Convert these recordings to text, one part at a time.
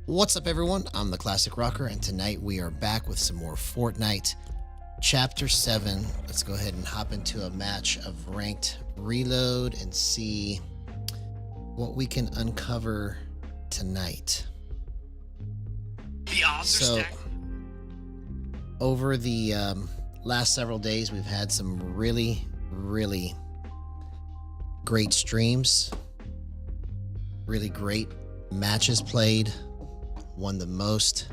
What's up, everyone? I'm the Classic Rocker, and tonight we are back with some more Fortnite. Chapter 7. Let's go ahead and hop into a match of ranked reload and see what we can uncover tonight. The odds are So, stacked. over the last several days, we've had some really great streams, really great matches played. Won the most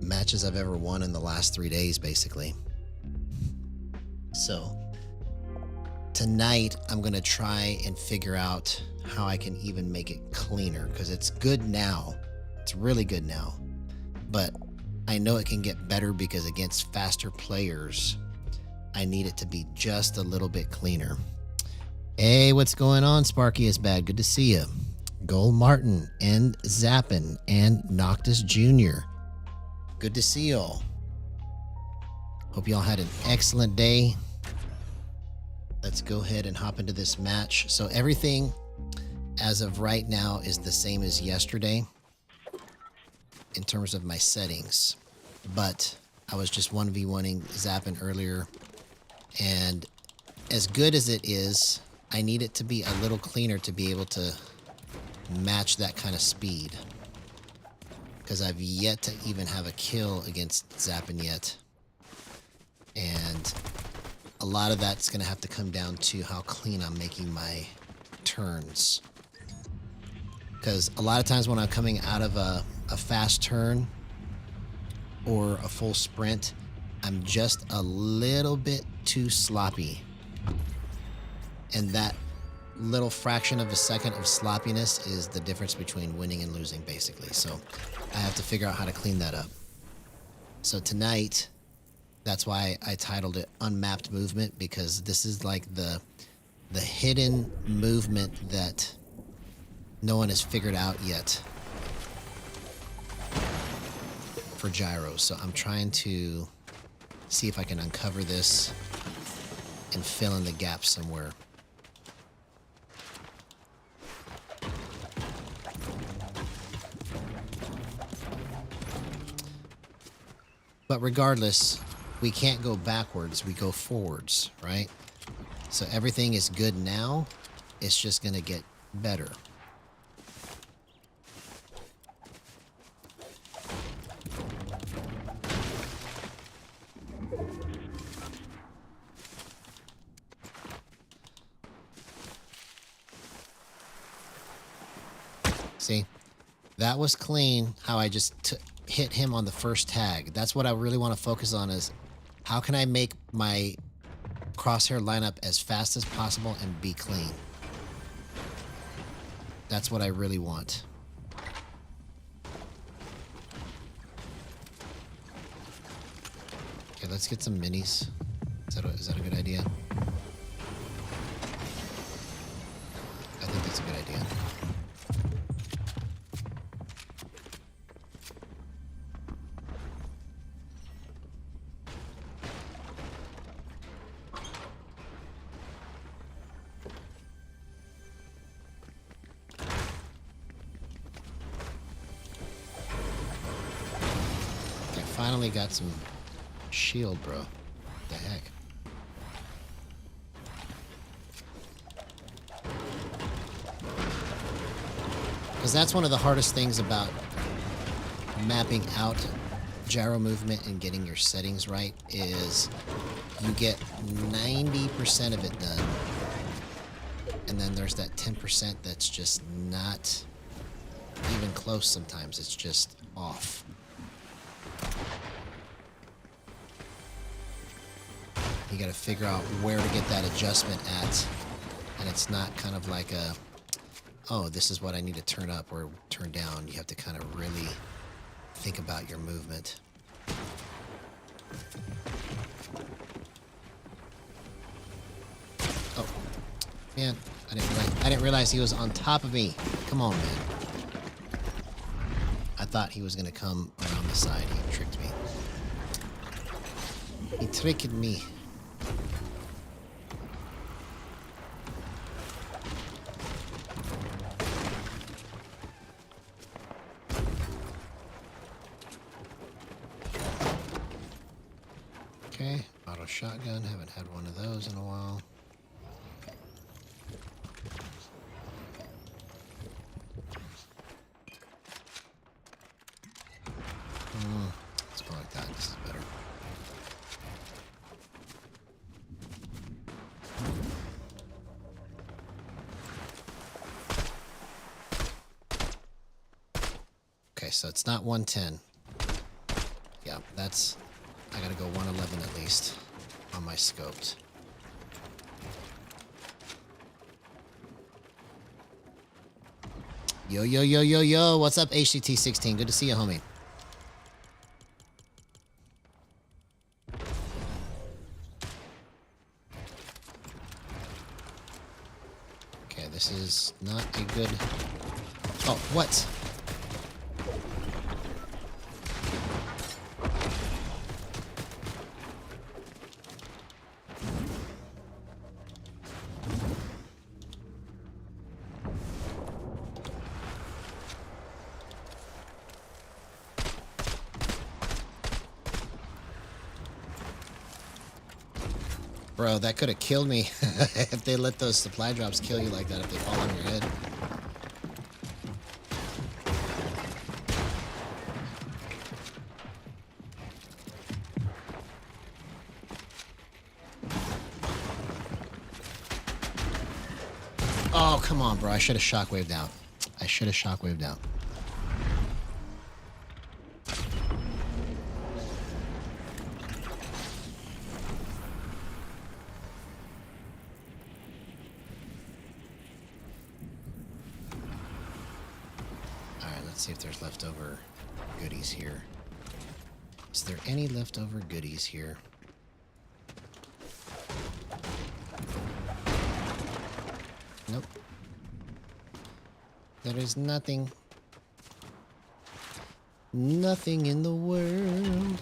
matches I've ever won in the last 3 days, basically. So tonight I'm going to try and figure out how I can even make it cleaner, because it's good now. It's really good now. But I know it can get better, because against faster players, I need it to be just a little bit cleaner. Hey, what's going on, Sparky is Bad? Good to see you. Gold Martin and Zappin and Noctis Jr. Good to see y'all. Hope y'all had an excellent day. Let's go ahead and hop into this match. So everything as of right now is the same as yesterday in terms of my settings. But I was just 1v1ing Zappin earlier. And as good as it is, I need it to be a little cleaner to be able to match that kind of speed, because I've yet to even have a kill against Zappin yet, and a lot of that's going to have to come down to how clean I'm making my turns, because a lot of times when I'm coming out of a fast turn or a full sprint, I'm just a little bit too sloppy, and that little fraction of a second of sloppiness is the difference between winning and losing, basically. So I have to figure out how to clean that up. So tonight, that's why I titled it Unmapped Movement, because this is like the hidden movement that no one has figured out yet for Gyro. So I'm trying to see if I can uncover this and fill in the gaps somewhere. But regardless, we can't go backwards, we go forwards, right? So everything is good now, it's just gonna get better. See, that was clean, how I just hit him on the first tag. That's what I really want to focus on, is how can I make my crosshair line up as fast as possible and be clean. That's what I really want. Okay, let's get some minis. Is that a good idea? I think that's a good idea. Finally got some shield, bro. What the heck? Because that's one of the hardest things about mapping out gyro movement and getting your settings right, is you get 90% of it done, and then there's that 10% that's just not even close. Sometimes it's just off. You got to figure out where to get that adjustment at, and it's not kind of like a, oh, this is what I need to turn up or turn down. You have to kind of really think about your movement. Oh, man, I didn't realize he was on top of me. Come on, man. I thought he was gonna come around the side. He tricked me. He tricked me. Okay, auto shotgun. Haven't had one of those in a while. Let's go like that. This is better. Okay, so it's not 110. Yeah, that's... I gotta go 111 at least on my scoped. Yo, yo, yo, yo, yo. What's up, HCT16? Good to see you, homie. Okay, this is not a good... Oh, what? Bro, that could have killed me if they let those supply drops kill you like that if they fall on your head. Oh, come on, bro. I should have shockwaved out. I should have shockwaved out. Let's see if there's leftover goodies here. Is there any leftover goodies here? Nope. There is nothing. Nothing in the world.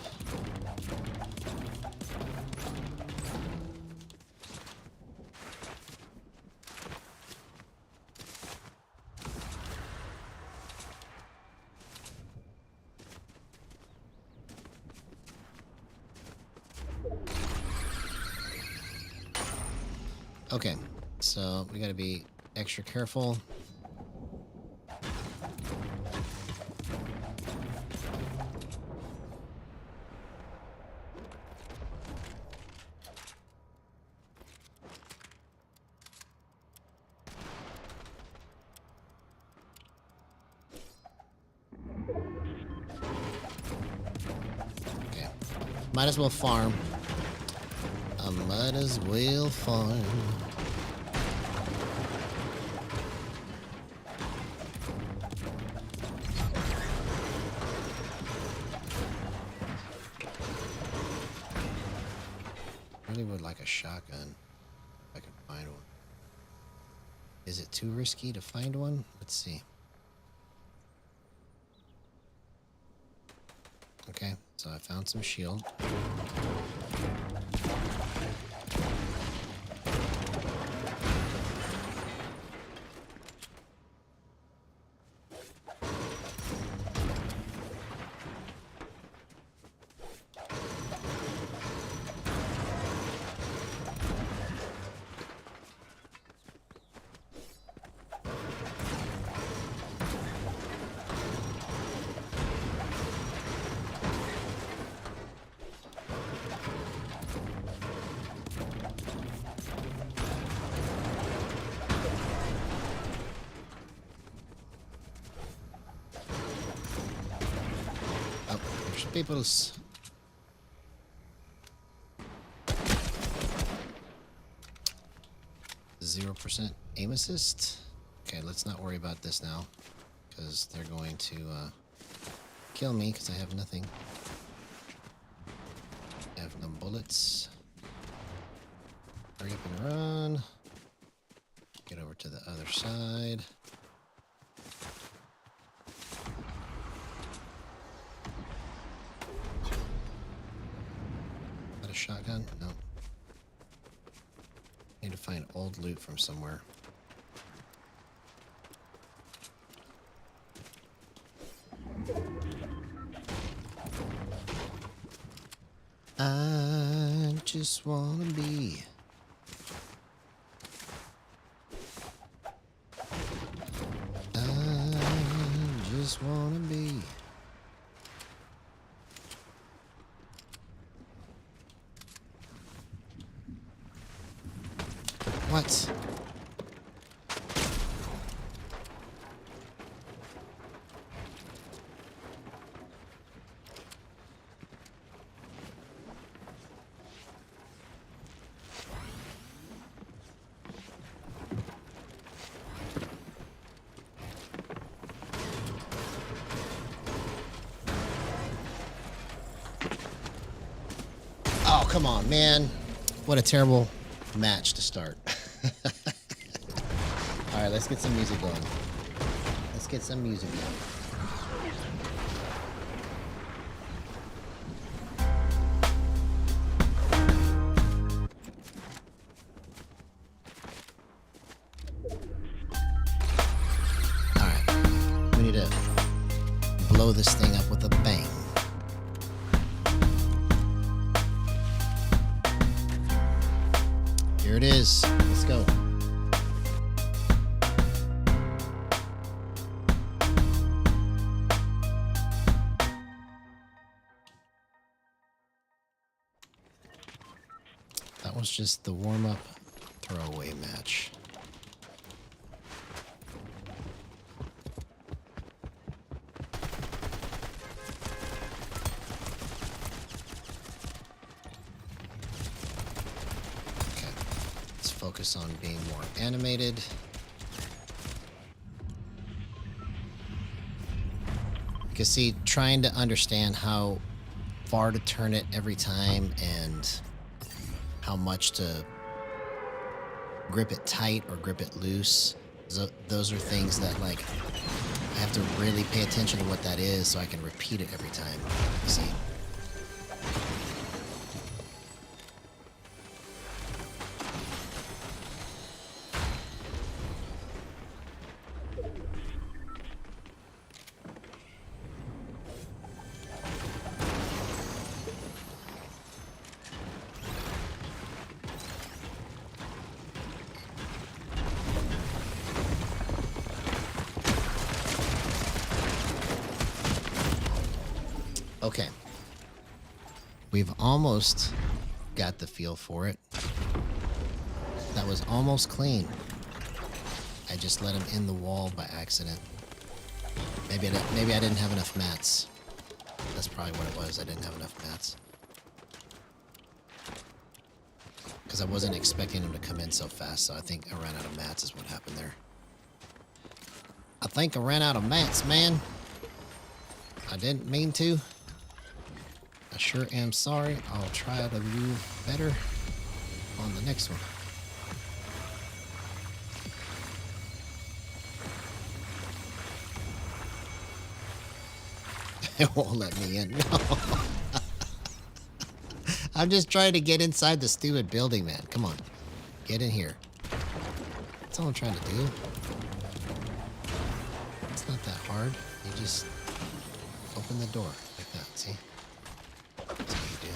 Okay, so we gotta be extra careful. Okay, might as well farm. I might as well farm. Really would like a shotgun if I could find one. Is it too risky to find one? Let's see. Okay, so I found some shield. Peoples. %0 aim assist. Okay, let's not worry about this now, because they're going to kill me because I have nothing. I have no bullets. Hurry up and run. Get over to the other side. Shotgun? No. Need to find old loot from somewhere. I just wanna be. I just wanna be. What? Oh, come on, man. What a terrible match to start. All right, let's get some music going. Let's get some music going. All right, we need to blow this thing up with a bang. Here it is. Let's go. That was just the warm-up throwaway match. Okay, let's focus on being more animated. Because see, trying to understand how far to turn it every time and how much to grip it tight or grip it loose. Those are things that, like, I have to really pay attention to what that is so I can repeat it every time. You see? Okay. We've almost got the feel for it. That was almost clean. I just let him in the wall by accident. Maybe I didn't have enough mats. That's probably what it was. I didn't have enough mats. Because I wasn't expecting him to come in so fast, so I think I ran out of mats is what happened there. I think I ran out of mats, man. I didn't mean to. I sure am sorry. I'll try to do better on the next one. It won't let me in. No. I'm just trying to get inside the stupid building, man. Come on. Get in here. That's all I'm trying to do. It's not that hard. You just open the door like that, see? That's what you do.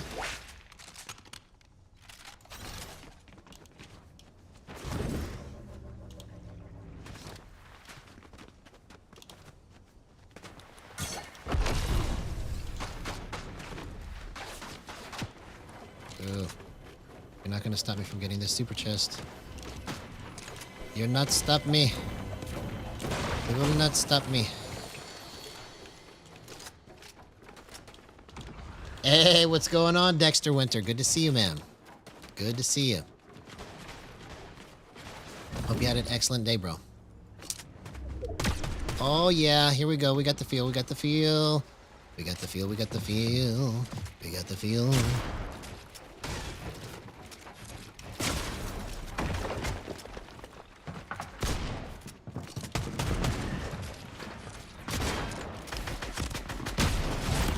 Ugh. You're not gonna stop me from getting this super chest. You'll not stop me. You will not stop me. Hey, what's going on, Dexter Winter? Good to see you, man. Good to see you. Hope you had an excellent day, bro. Oh, yeah. Here we go. We got the feel. We got the feel. We got the feel. We got the feel. We got the feel.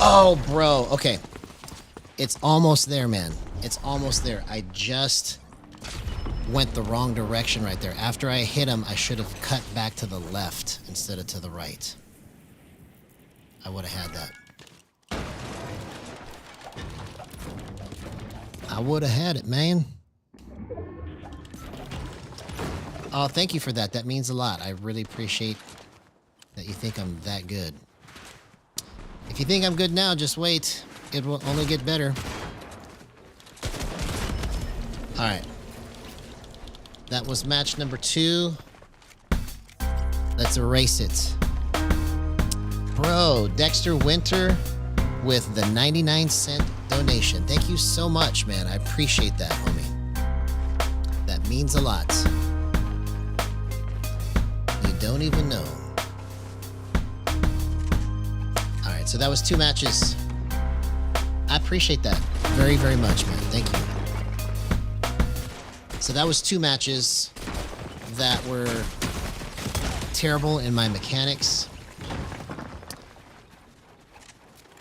Oh, bro. Okay. It's almost there, man. It's almost there. I just went the wrong direction right there. After I hit him, I should have cut back to the left instead of to the right. I would have had that. I would have had it, man. Oh, thank you for that. That means a lot. I really appreciate that you think I'm that good. If you think I'm good now, just wait. It will only get better. All right. That was match number 2. Let's erase it. Bro, Dexter Winter with the 99-cent donation. Thank you so much, man. I appreciate that, homie. That means a lot. You don't even know. All right, so that was 2 matches. I appreciate that very, very much, man. Thank you. So that was 2 matches that were terrible in my mechanics.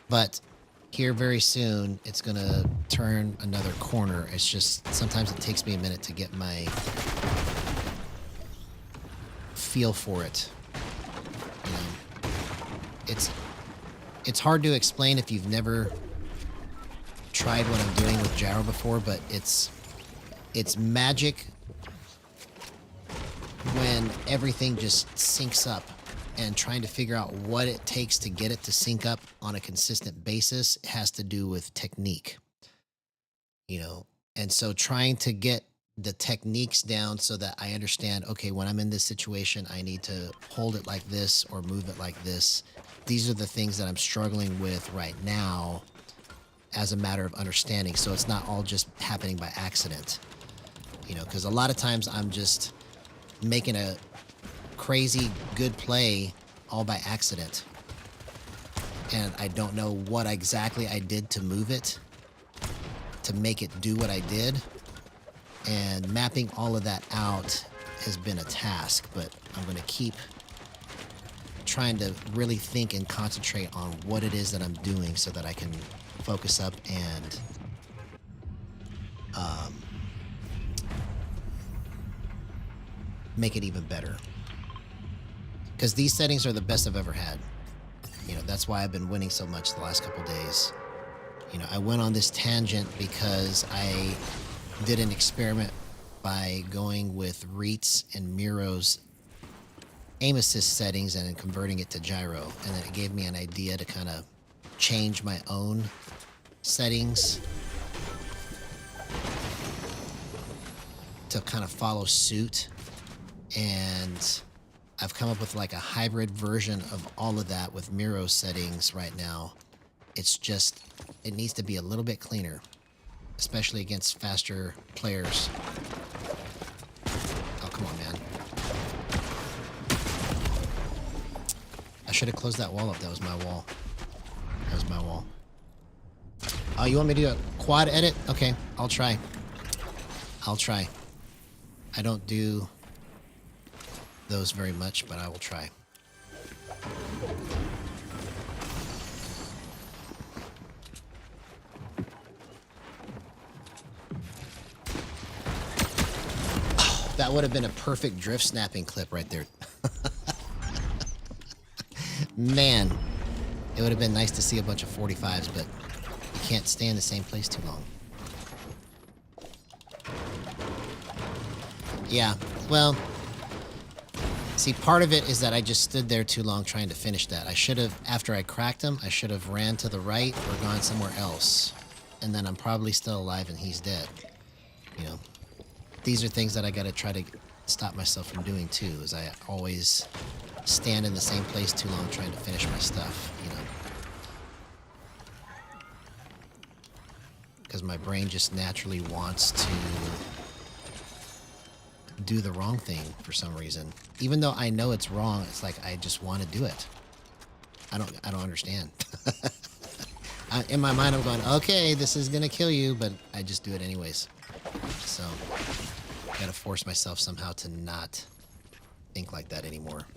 But here very soon, it's going to turn another corner. It's just sometimes it takes me a minute to get my feel for it. You know, it's hard to explain if you've never tried what I'm doing with Gyro before, but it's magic when everything just syncs up, and trying to figure out what it takes to get it to sync up on a consistent basis has to do with technique, you know? And so trying to get the techniques down so that I understand, okay, when I'm in this situation, I need to hold it like this or move it like this. These are the things that I'm struggling with right now as a matter of understanding. So it's not all just happening by accident, you know, because a lot of times I'm just making a crazy good play all by accident, and I don't know what exactly I did to move it to make it do what I did, and mapping all of that out has been a task, but I'm going to keep trying to really think and concentrate on what it is that I'm doing so that I can focus up and make it even better. Because these settings are the best I've ever had. You know, that's why I've been winning so much the last couple days. You know, I went on this tangent because I did an experiment by going with Reitz and Miro's aim assist settings and then converting it to Gyro. And then it gave me an idea to kind of change my own settings to kind of follow suit. And I've come up with like a hybrid version of all of that with Miro settings right now. It's just, it needs to be a little bit cleaner, especially against faster players. Oh, come on, man. I should have closed that wall up. That was my wall. That was my wall. Oh, you want me to do a quad edit? Okay, I'll try. I'll try. I don't do those very much, but I will try. Oh, that would have been a perfect drift snapping clip right there. Man, it would have been nice to see a bunch of 45s, but you can't stay in the same place too long. Yeah, well, see, part of it is that I just stood there too long trying to finish that. I should have, after I cracked him, I should have ran to the right or gone somewhere else. And then I'm probably still alive and he's dead. You know, these are things that I got to try to stop myself from doing too, is I always stand in the same place too long trying to finish my stuff, you know. Because my brain just naturally wants to do the wrong thing for some reason. Even though I know it's wrong, it's like I just want to do it. I don't understand. In my mind, I'm going, okay, this is gonna kill you, but I just do it anyways. So I gotta force myself somehow to not think like that anymore.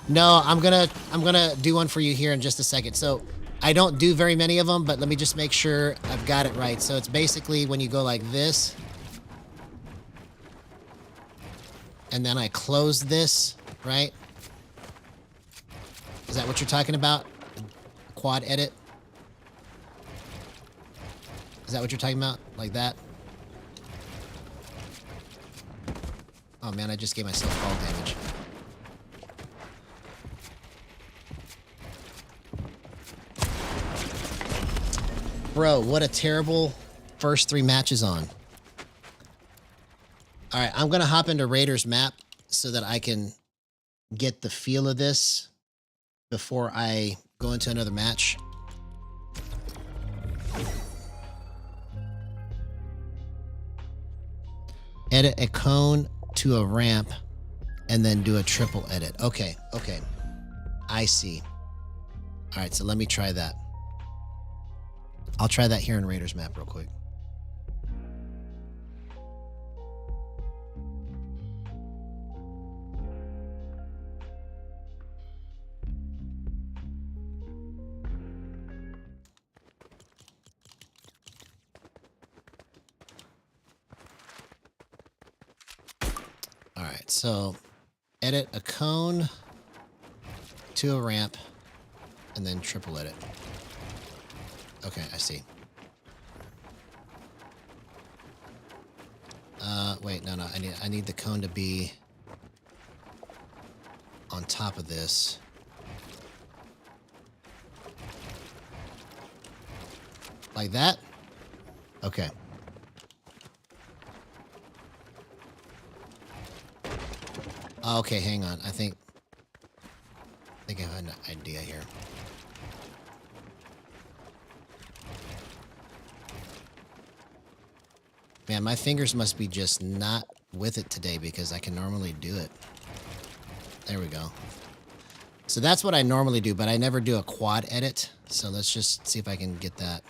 No, I'm gonna do one for you here in just a second. So I don't do very many of them, but let me just make sure I've got it right. So it's basically when you go like this, and then I close this, right? Is that what you're talking about? Quad edit? Is that what you're talking about? Like that? Oh man, I just gave myself fall damage. Bro, what a terrible first 3 matches on. All right, I'm going to hop into Raiders map so that I can get the feel of this before I go into another match. Edit a cone to a ramp and then do a triple edit. Okay, okay. I see. All right, so let me try that. I'll try that here in Raiders map real quick. All right, so edit a cone to a ramp and then triple edit. Okay, I see. Wait, no, I need the cone to be on top of this. Like that? Okay. Okay, hang on. I think I have an idea here. Man, my fingers must be just not with it today because I can normally do it. There we go. So that's what I normally do, but I never do a quad edit. So let's just see if I can get that.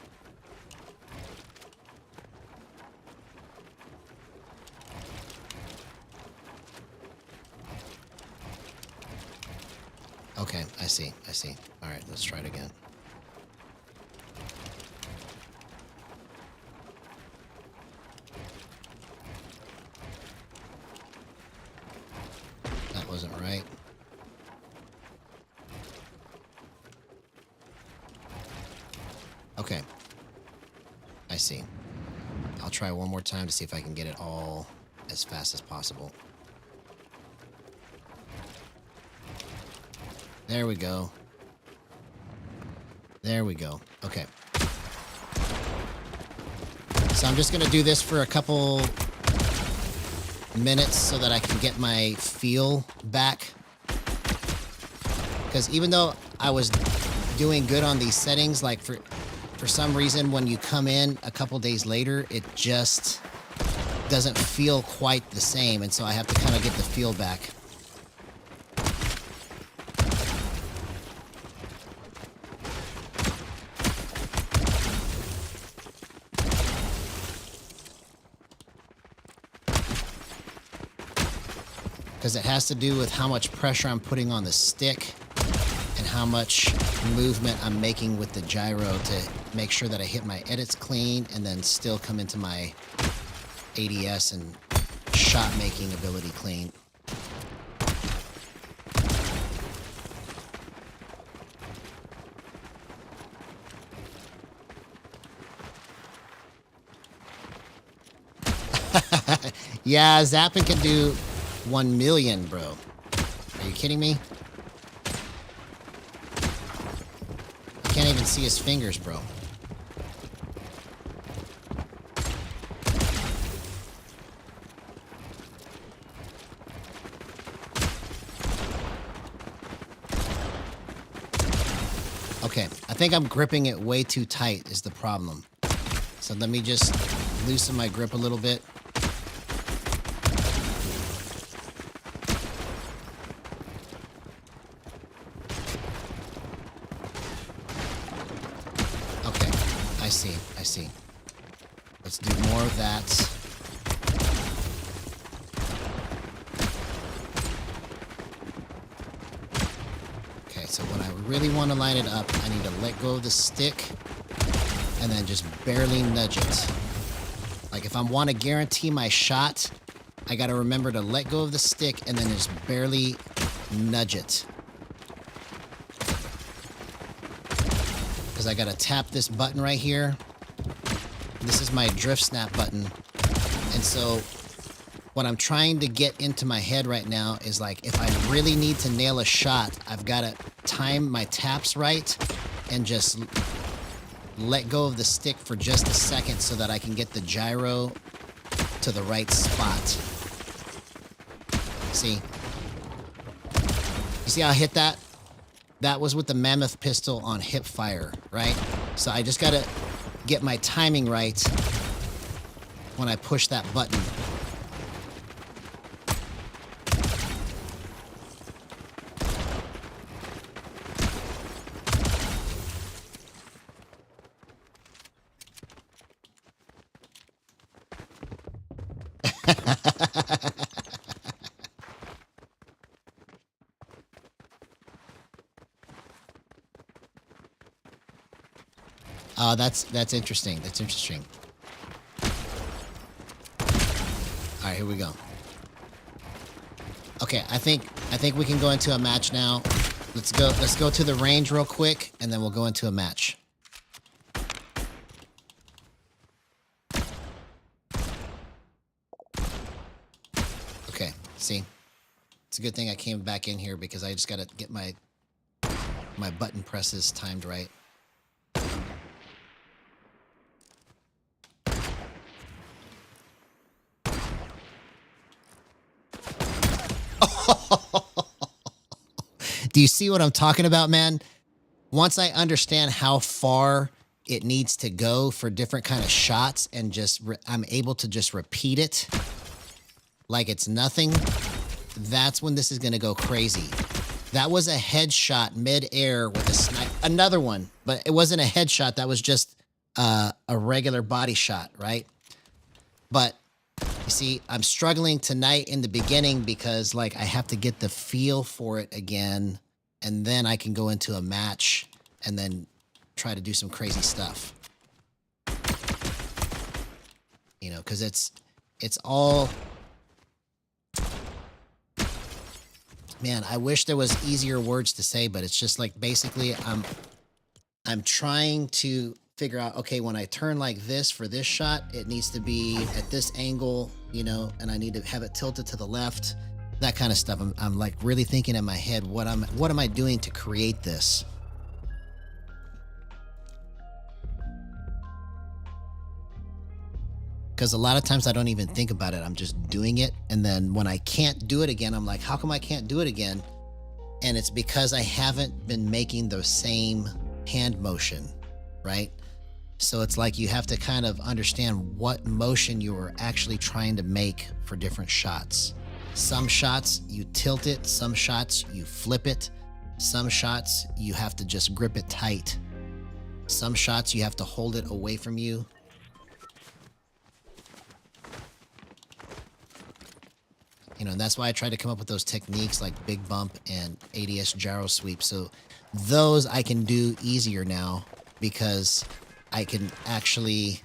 Okay, I see. All right, let's try it again. That wasn't right. Okay. I see. I'll try one more time to see if I can get it all as fast as possible. There we go. There we go. Okay. So I'm just going to do this for a couple minutes so that I can get my feel back. Because even though I was doing good on these settings, like for some reason when you come in a couple days later, it just doesn't feel quite the same. And so I have to kind of get the feel back. Because it has to do with how much pressure I'm putting on the stick and how much movement I'm making with the gyro to make sure that I hit my edits clean and then still come into my ADS and shot making ability clean. Yeah, zapping can do 1 million, bro. Are you kidding me? I can't even see his fingers, bro. Okay, I think I'm gripping it way too tight is the problem. So let me just loosen my grip a little bit. I see. Let's do more of that. Okay, so when I really want to line it up, I need to let go of the stick and then just barely nudge it. Like if I want to guarantee my shot, I got to remember to let go of the stick and then just barely nudge it. Because I got to tap this button right here. This is my drift snap button. And so what I'm trying to get into my head right now is like, if I really need to nail a shot, I've got to time my taps right and just let go of the stick for just a second so that I can get the gyro to the right spot. See? You see how I hit that? That was with the Mammoth pistol on hip fire, right? So I just got to get my timing right when I push that button. Oh, that's interesting. That's interesting. All right, here we go. Okay, I think we can go into a match now. Let's go to the range real quick, and then we'll go into a match. Okay, see? It's a good thing I came back in here because I just got to get my button presses timed right. Do you see what I'm talking about, man? Once I understand how far it needs to go for different kind of shots and just I'm able to just repeat it like it's nothing, that's when this is going to go crazy. That was a headshot mid-air with a snipe. Another one, but it wasn't a headshot. That was just a regular body shot, right? But you see, I'm struggling tonight in the beginning because like I have to get the feel for it again, and then I can go into a match and then try to do some crazy stuff. You know, because it's all... Man, I wish there was easier words to say, but it's just like basically I'm trying to figure out, okay, when I turn like this for this shot, it needs to be at this angle, you know, and I need to have it tilted to the left, that kind of stuff. I'm like really thinking in my head, what am I doing to create this? Because a lot of times I don't even think about it. I'm just doing it. And then when I can't do it again, I'm like, how come I can't do it again? And it's because I haven't been making the same hand motion, right? So it's like you have to kind of understand what motion you are actually trying to make for different shots. Some shots you tilt it, some shots you flip it, some shots you have to just grip it tight. Some shots you have to hold it away from you. You know, and that's why I try to come up with those techniques like big bump and ADS gyro sweep. So those I can do easier now because I can actually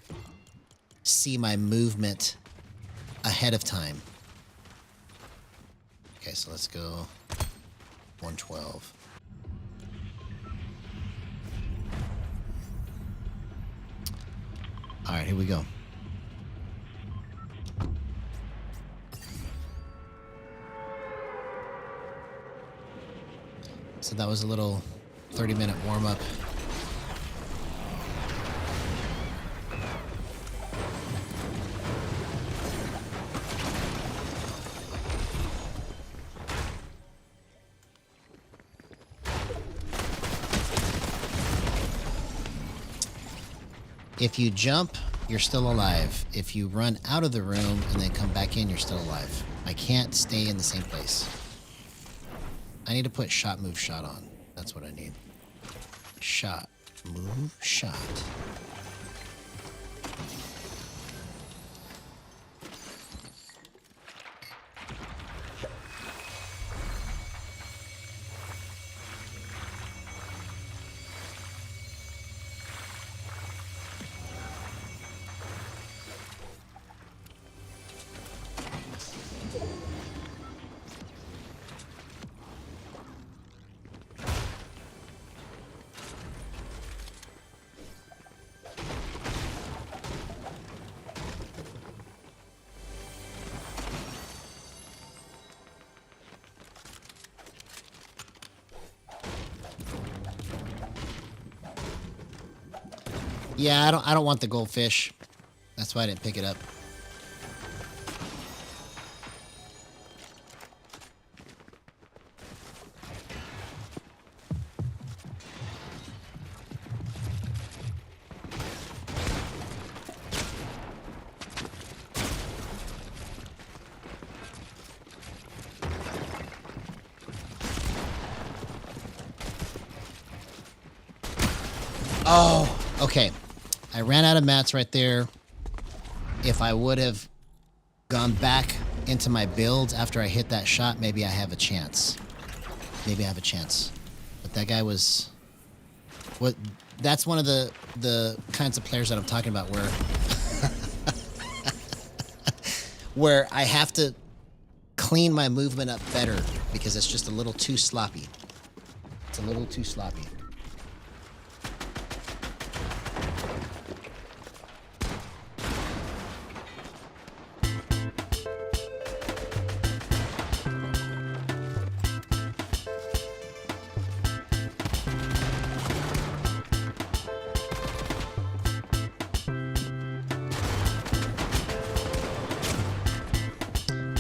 see my movement ahead of time. Okay, so let's go 112. All right, here we go. So that was a little 30-minute warm-up. If you jump, you're still alive. If you run out of the room and then come back in, you're still alive. I can't stay in the same place. I need to put shot, move, shot on. That's what I need. Shot, move, shot. Yeah, I don't want the goldfish. That's why I didn't pick it up. Oh, okay. I ran out of mats right there. If I would have gone back into my build after I hit that shot, maybe I have a chance. Maybe I have a chance. But that guy was... What? That's one of the kinds of players that I'm talking about where... where I have to clean my movement up better because it's just a little too sloppy. It's a little too sloppy.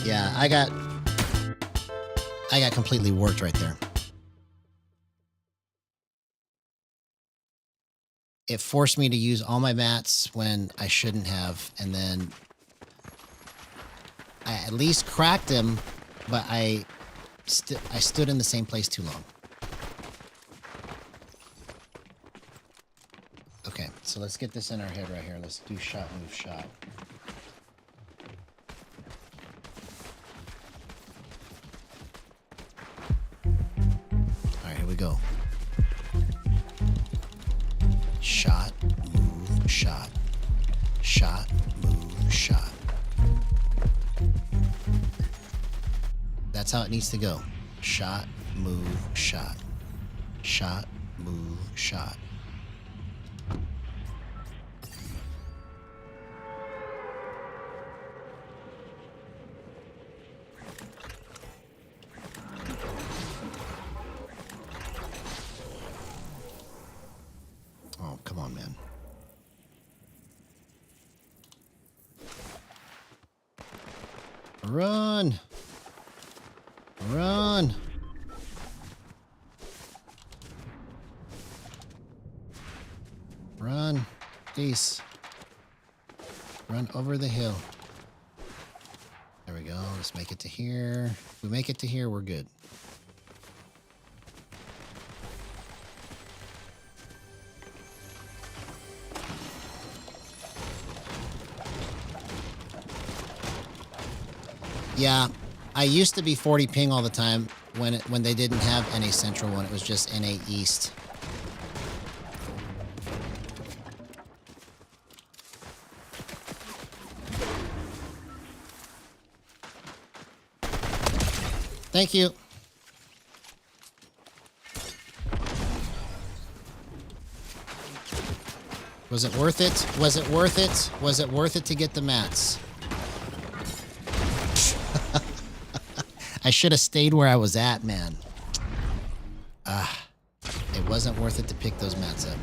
Yeah, I got completely worked right there. It forced me to use all my mats when I shouldn't have, and then I at least cracked him, but I stood in the same place too long. Okay, so let's get this in our head right here. Let's do shot, move, shot. Here we go. Shot, move, shot. Shot, move, shot. That's how it needs to go. Shot, move, shot. Shot, move, shot. Oh, come on, man. Run! Run! Run, please. Run over the hill. There we go. Let's make it to here. If we make it to here, we're good. Yeah, I used to be 40 ping all the time when they didn't have NA Central one. It was just NA East. Thank you. Was it worth it? Was it worth it? Was it worth it to get the mats? I should have stayed where I was at, man. It wasn't worth it to pick those mats up.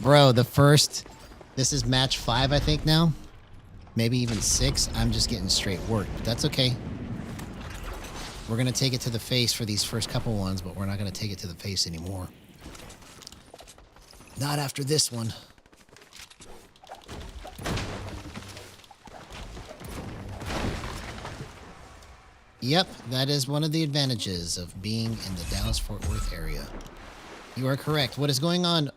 Bro, this is match 5, I think now. Maybe even 6. I'm just getting straight worked, but that's okay. We're going to take it to the face for these first couple ones, but we're not going to take it to the face anymore. Not after this one. Yep, that is one of the advantages of being in the Dallas-Fort Worth area. You are correct. What is going on,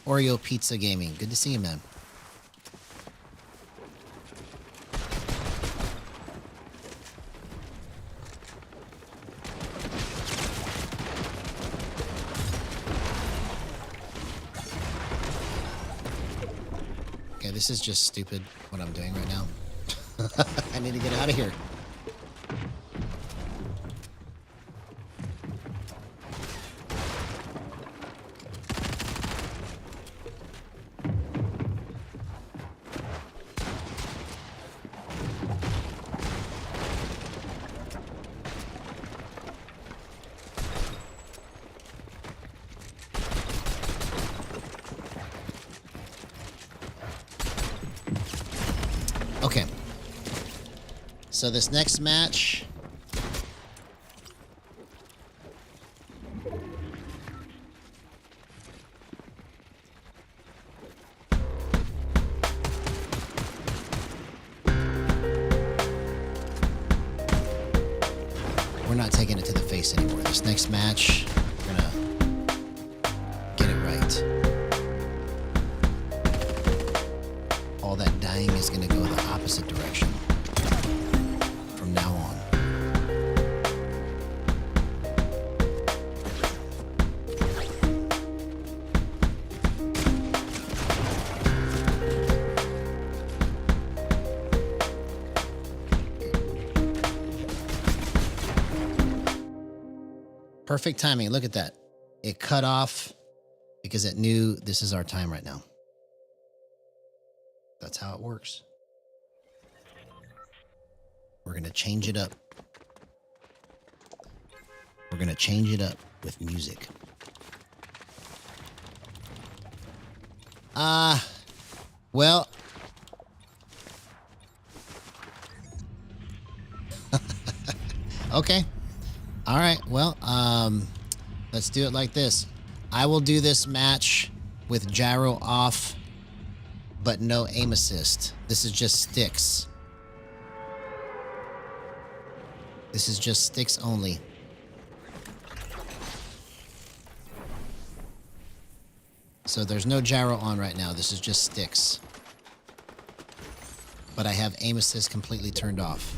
Oreo Pizza Gaming? Good to see you, man. Okay, this is just stupid what I'm doing right now. I need to get out of here. Okay. So this next match... we're not taking it to the face anymore. This next match, we're gonna get it right. All that dying is gonna go the opposite direction from now on. Perfect timing. Look at that. It cut off because it knew this is our time right now. That's how it works. We're going to change it up. We're going to change it up with music. Well. Okay. All right, well, let's do it like this. I will do this match with gyro off, but no aim assist. This is just sticks. This is just sticks only. So there's no gyro on right now. This is just sticks. But I have aim assist completely turned off.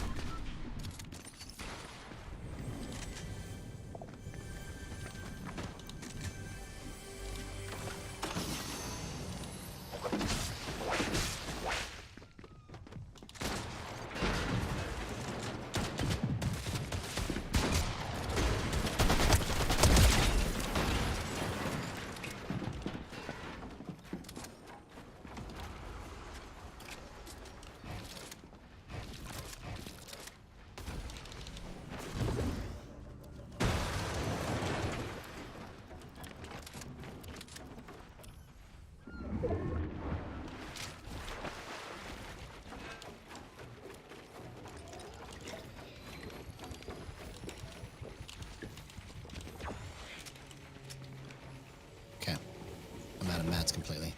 Out of mats completely.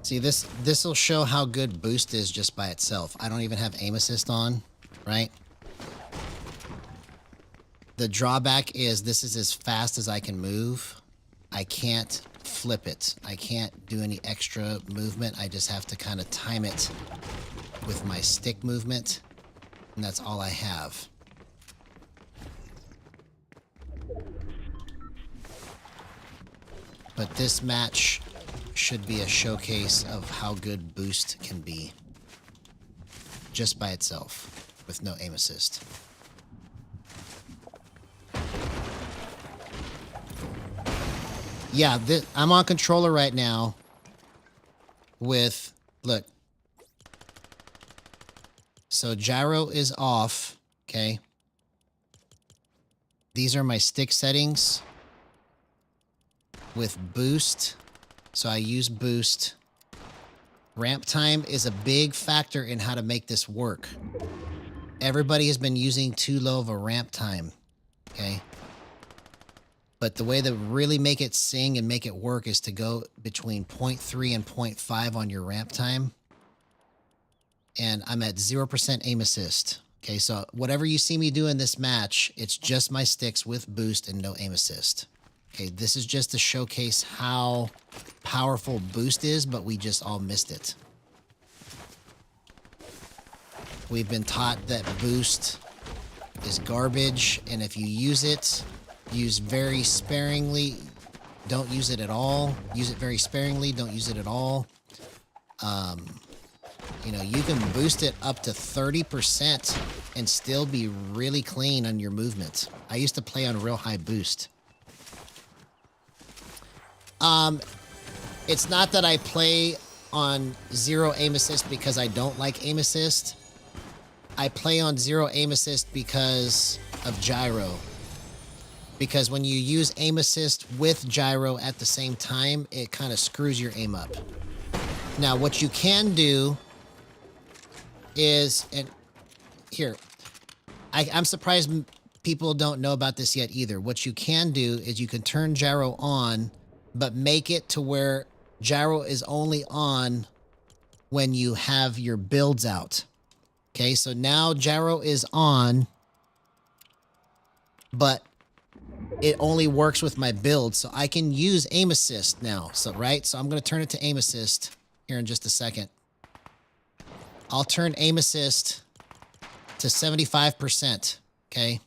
See, this will show how good boost is just by itself. I don't even have aim assist on, right? The drawback is this is as fast as I can move. I can't flip it. I can't do any extra movement. I just have to kind of time it with my stick movement, and that's all I have. But this match should be a showcase of how good boost can be just by itself with no aim assist. Yeah, I'm on controller right now with, look. So gyro is off, okay? These are my stick settings with boost. So I use boost. Ramp time is a big factor in how to make this work. Everybody has been using too low of a ramp time, okay? But the way to really make it sing and make it work is to go between 0.3 and 0.5 on your ramp time. And I'm at 0% aim assist. Okay, so whatever you see me do in this match, it's just my sticks with boost and no aim assist. Okay, this is just to showcase how powerful boost is, but we just all missed it. We've been taught that boost is garbage, and if you use it, use very sparingly. Don't use it at all. Use it very sparingly. Don't use it at all. You know, you can boost it up to 30% and still be really clean on your movement. I used to play on real high boost. It's not that I play on 0 aim assist because I don't like aim assist. I play on 0 aim assist because of gyro. Because when you use aim assist with gyro at the same time, it kind of screws your aim up. Now, what you can do is, and here, I'm surprised people don't know about this yet either. What you can do is you can turn gyro on, but make it to where gyro is only on when you have your builds out. Okay, so now gyro is on, but it only works with my build, so I can use aim assist now. So, right? So I'm going to turn it to aim assist here in just a second. I'll turn aim assist to 75%, okay?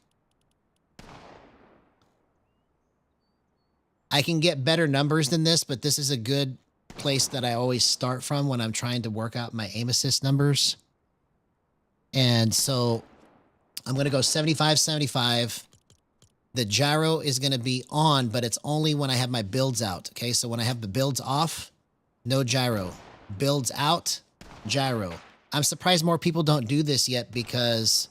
I can get better numbers than this, but this is a good place that I always start from when I'm trying to work out my aim assist numbers. And so I'm going to go 75, 75. The gyro is going to be on, but it's only when I have my builds out, okay? So when I have the builds off, no gyro. Builds out, gyro. I'm surprised more people don't do this yet because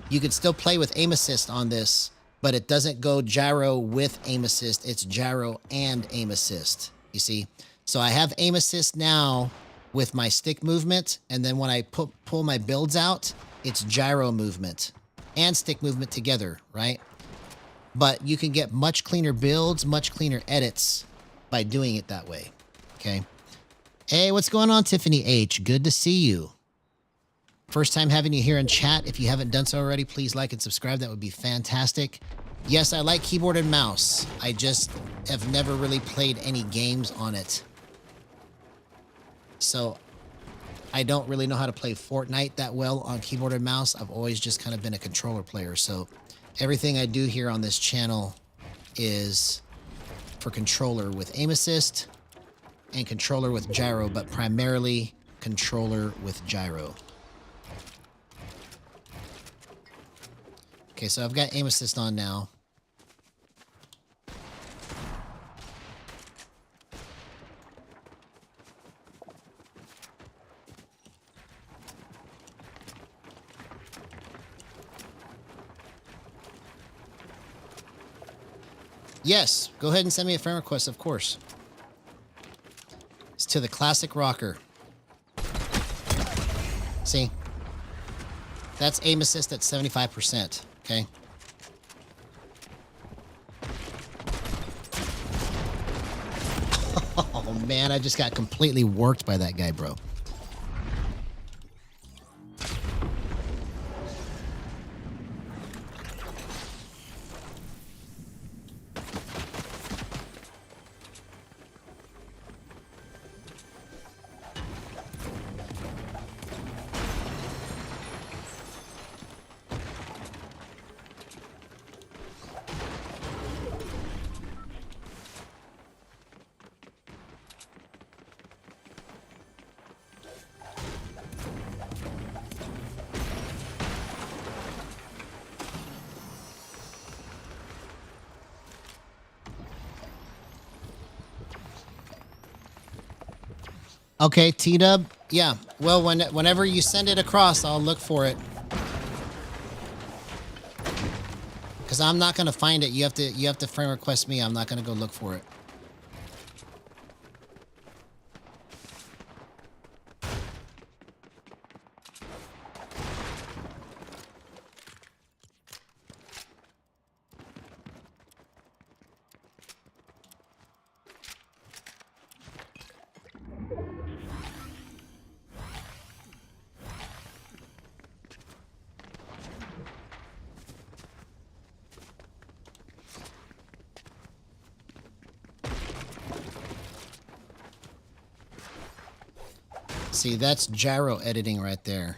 you can still play with aim assist on this, but it doesn't go gyro with aim assist. It's gyro and aim assist, you see? So I have aim assist now with my stick movement, and then when I pull my builds out, it's gyro movement and stick movement together, right? But you can get much cleaner builds, much cleaner edits by doing it that way, okay? Hey, what's going on, Tiffany H? Good to see you. First time having you here in chat. If you haven't done so already, please like and subscribe. That would be fantastic. Yes, I like keyboard and mouse. I just have never really played any games on it. So I don't really know how to play Fortnite that well on keyboard and mouse. I've always just kind of been a controller player. So everything I do here on this channel is for controller with aim assist and controller with gyro, but primarily controller with gyro. Okay, so I've got aim assist on now. Yes, go ahead and send me a friend request, of course. It's to the classic rocker. See? That's aim assist at 75%, okay? Oh, man, I just got completely worked by that guy, bro. Okay, T-Dub. Yeah. Well, whenever you send it across, I'll look for it. Because I'm not going to find it. You have to friend request me. I'm not going to go look for it. See, that's gyro editing right there.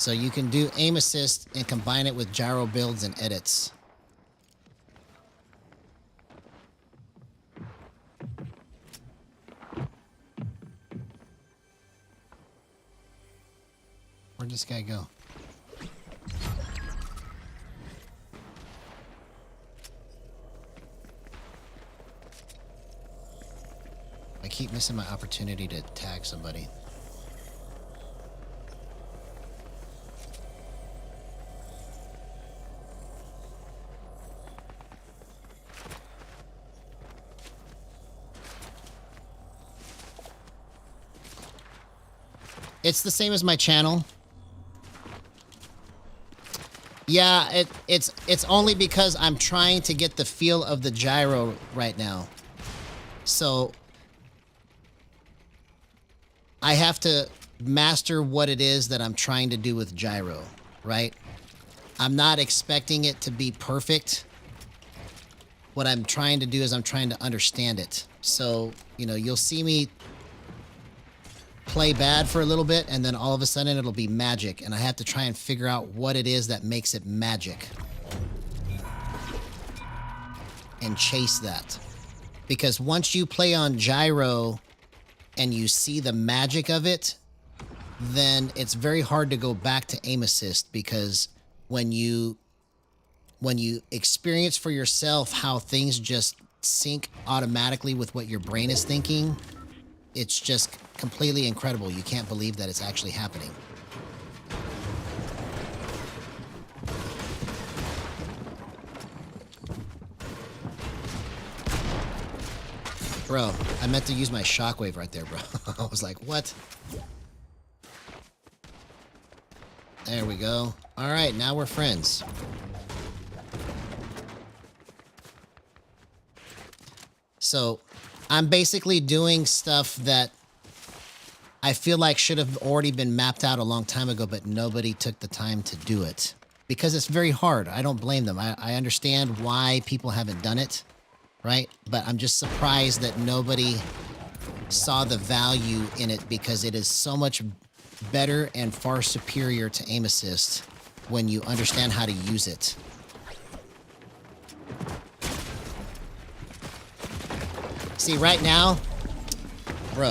So you can do aim assist and combine it with gyro builds and edits. Where'd this guy go? I keep missing my opportunity to tag somebody. It's the same as my channel. Yeah, it's only because I'm trying to get the feel of the gyro right now. So I have to master what it is that I'm trying to do with gyro, right? I'm not expecting it to be perfect. What I'm trying to do is I'm trying to understand it. So, you know, you'll see me play bad for a little bit, and then all of a sudden it'll be magic, and I have to try and figure out what it is that makes it magic and chase that. Because once you play on gyro and you see the magic of it, then it's very hard to go back to aim assist, because when you experience for yourself how things just sync automatically with what your brain is thinking, it's just completely incredible. You can't believe that it's actually happening. Bro, I meant to use my shockwave right there, bro. I was like, what? There we go. All right, now we're friends. So I'm basically doing stuff that I feel like should have already been mapped out a long time ago, but nobody took the time to do it. Because it's very hard. I don't blame them. I understand why people haven't done it, right? But I'm just surprised that nobody saw the value in it, because it is so much better and far superior to aim assist when you understand how to use it. See, right now, bro,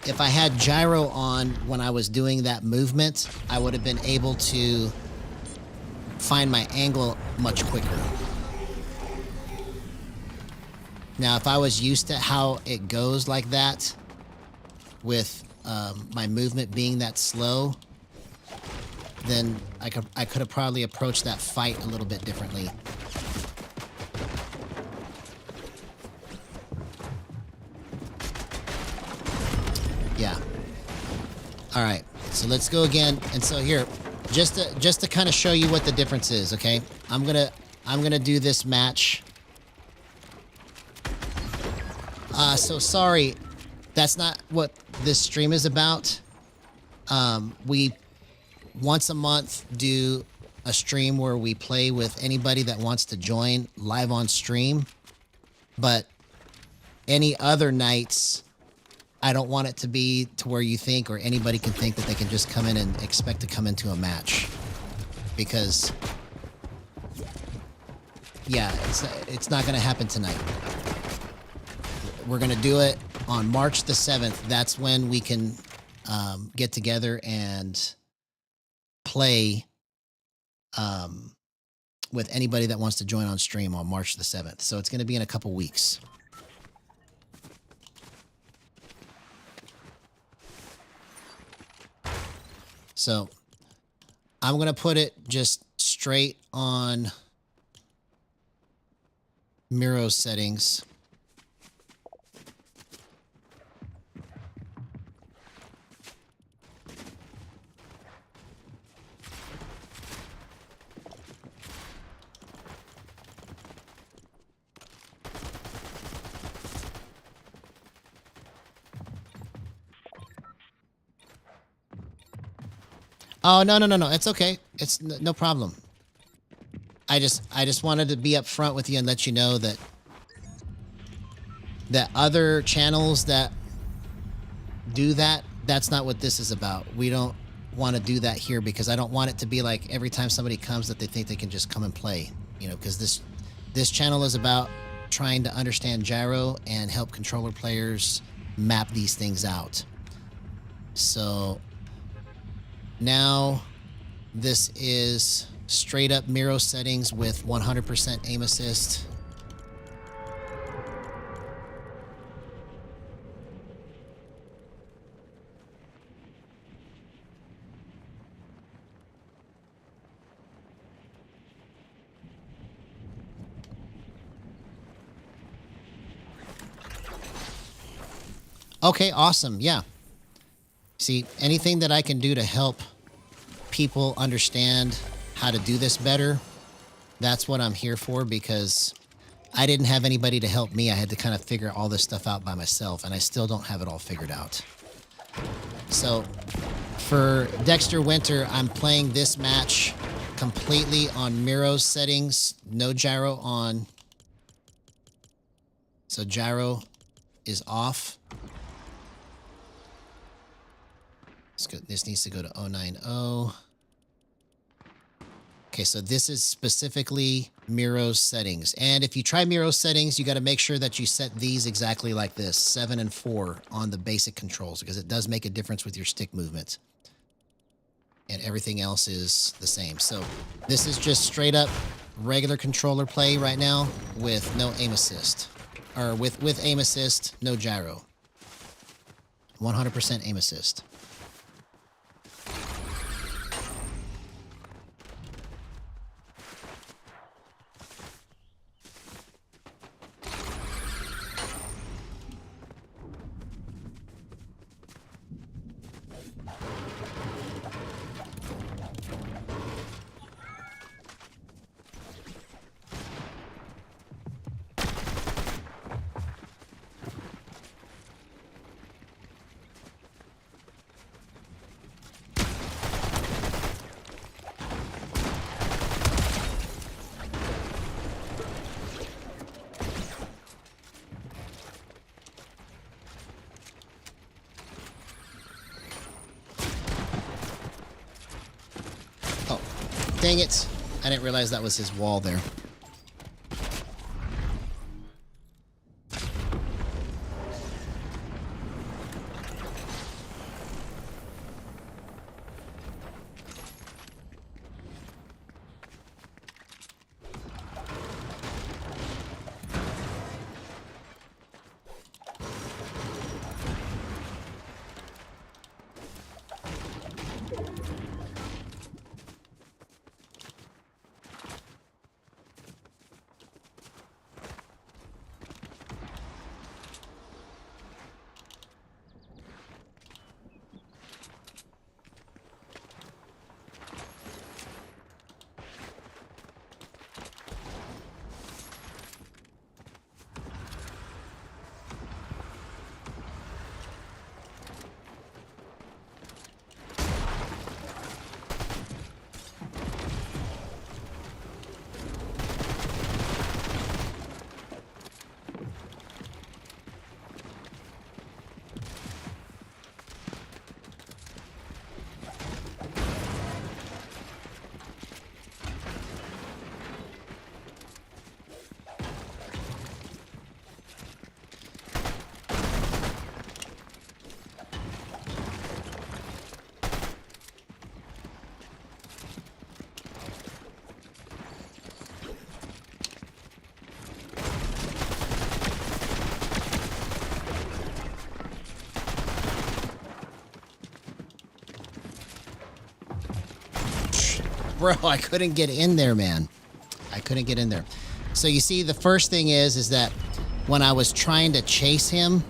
if I had gyro on when I was doing that movement, I would have been able to find my angle much quicker. Now, if I was used to how it goes like that, with my movement being that slow, then I could have probably approached that fight a little bit differently. Yeah. All right. So let's go again. And so here, just to kind of show you what the difference is, okay? I'm gonna do this match. So sorry, that's not what this stream is about. We once a month do a stream where we play with anybody that wants to join live on stream. But any other nights, I don't want it to be to where you think, or anybody can think, that they can just come in and expect to come into a match. Because, yeah, it's not going to happen tonight. We're going to do it on March the 7th. That's when we can get together and play with anybody that wants to join on stream on March the 7th. So it's going to be in a couple weeks. So I'm going to put it just straight on Miro's settings. Oh, no. It's okay. It's no problem. I just wanted to be up front with you and let you know that other channels that do that, that's not what this is about. We don't want to do that here because I don't want it to be like every time somebody comes that they think they can just come and play, you know, because this channel is about trying to understand gyro and help controller players map these things out. So now this is straight up Miro settings with 100% aim assist. Okay, awesome. Yeah. See, anything that I can do to help people understand how to do this better, that's what I'm here for, because I didn't have anybody to help me. I had to kind of figure all this stuff out by myself, and I still don't have it all figured out. So for Dexter Winter, I'm playing this match completely on Miro's settings, no gyro on. So gyro is off. This needs to go to 090. Okay, so this is specifically Miro's settings. And if you try Miro's settings, you got to make sure that you set these exactly like this, 7 and 4 on the basic controls, because it does make a difference with your stick movement. And everything else is the same. So this is just straight up regular controller play right now with no aim assist. Or with aim assist, no gyro. 100% aim assist. Dang it. I didn't realize that was his wall there. Bro, I couldn't get in there, man. I couldn't get in there. So you see, the first thing is that when I was trying to chase him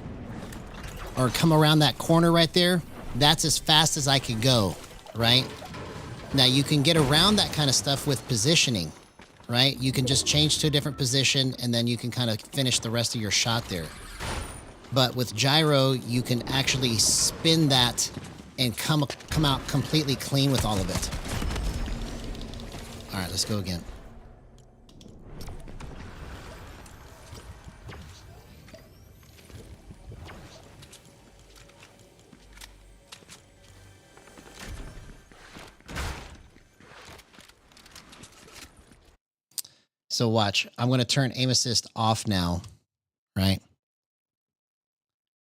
or come around that corner right there, that's as fast as I could go, right? Now you can get around that kind of stuff with positioning, right? You can just change to a different position and then you can kind of finish the rest of your shot there. But with gyro, you can actually spin that and come out completely clean with all of it. All right, let's go again. So watch, I'm going to turn aim assist off now, right?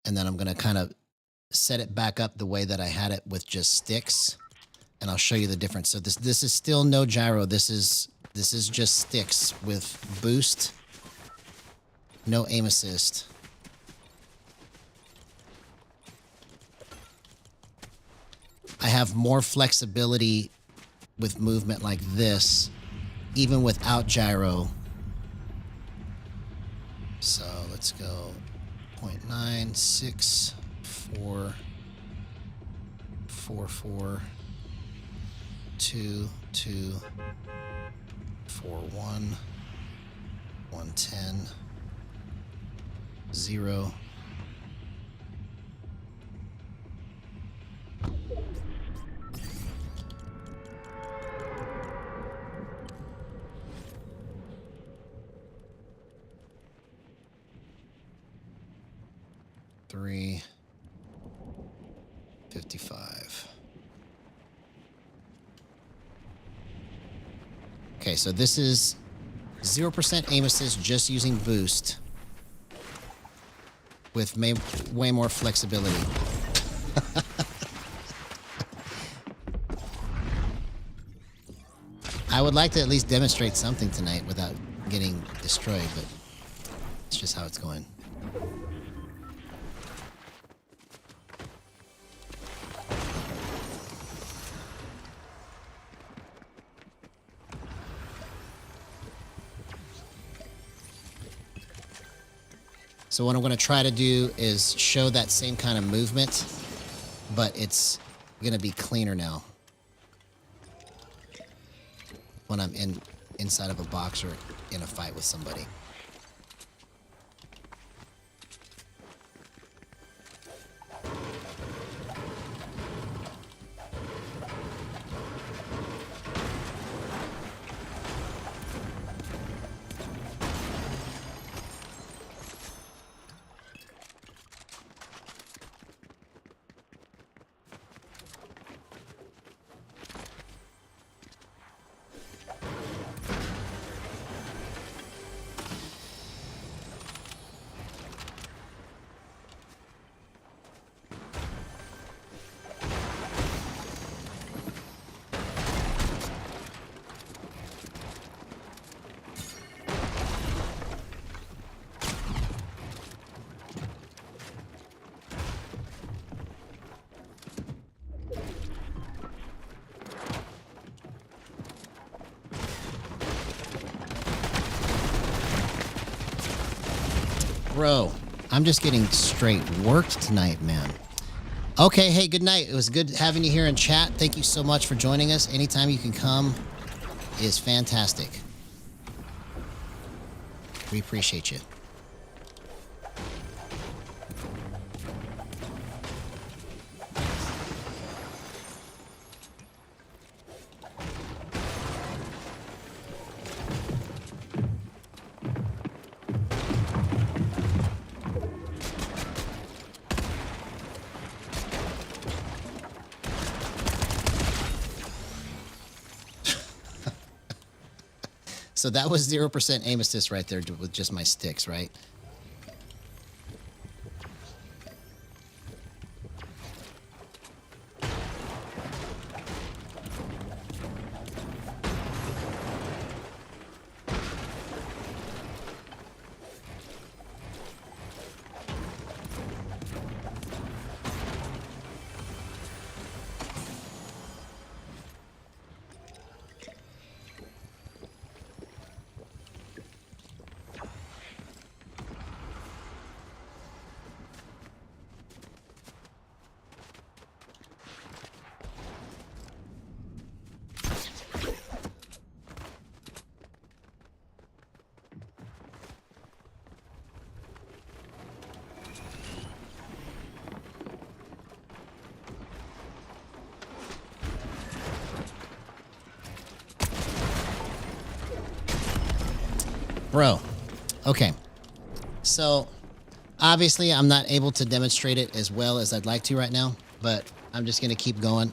And then I'm going to kind of set it back up the way that I had it with just sticks. And I'll show you the difference. So this is still no gyro. This is just sticks with boost, no aim assist. I have more flexibility with movement like this, even without gyro. So let's go 0.96444 2241 110 0. Three 55. Okay, so this is 0% aim assist just using boost with way more flexibility. I would like to at least demonstrate something tonight without getting destroyed, but it's just how it's going. So what I'm going to try to do is show that same kind of movement, but it's going to be cleaner now when I'm inside of a box or in a fight with somebody. Bro, I'm just getting straight worked tonight, man. Okay, hey, good night. It was good having you here in chat. Thank you so much for joining us. Anytime you can come is fantastic. We appreciate you. So that was 0% aim assist right there with just my sticks, right? Bro, okay. So, obviously, I'm not able to demonstrate it as well as I'd like to right now, but I'm just going to keep going.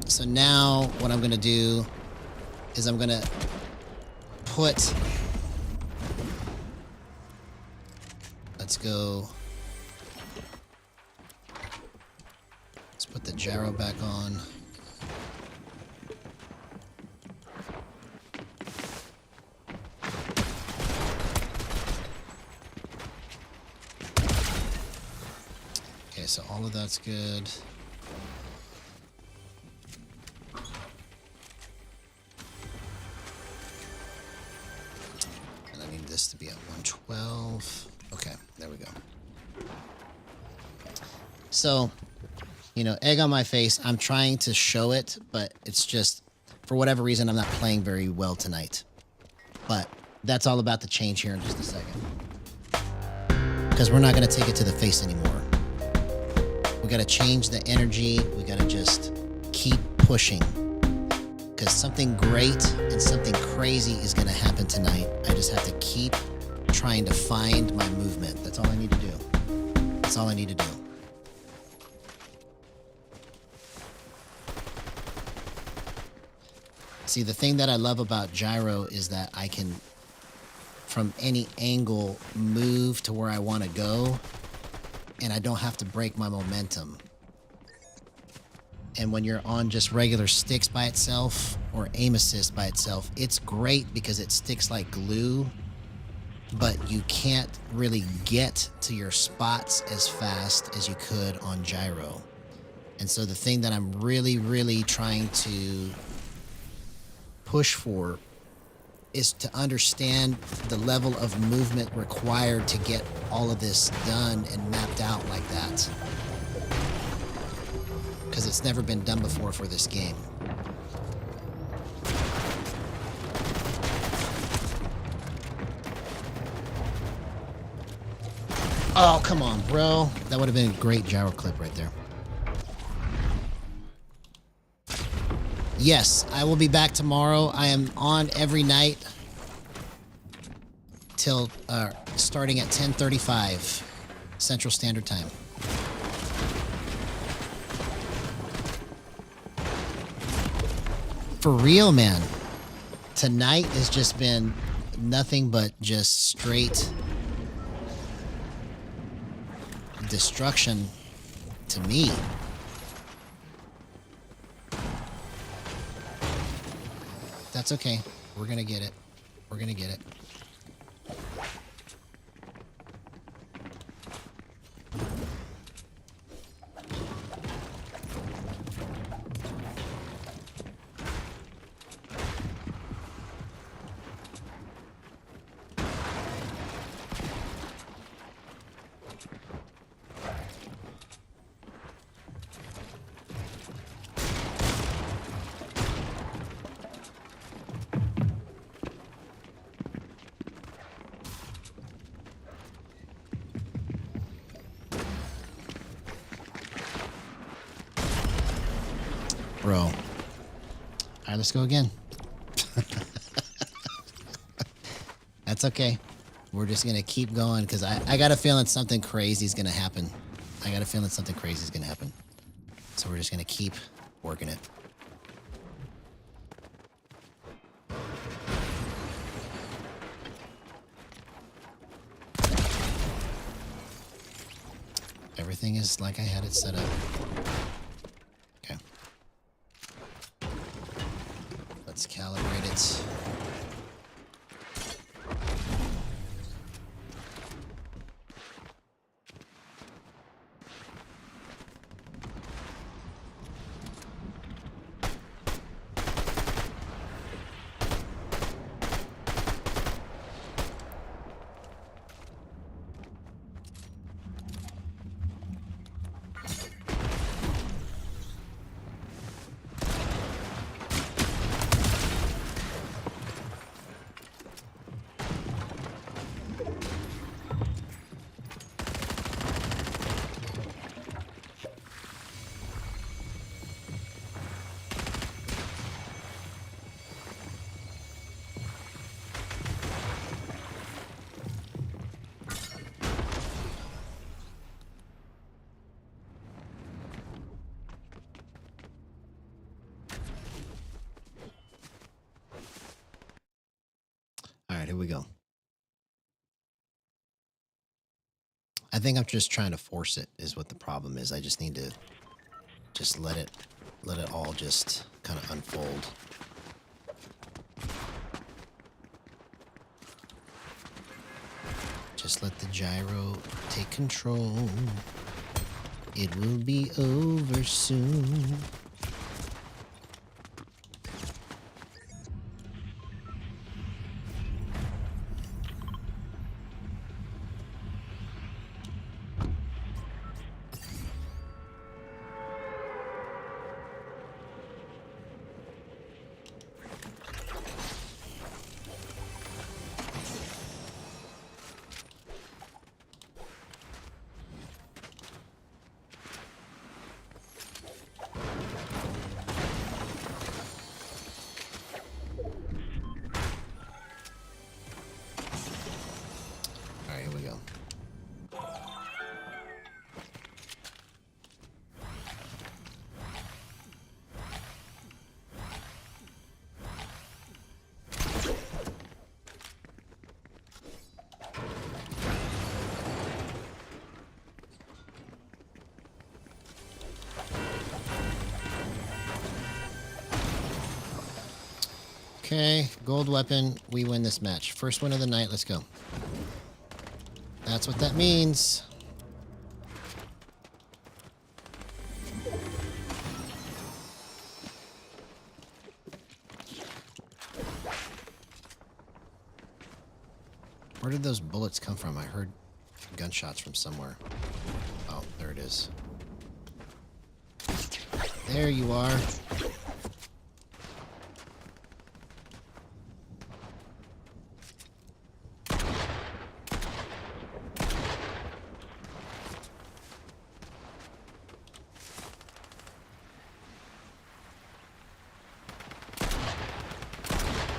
So now what I'm going to do is I'm going to put... Let's go... Let's put the gyro back on. Okay, so all of that's good. And I need this to be at 112. Okay, there we go. So, you know, egg on my face. I'm trying to show it, but it's just, for whatever reason, I'm not playing very well tonight. But that's all about to change here in just a second. Because we're not going to take it to the face anymore. We got to change the energy. We got to just keep pushing. Because something great and something crazy is going to happen tonight. I just have to keep trying to find my movement. That's all I need to do. That's all I need to do. See, the thing that I love about Gyro is that I can, from any angle, move to where I want to go, and I don't have to break my momentum. And when you're on just regular sticks by itself, or aim assist by itself, it's great because it sticks like glue, but you can't really get to your spots as fast as you could on Gyro. And so the thing that I'm really trying to push for is to understand the level of movement required to get all of this done and mapped out like that. Because it's never been done before for this game. Oh, come on, bro. That would have been a great gyro clip right there. Yes, I will be back tomorrow. I am on every night till starting at 10:35 Central Standard Time. For real, man. Tonight has just been nothing but just straight destruction to me. That's okay. We're gonna get it. We're gonna get it. Bro. All right, let's go again. That's okay. We're just going to keep going because I got a feeling something crazy is going to happen. I got a feeling something crazy is going to happen. So we're just going to keep working it. Everything is like I had it set up. Okay. Let's calibrate it. here we go. I think I'm just trying to force it is what the problem is. I just need to just let it all just kind of unfold. Just let the gyro take control. It will be over soon. Here we go. Okay, gold weapon. We win this match. First win of the night. Let's go. That's what that means. Where did those bullets come from? I heard gunshots from somewhere. Oh, there it is. There you are.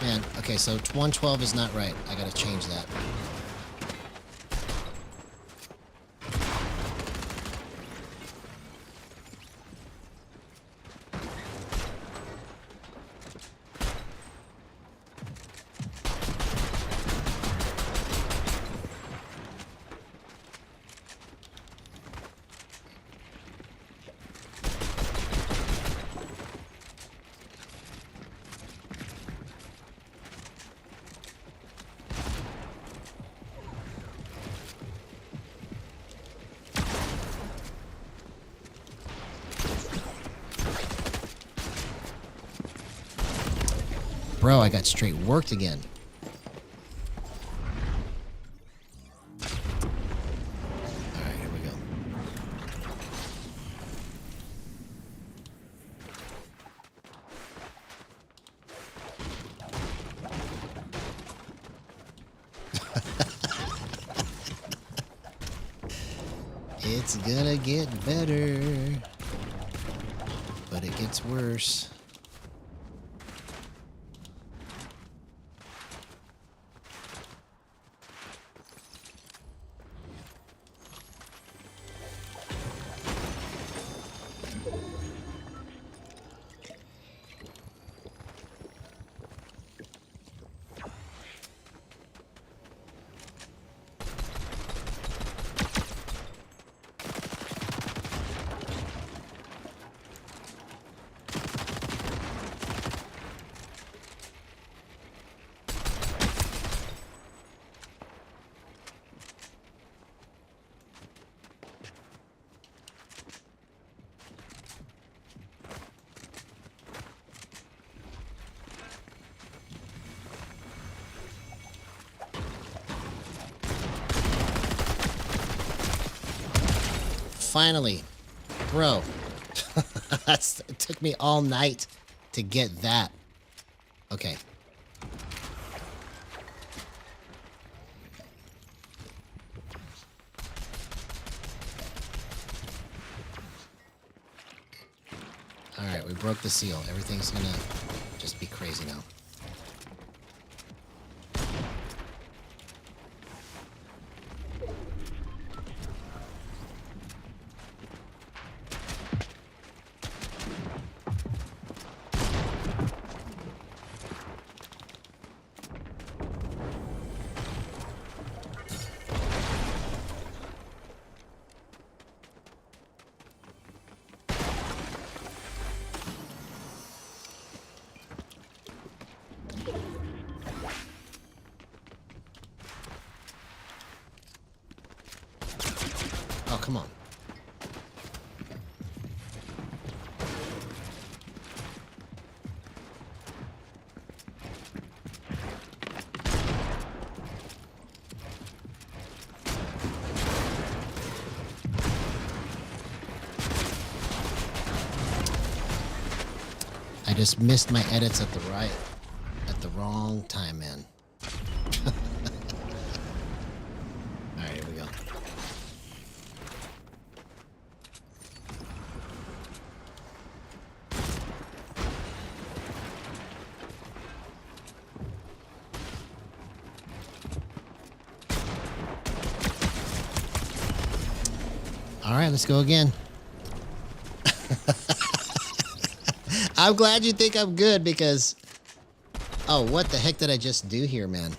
Man, okay, so 112 is not right. I gotta change that. Bro, I got straight worked again. Alright, here we go. It's gonna get better, but it gets worse. Finally. Bro. It took me all night to get that. Okay. Alright, we broke the seal. Everything's gonna just be crazy now. come on. I just missed my edits at the wrong time, man. Alright, here we go. Alright, let's go again. I'm glad you think I'm good because... Oh, what the heck did I just do here, man?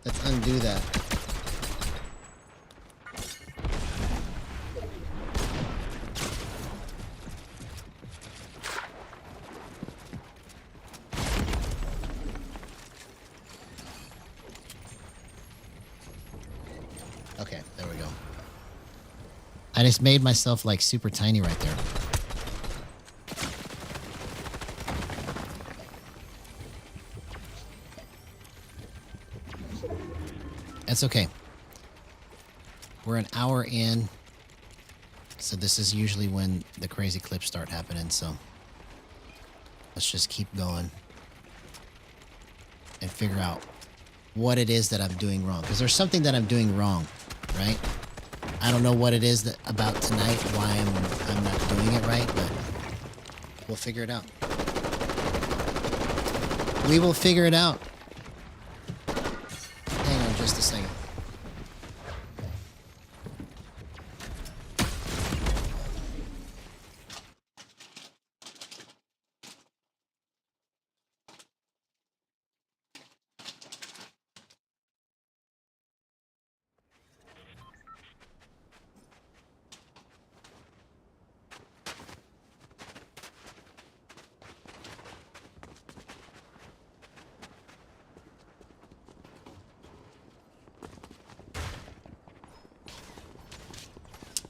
Let's undo that. Okay, there we go. I just made myself like super tiny right there. That's okay. We're an hour in, so this is usually when the crazy clips start happening, so let's just keep going and figure out what it is that I'm doing wrong. Because there's something that I'm doing wrong, right? I don't know what it is that about tonight, why I'm not doing it right, but we'll figure it out. We will figure it out. Hang on just a second.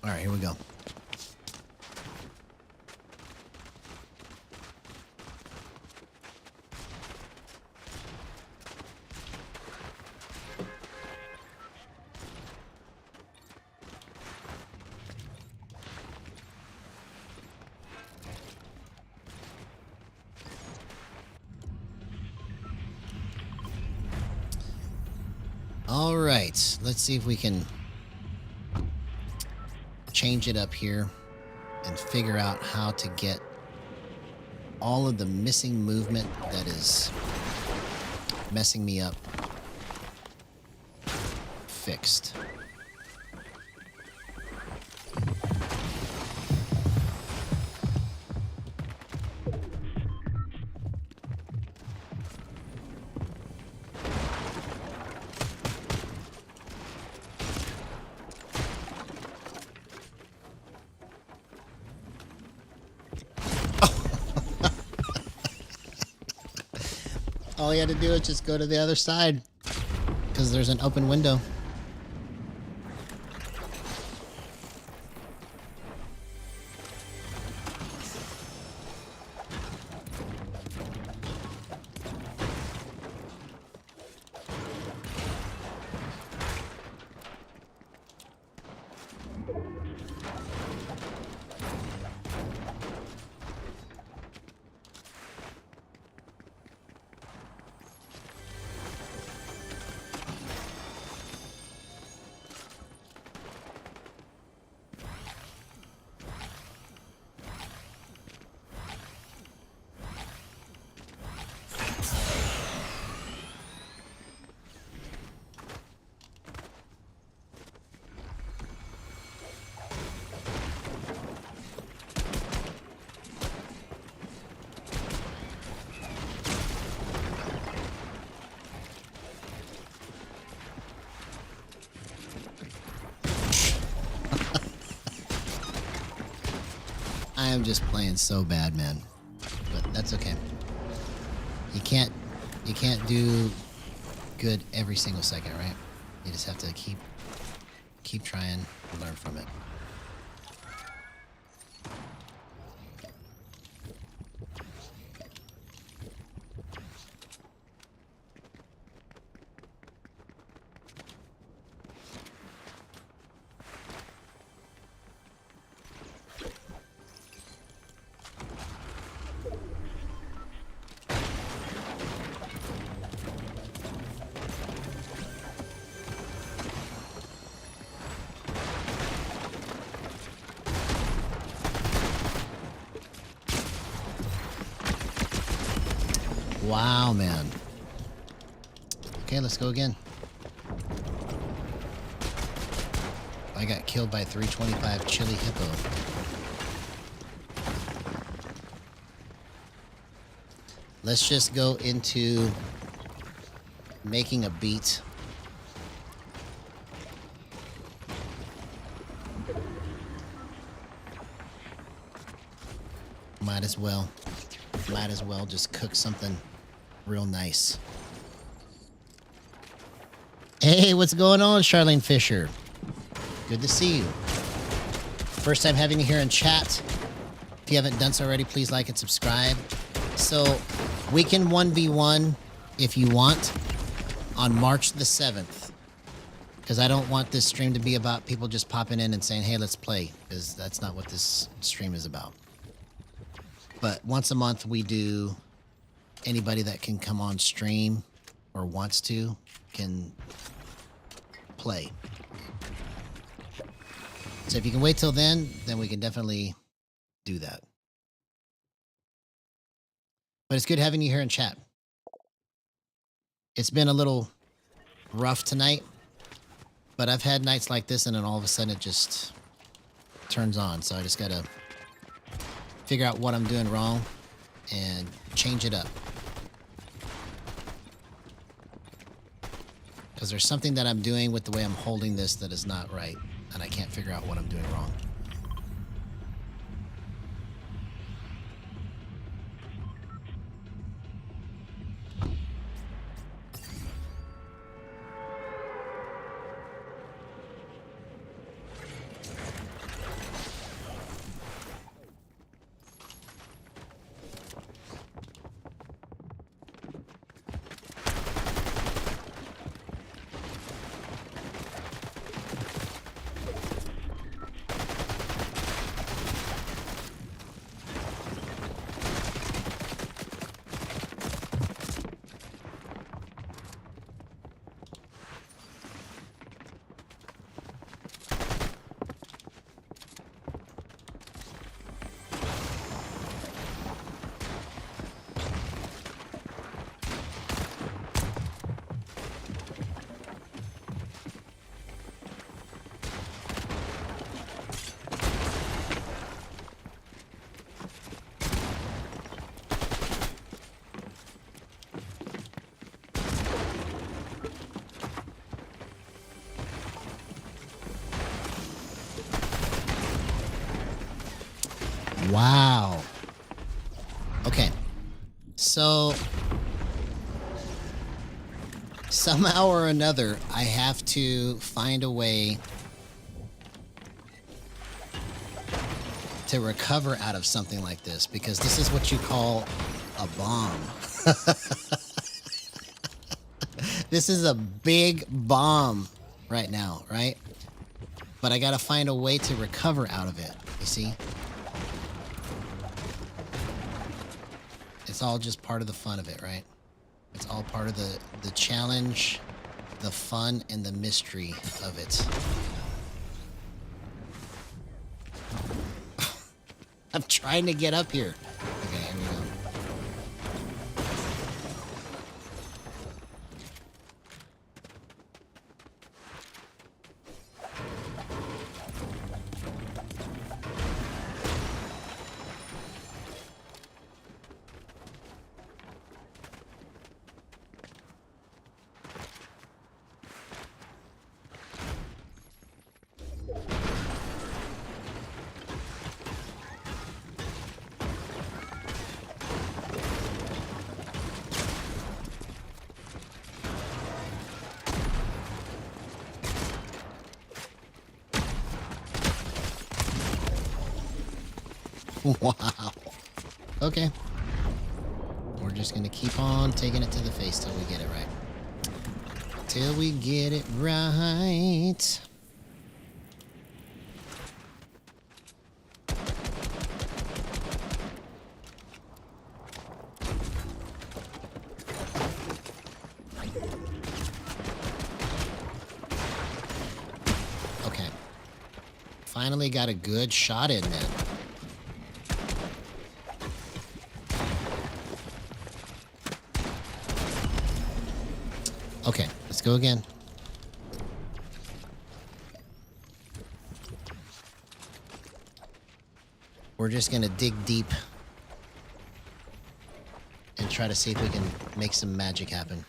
All right, here we go. All right, let's see if we can change it up here and figure out how to get all of the missing movement that is messing me up fixed. All you had to do is just go to the other side because there's an open window. I am just playing so bad, man. But that's okay. You can't do good every single second, right? You just have to keep keep trying, learn from it. Wow, man. Okay, let's go again. I got killed by 325 chili hippo. Let's just go into making a beat. Might as well just cook something real nice. Hey, what's going on, Charlene Fisher? Good to see you. First time having you here in chat. If you haven't done so already, please like and subscribe. So we can 1v1 if you want on March the 7th. Because I don't want this stream to be about people just popping in and saying, hey, let's play. Because that's not what this stream is about. But once a month we do, anybody that can come on stream or wants to can play. So if you can wait till then we can definitely do that. But it's good having you here in chat. It's been a little rough tonight, but I've had nights like this and then all of a sudden it just turns on. So I just gotta figure out what I'm doing wrong and change it up. Because there's something that I'm doing with the way I'm holding this that is not right, and I can't figure out what I'm doing wrong. Wow. Okay. So somehow or another, I have to find a way to recover out of something like this, because this is what you call a bomb. This is a big bomb right now, right? But I gotta find a way to recover out of it, you see? It's all just part of the fun of it, right? It's all part of the challenge, the fun, and the mystery of it. I'm trying to get up here. Okay, here we go. Wow. Okay. We're just gonna keep on taking it to the face till we get it right. Till we get it right. Okay. Finally got a good shot in there. Okay, let's go again. We're just gonna dig deep and try to see if we can make some magic happen.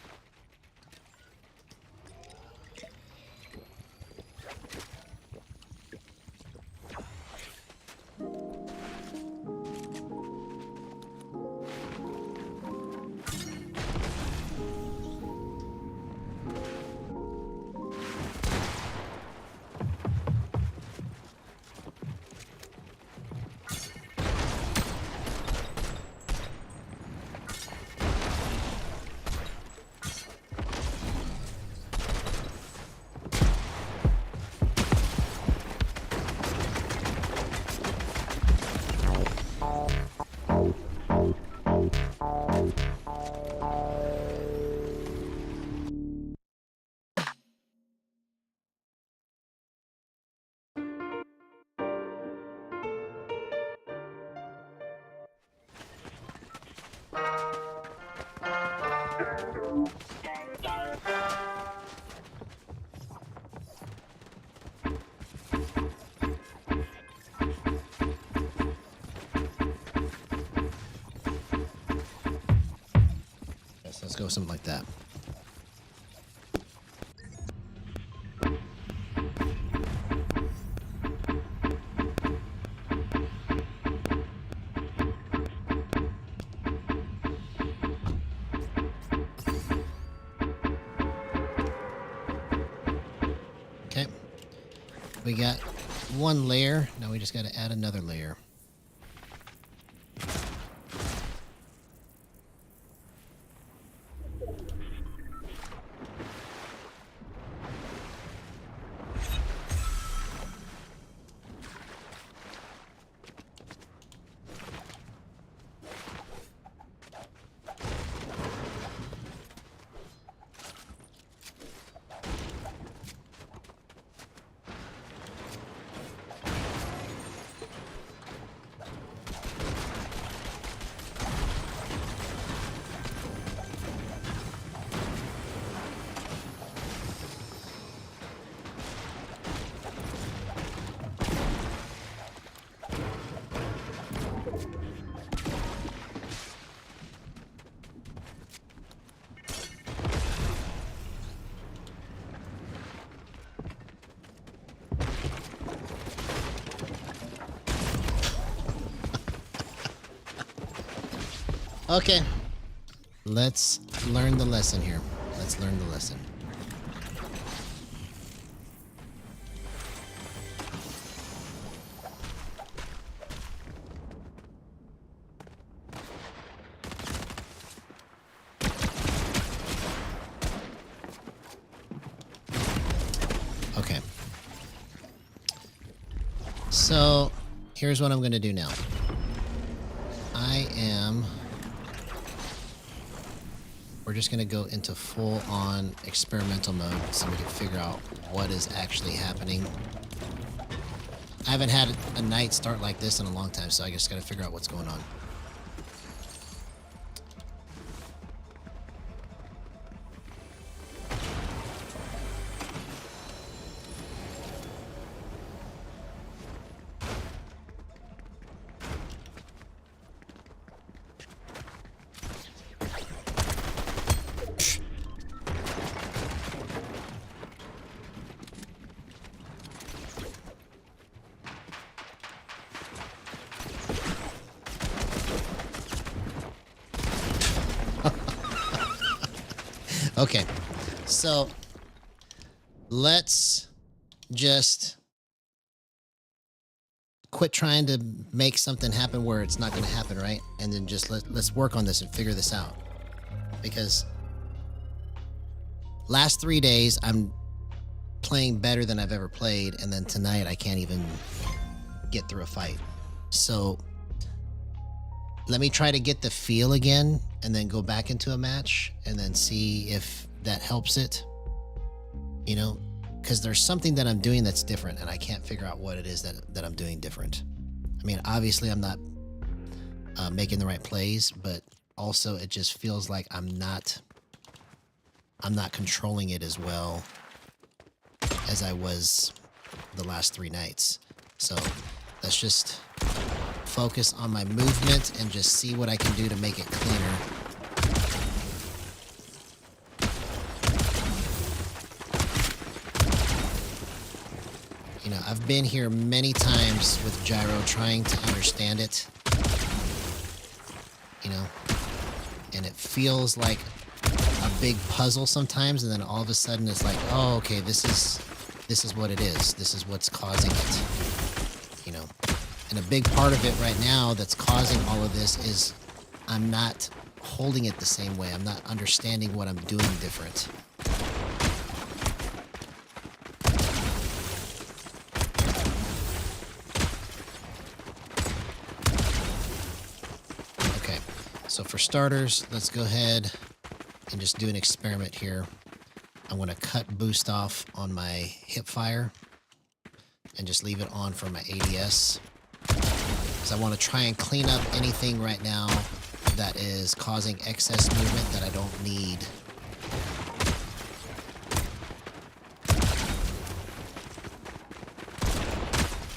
Yes, let's go something like that. Okay. We got one layer. Now we just got to add another layer. Okay. Let's learn the lesson here. Let's learn the lesson. Okay. So, here's what I'm going to do now. We're just going to go into full-on experimental mode so we can figure out what is actually happening. I haven't had a night start like this in a long time, so I just got to figure out what's going on. Okay, so let's just quit trying to make something happen where it's not going to happen, right? And then just let's work on this and figure this out. Because last 3 days, I'm playing better than I've ever played. And then tonight, I can't even get through a fight. So let me try to get the feel again and then go back into a match and then see if that helps it. You know, because there's something that I'm doing that's different and I can't figure out what it is that I'm doing different. I mean, obviously I'm not making the right plays, but also it just feels like I'm not controlling it as well as I was the last 3 nights. So let's just focus on my movement and just see what I can do to make it cleaner. You know, I've been here many times with Gyro trying to understand it, you know, and it feels like a big puzzle sometimes, and then all of a sudden it's like, oh, okay, this is what it is. This is what's causing it, you know. And a big part of it right now that's causing all of this is I'm not holding it the same way. I'm not understanding what I'm doing different. Okay, so for starters, let's go ahead and just do an experiment here. I'm going to cut boost off on my hip fire and just leave it on for my ADS. Because I want to try and clean up anything right now that is causing excess movement that I don't need.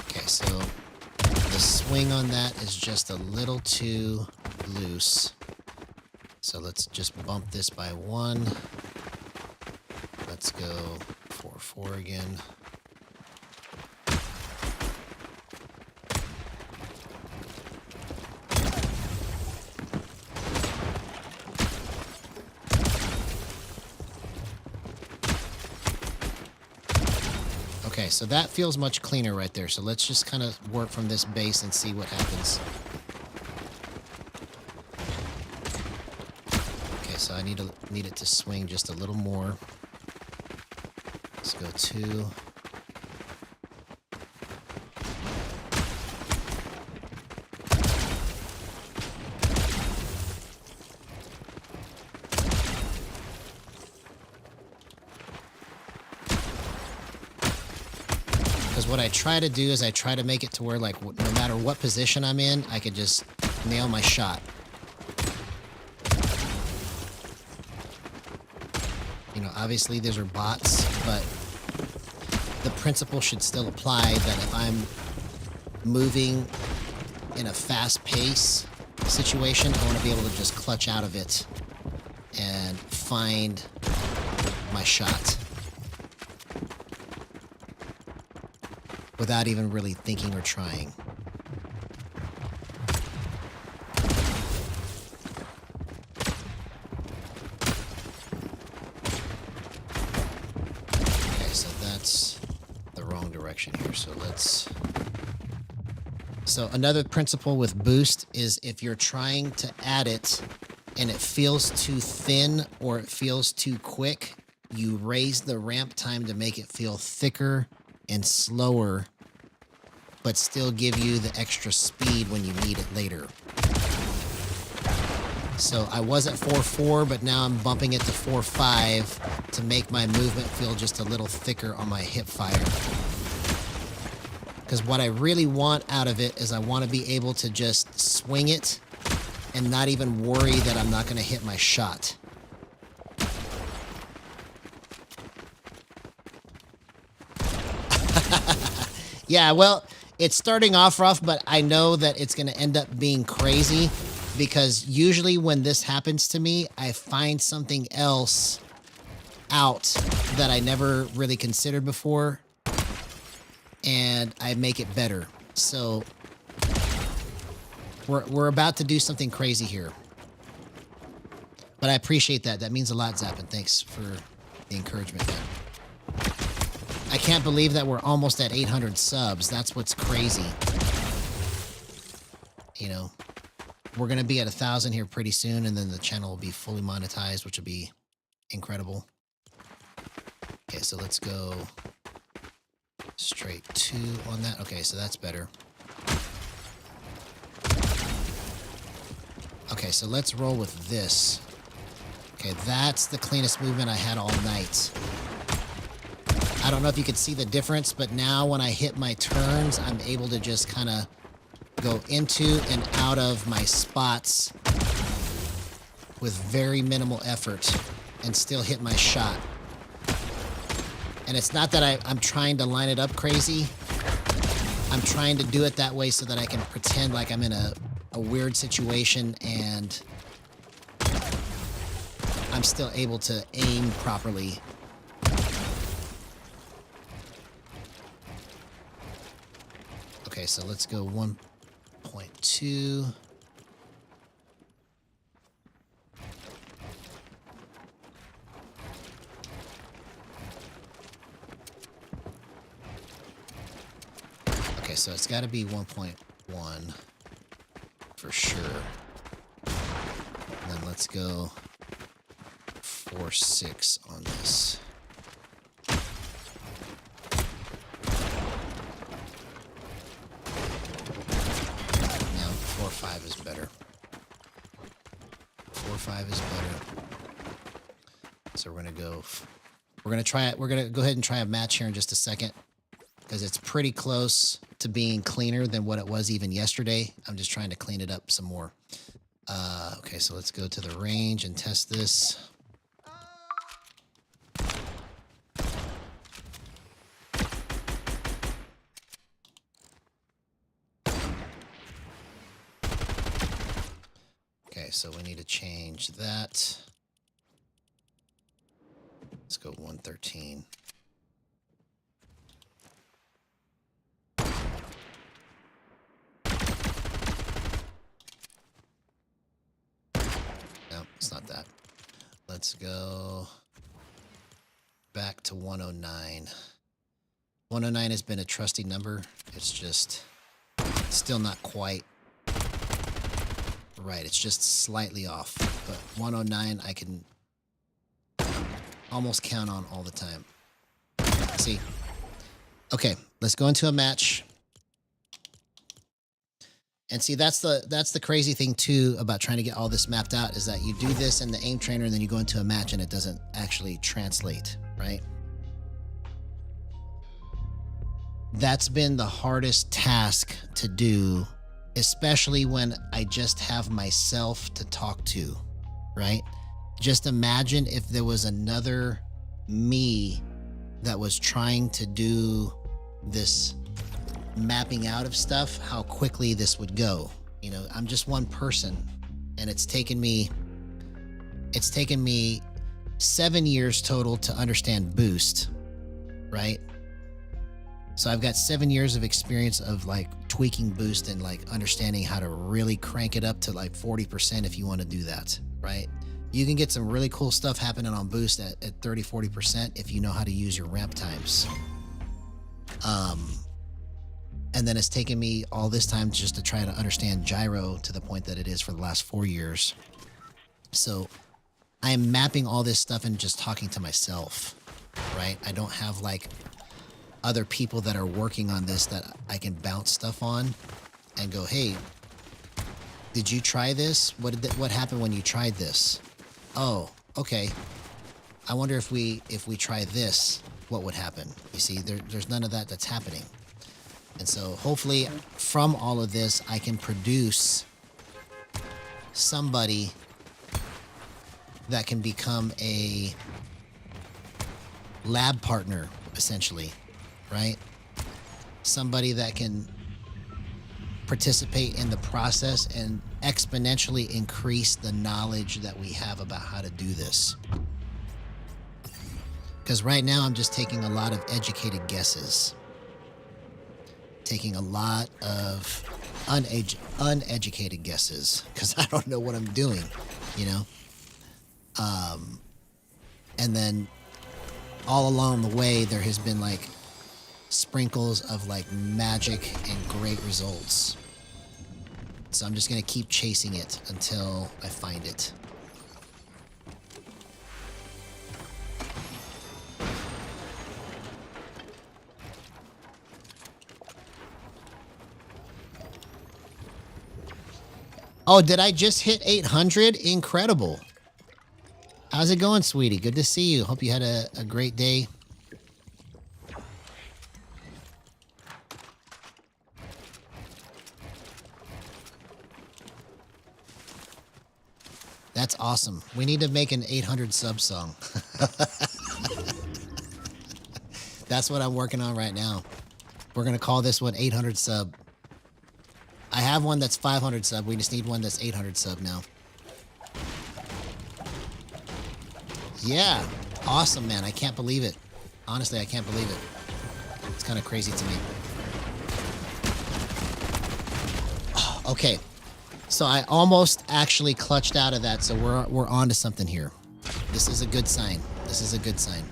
Okay, so the swing on that is just a little too loose. So let's just bump this by 1. Let's go 4-4 again. Okay, so that feels much cleaner right there. So let's just kind of work from this base and see what happens. Okay, so I need it to swing just a little more. Let's go 2. Because what I try to do is I try to make it to where, like, no matter what position I'm in, I could just nail my shot. You know, obviously these are bots, but the principle should still apply that if I'm moving in a fast pace situation, I want to be able to just clutch out of it and find my shot without even really thinking or trying. Okay, so that's the wrong direction here. So another principle with boost is if you're trying to add it and it feels too thin or it feels too quick, you raise the ramp time to make it feel thicker and slower, but still give you the extra speed when you need it later. So I was at 4-4, but now I'm bumping it to 4-5 to make my movement feel just a little thicker on my hip fire. Because what I really want out of it is I want to be able to just swing it and not even worry that I'm not going to hit my shot. Yeah, well, it's starting off rough, but I know that it's going to end up being crazy because usually when this happens to me, I find something else out that I never really considered before, and I make it better. So we're about to do something crazy here. But I appreciate that. That means a lot, Zap, and thanks for the encouragement, man. I can't believe that we're almost at 800 subs. That's what's crazy. you know, we're going to be at 1,000 here pretty soon, and then the channel will be fully monetized, which will be incredible. Okay, so let's go straight 2 on that. Okay, so that's better. Okay, so let's roll with this. Okay, that's the cleanest movement I had all night. I don't know if you could see the difference, but now when I hit my turns, I'm able to just kind of go into and out of my spots with very minimal effort and still hit my shot. And it's not that I'm trying to line it up crazy. I'm trying to do it that way so that I can pretend like I'm in a weird situation and I'm still able to aim properly. Okay, so let's go 1.2. Okay, so it's got to be 1.1 for sure. And then let's go 4.6 on this. Now 4.5 is better. 4.5 is better. So we're gonna go. We're gonna try it. We're gonna go ahead and try a match here in just a second, because it's pretty close to being cleaner than what it was even yesterday. I'm just trying to clean it up some more. Okay, so let's go to the range and test this. Okay, so we need to change that. Let's go 113. No, it's not that. Let's go back to 109. 109 has been a trusty number. It's just still not quite right. It's just slightly off. But 109 I can almost count on all the time. See? Okay, let's go into a match. And see, that's the crazy thing too about trying to get all this mapped out, is that you do this in the aim trainer and then you go into a match and it doesn't actually translate, right? That's been the hardest task to do, especially when I just have myself to talk to, right? Just imagine if there was another me that was trying to do this mapping out of stuff, how quickly this would go. You know, I'm just one person, and it's taken me 7 years total to understand boost, right? So I've got 7 years of experience of like tweaking boost and like understanding how to really crank it up to like 40% if you want to do that, right? You can get some really cool stuff happening on boost at 30, 40% if you know how to use your ramp times. And then it's taken me all this time just to try to understand gyro to the point that it is for the last 4 years. So I am mapping all this stuff and just talking to myself, right? I don't have like other people that are working on this that I can bounce stuff on and go, hey, did you try this? What happened when you tried this? Oh, okay. I wonder if we try this, what would happen? You see, there's none of that that's happening. And so hopefully from all of this, I can produce somebody that can become a lab partner, essentially, right? Somebody that can participate in the process and exponentially increase the knowledge that we have about how to do this. Because right now I'm just taking a lot of educated guesses. Taking a lot of uneducated guesses because I don't know what I'm doing, you know? And then all along the way, there has been like sprinkles of like magic and great results. So I'm just going to keep chasing it until I find it. Oh, did I just hit 800? Incredible. How's it going, sweetie? Good to see you. Hope you had a great day. That's awesome. We need to make an 800 sub song. That's what I'm working on right now. We're going to call this one 800 sub. I have one that's 500 sub. We just need one that's 800 sub now. Yeah. Awesome, man. I can't believe it. Honestly, I can't believe it. It's kind of crazy to me. Oh, okay. So I almost actually clutched out of that, so we're on to something here. This is a good sign. This is a good sign.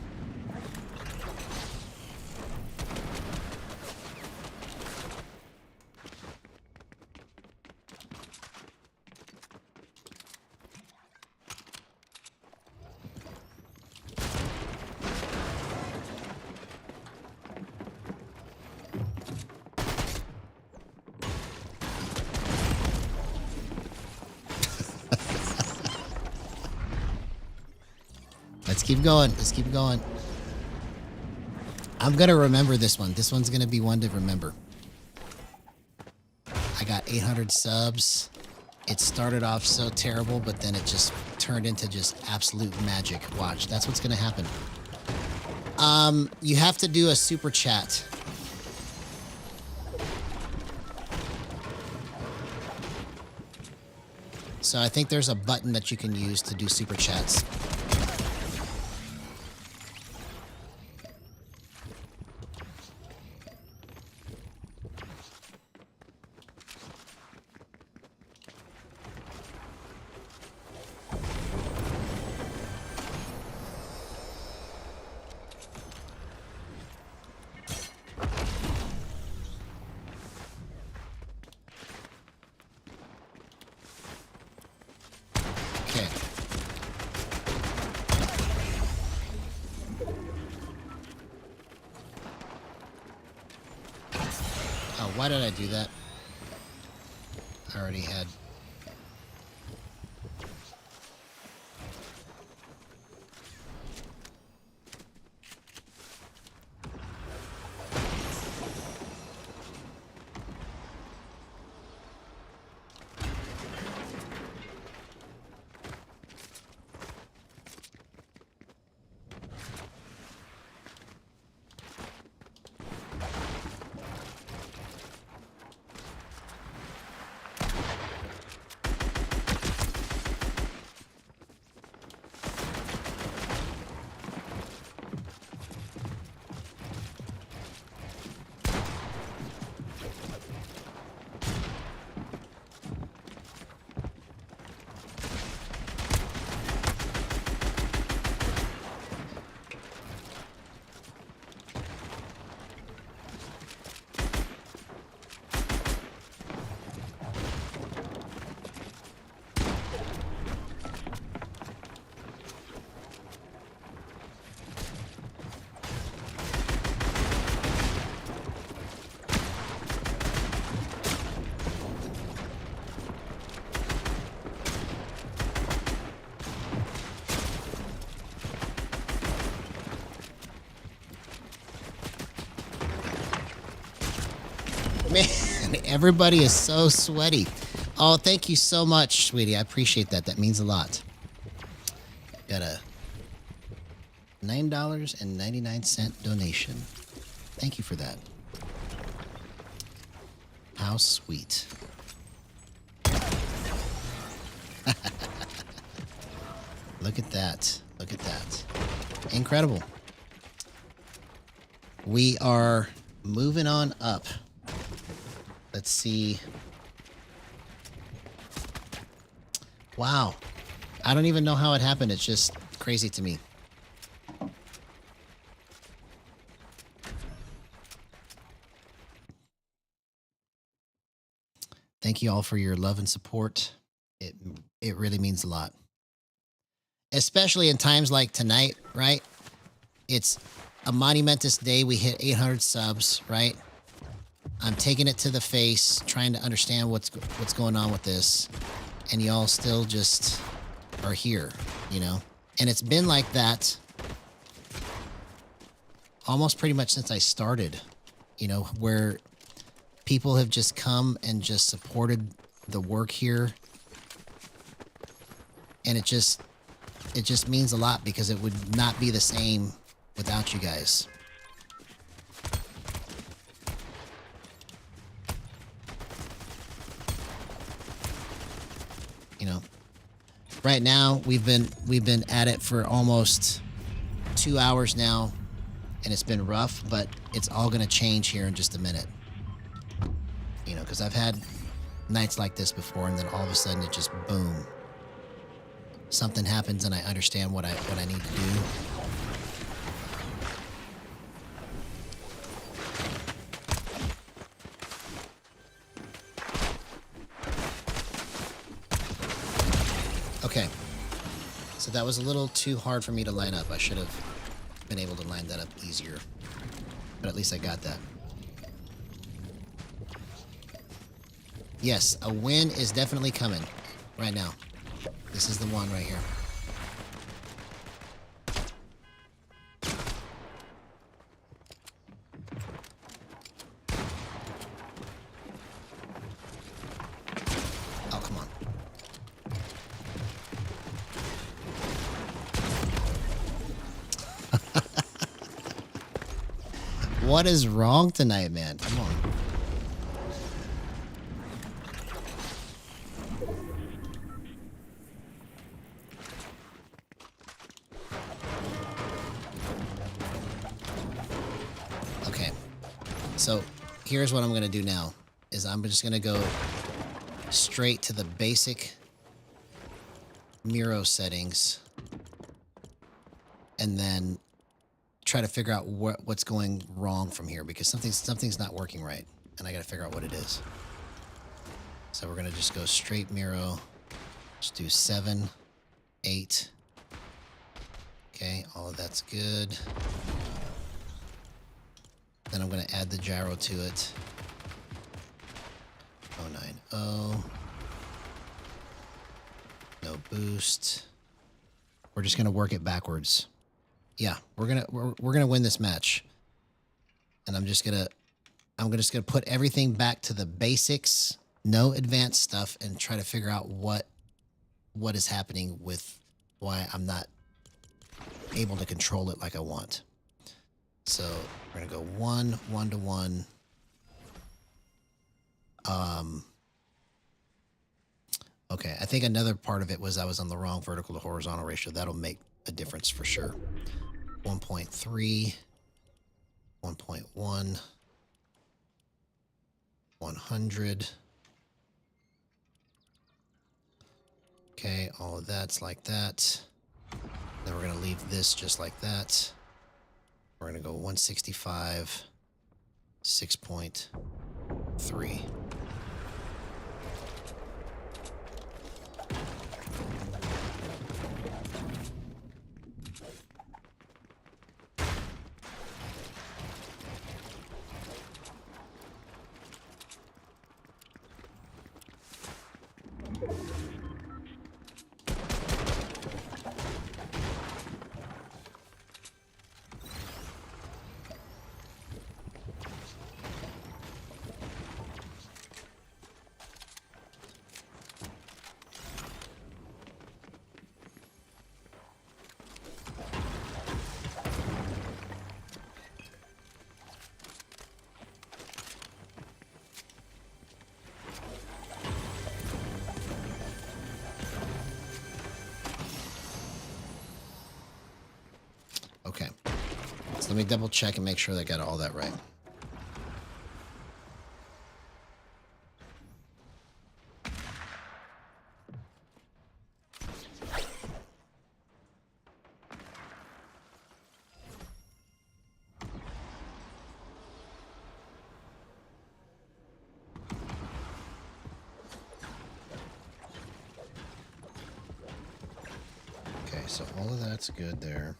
Let's keep going. Let's keep going. I'm going to remember this one. This one's going to be one to remember. I got 800 subs. It started off so terrible, but then it just turned into just absolute magic. Watch. That's what's going to happen. You have to do a super chat. So I think there's a button that you can use to do super chats. Okay. Oh, why did I do that? I already had... Man, everybody is so sweaty. Oh, thank you so much, sweetie. I appreciate that. That means a lot. Got a $9.99 donation. Thank you for that. How sweet. Look at that. Look at that. Incredible. We are moving on up. Let's see. Wow. I don't even know how it happened. It's just crazy to me. Thank you all for your love and support. It really means a lot. Especially in times like tonight, right? It's a monumentous day. We hit 800 subs, right? I'm taking it to the face, trying to understand what's going on with this, and y'all still just are here, you know? And it's been like that almost pretty much since I started, you know, where people have just come and just supported the work here. And it just means a lot because it would not be the same without you guys. You know, right now we've been at it for almost 2 hours now, and it's been rough, but it's all going to change here in just a minute. You know, because I've had nights like this before, and then all of a sudden it just boom. Something happens and I understand what I need to do. Okay. So that was a little too hard for me to line up. I should have been able to line that up easier. But at least I got that. Yes, a win is definitely coming right now. This is the one right here. Oh, come on. What is wrong tonight, man? Come on. Okay. So here's what I'm going to do now is I'm just going to go straight to the basic Miro settings and then try to figure out what's going wrong from here because something's not working right and I got to figure out what it is. So we're going to just go straight Miro. Just do 7, 8. Okay, all of that's good. Then I'm going to add the gyro to it. 090. No boost. We're just going to work it backwards. Yeah, we're going to win this match. And I'm just going to put everything back to the basics, no advanced stuff, and try to figure out what is happening with why I'm not able to control it like I want. So we're going to go 1 to 1. Okay, I think another part of it was I was on the wrong vertical to horizontal ratio. That'll make a difference for sure. 1.3, 1.1, 100. Okay, all of that's like that. Then we're going to leave this just like that. We're going to go 165, 6.3. Okay, so let me double check and make sure that I got all that right. Okay, so all of that's good there.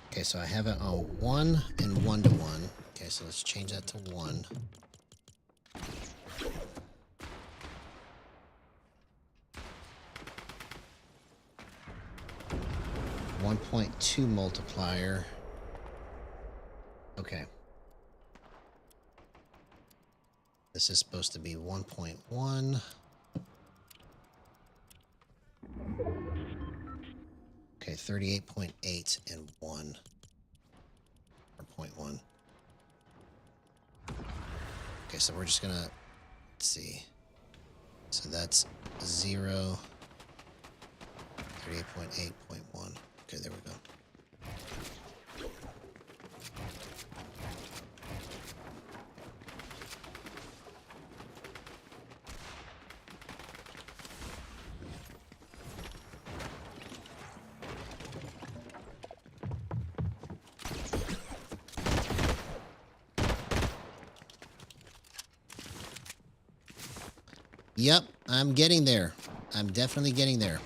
Okay, so I have it on 1 and 1 to 1. Okay, so let's change that to 1. .2 multiplier. Okay. This is supposed to be 1.1. Okay, 38.8 and 1. Or 0.1. Okay, so we're just gonna, let's see. So that's 0, 38.8.1. Okay, there we go. Yep, I'm getting there. I'm definitely getting there.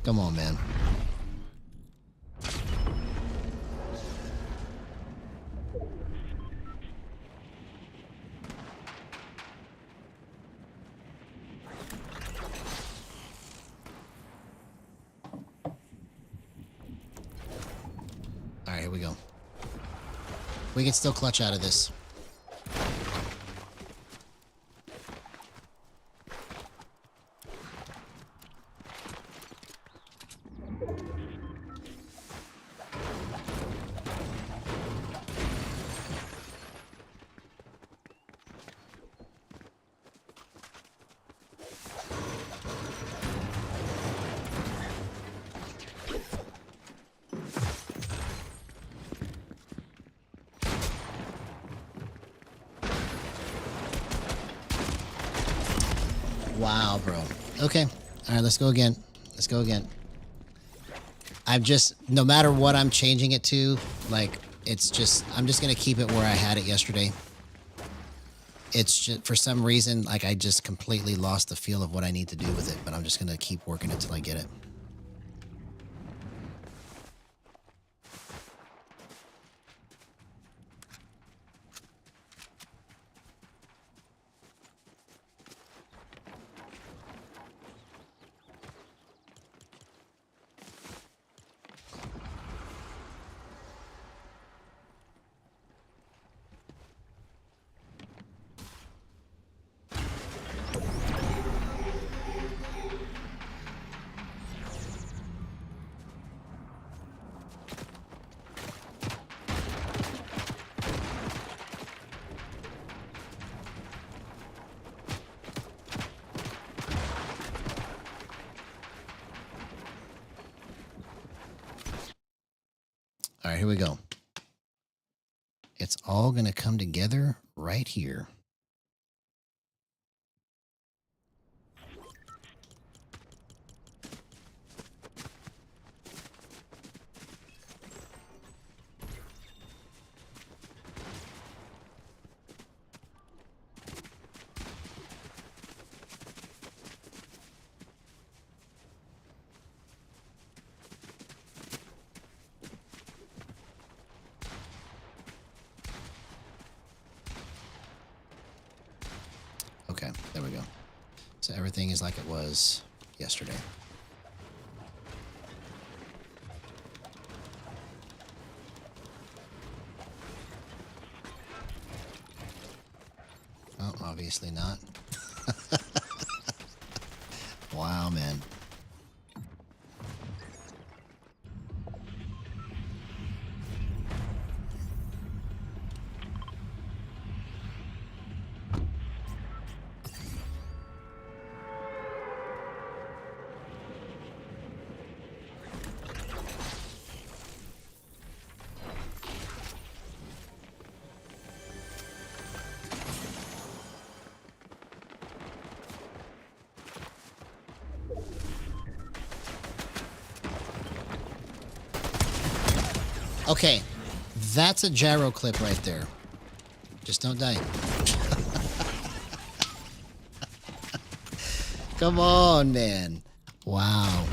Come on, man. All right, here we go. We can still clutch out of this. Wow, bro. Okay. All right, let's go again. Let's go again. I'm just, no matter what I'm changing it to, like, it's just, I'm just going to keep it where I had it yesterday. It's just, for some reason, like, I just completely lost the feel of what I need to do with it, but I'm just going to keep working it till I get it. All right, here we go. It's all going to come together right here. Okay, there we go. So everything is like it was yesterday. Oh, obviously not. Wow, man. Okay, that's a gyro clip right there. Just don't die. Come on, man. Wow.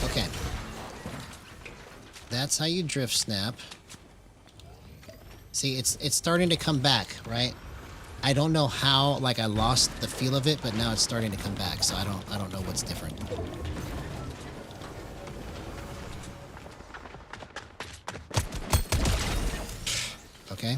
Okay. That's how you drift snap. See, it's starting to come back, right? I don't know how, like I lost the feel of it, but now it's starting to come back, so I don't know what's different. Okay.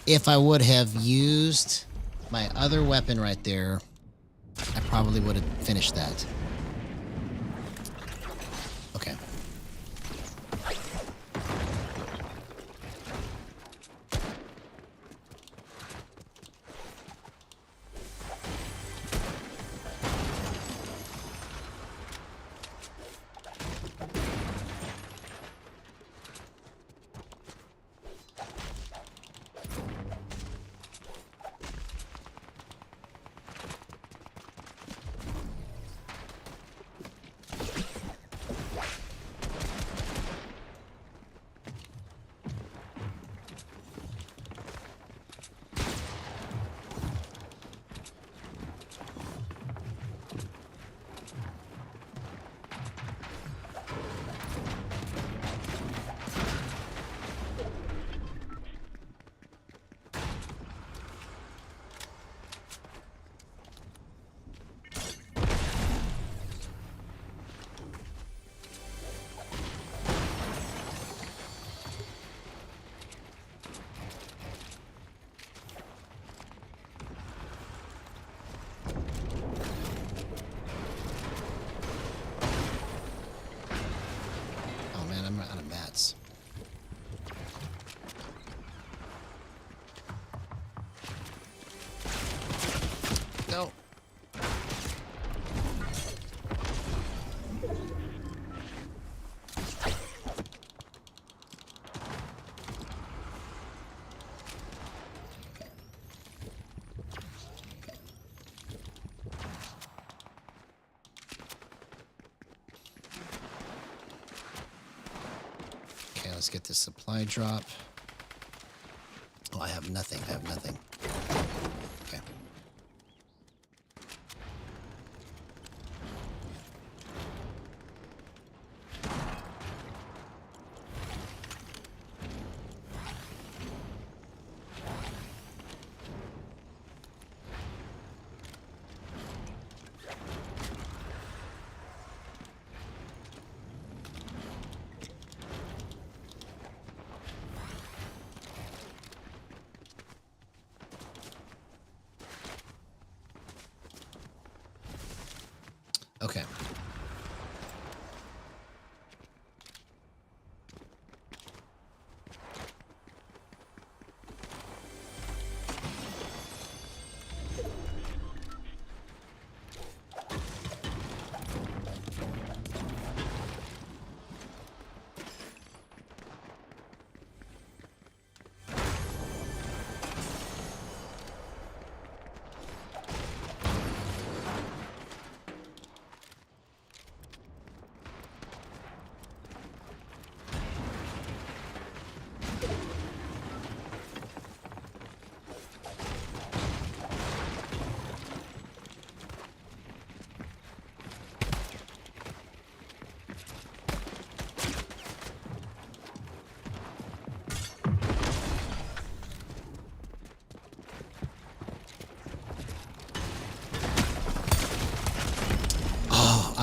If I would have used my other weapon right there, I probably would have finished that. Okay. Oh man, I'm out of mats. No. Okay, let's get this supply drop. Oh, I have nothing. I have nothing. Okay. Okay.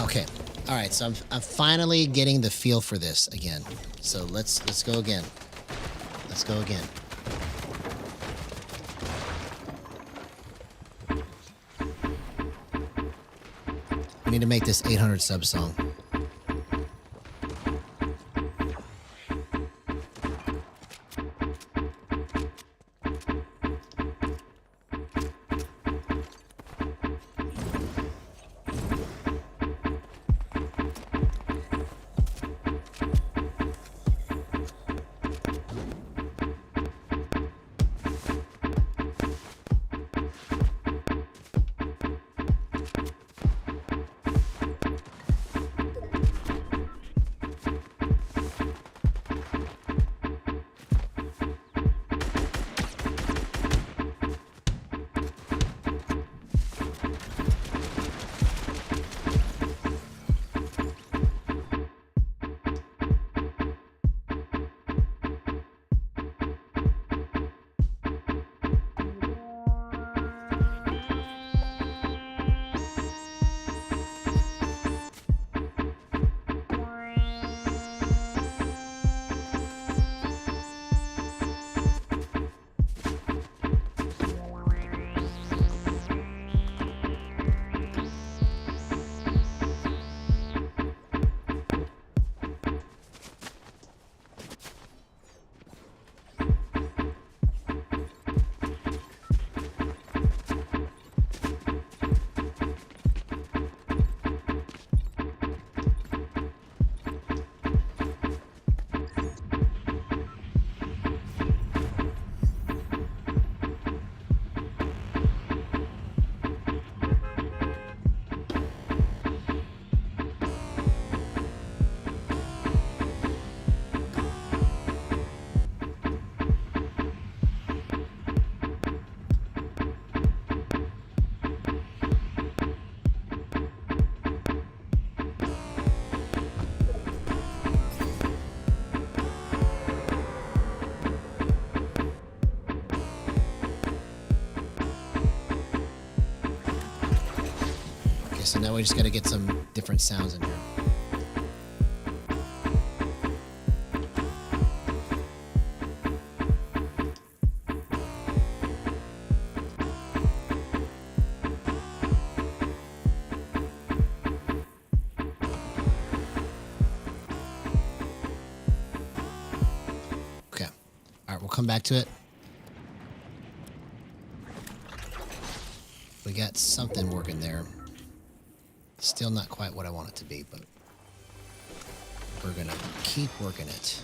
Okay. All right. So I'm finally getting the feel for this again. So let's go again. Let's go again. We need to make this 800 sub song. so now we just got to get some different sounds in here. Okay. All right, we'll come back to it. We got something working there. Still not quite what I want it to be, but we're gonna keep working it.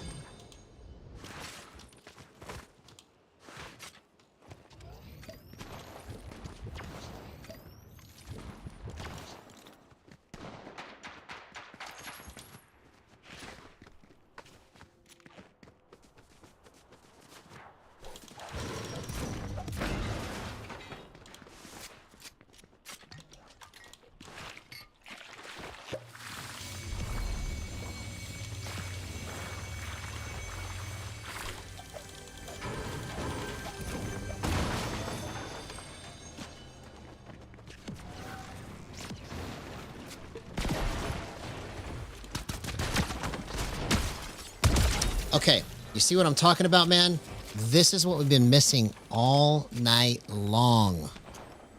Okay, you see what I'm talking about, man? This is what we've been missing all night long.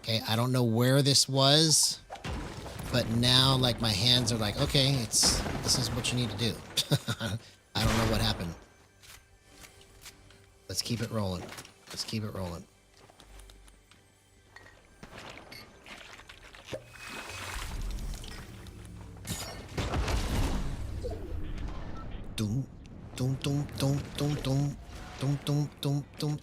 Okay, I don't know where this was, but now, like, my hands are like, okay, this is what you need to do. I don't know what happened. Let's keep it rolling. Let's keep it rolling. Doom. Dum dum dum dum dum dum dum dum dum.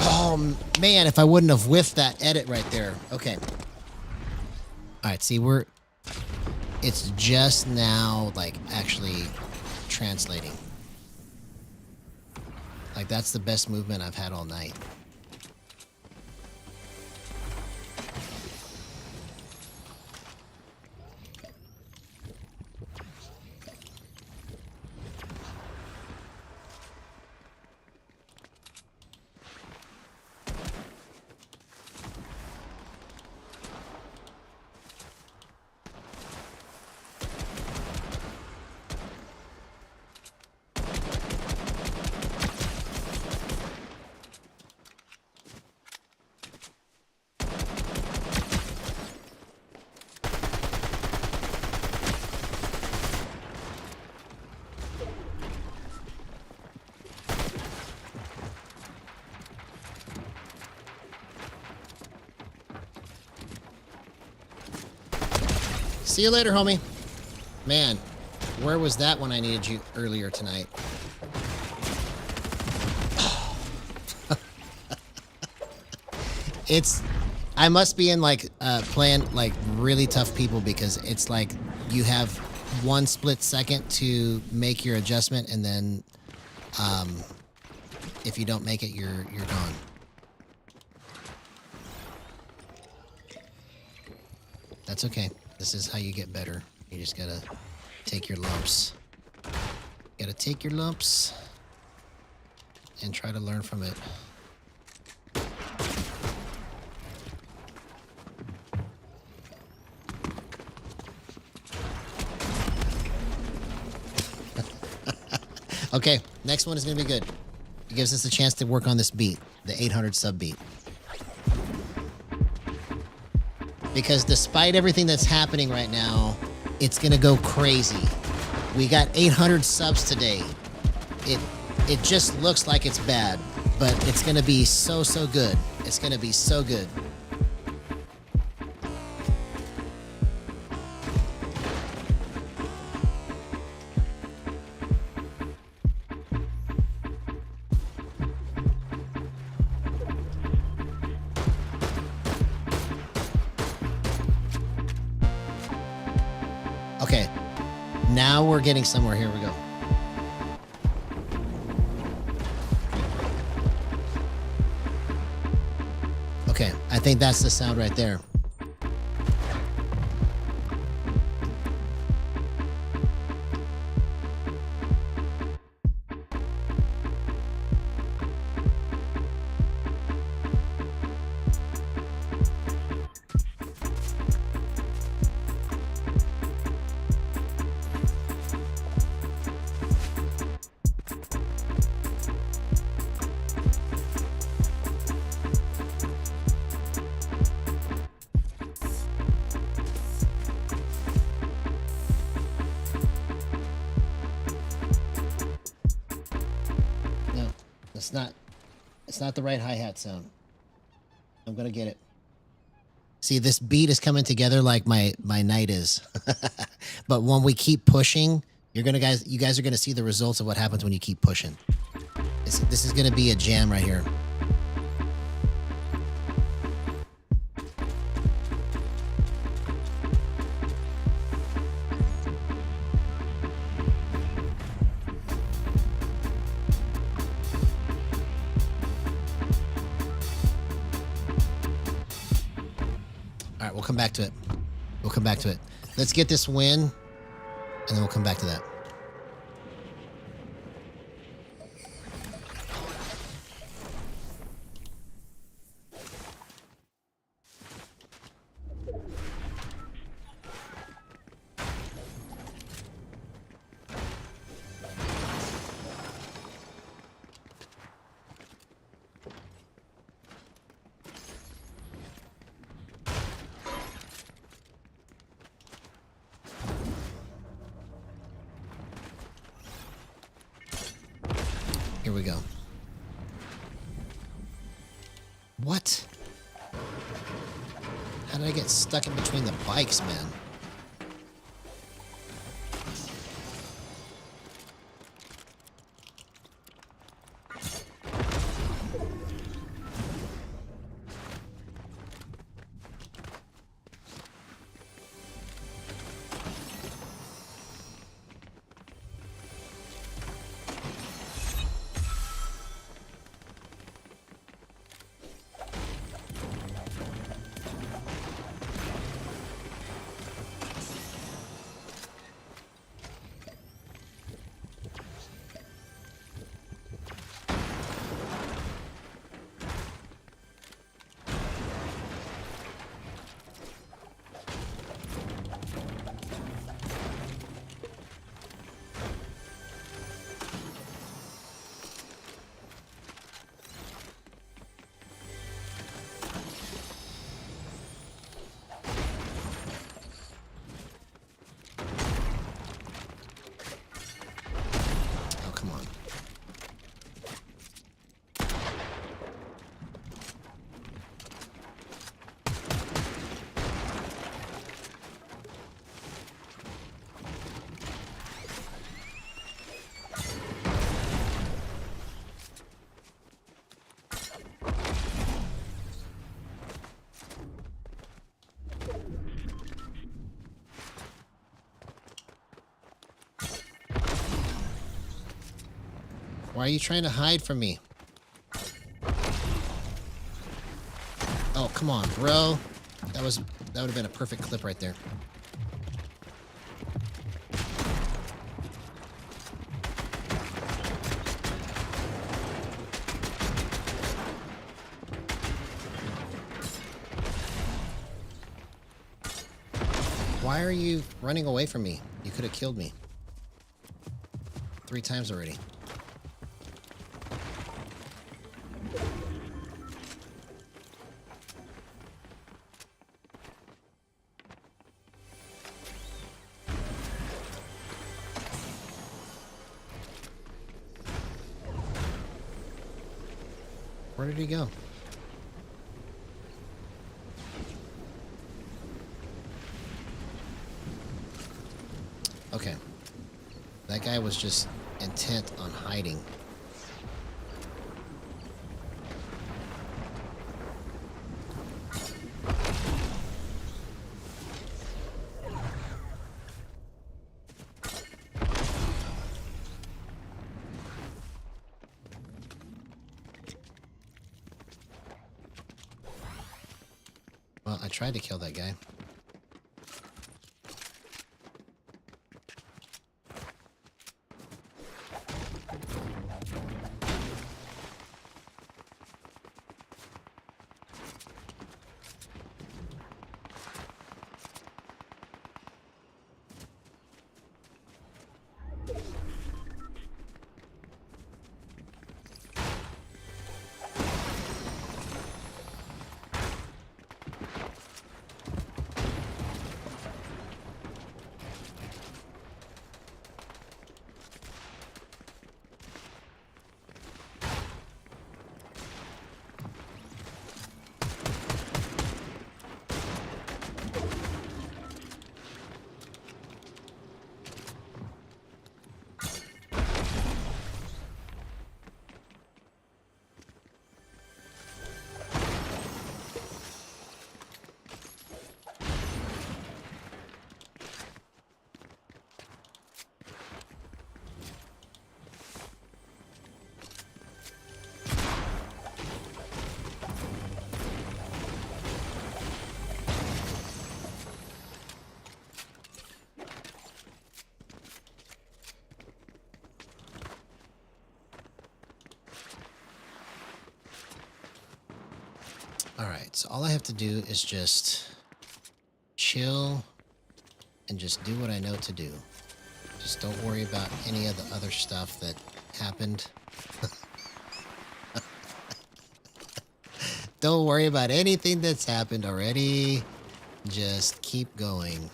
Oh, man, if I wouldn't have whiffed that edit right there. Okay. All right, see, it's just now, like, actually translating. Like, that's the best movement I've had all night. See you later, homie. Man, where was that when I needed you earlier tonight? I must be in like playing like really tough people because it's like you have one split second to make your adjustment and then if you don't make it, you're gone. That's okay. This is how you get better. You just gotta take your lumps. Gotta take your lumps and try to learn from it. Okay, next one is gonna be good. It gives us a chance to work on this beat, the 800 sub beat. Because despite everything that's happening right now, it's gonna go crazy. We got 800 subs today. It just looks like it's bad, but it's gonna be so good. It's gonna be so good. Okay, now we're getting somewhere. Here we go. Okay, I think that's the sound right there. No, it's not the right hi-hat sound. I'm gonna get it. See, this beat is coming together like my night is. But when we keep pushing, you guys are gonna see the results of what happens when you keep pushing. This is gonna be a jam right here. All right, we'll come back to it. We'll come back to it. Let's get this win, and then we'll come back to that. Here we go. What? How did I get stuck in between the bikes, man? Oh, come on. Why are you trying to hide from me? Oh, come on, bro. That would have been a perfect clip right there. Why are you running away from me? You could have killed me 3 times already. Where did he go? Okay. That guy was just intent on hiding. Well, I tried to kill that guy. Alright, so all I have to do is just chill and just do what I know to do. Just don't worry about any of the other stuff that happened. Don't worry about anything that's happened already. Just keep going.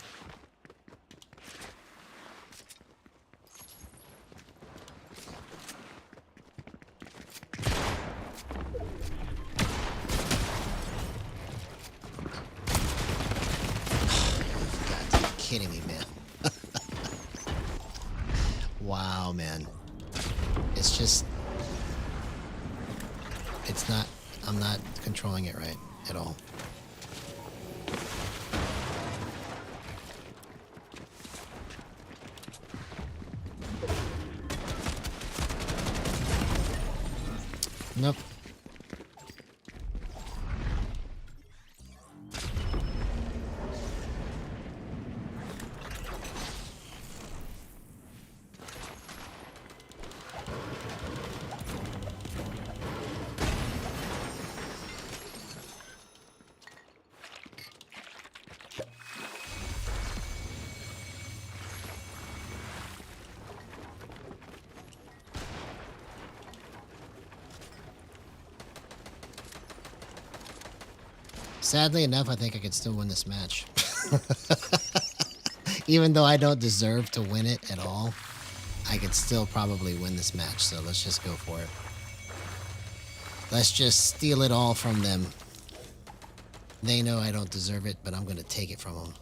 Kidding me, man. Wow, man. It's just... It's not... I'm not controlling it right at all. Nope. Sadly enough, I think I could still win this match. Even though I don't deserve to win it at all, I could still probably win this match, so let's just go for it. Let's just steal it all from them. They know I don't deserve it, but I'm going to take it from them.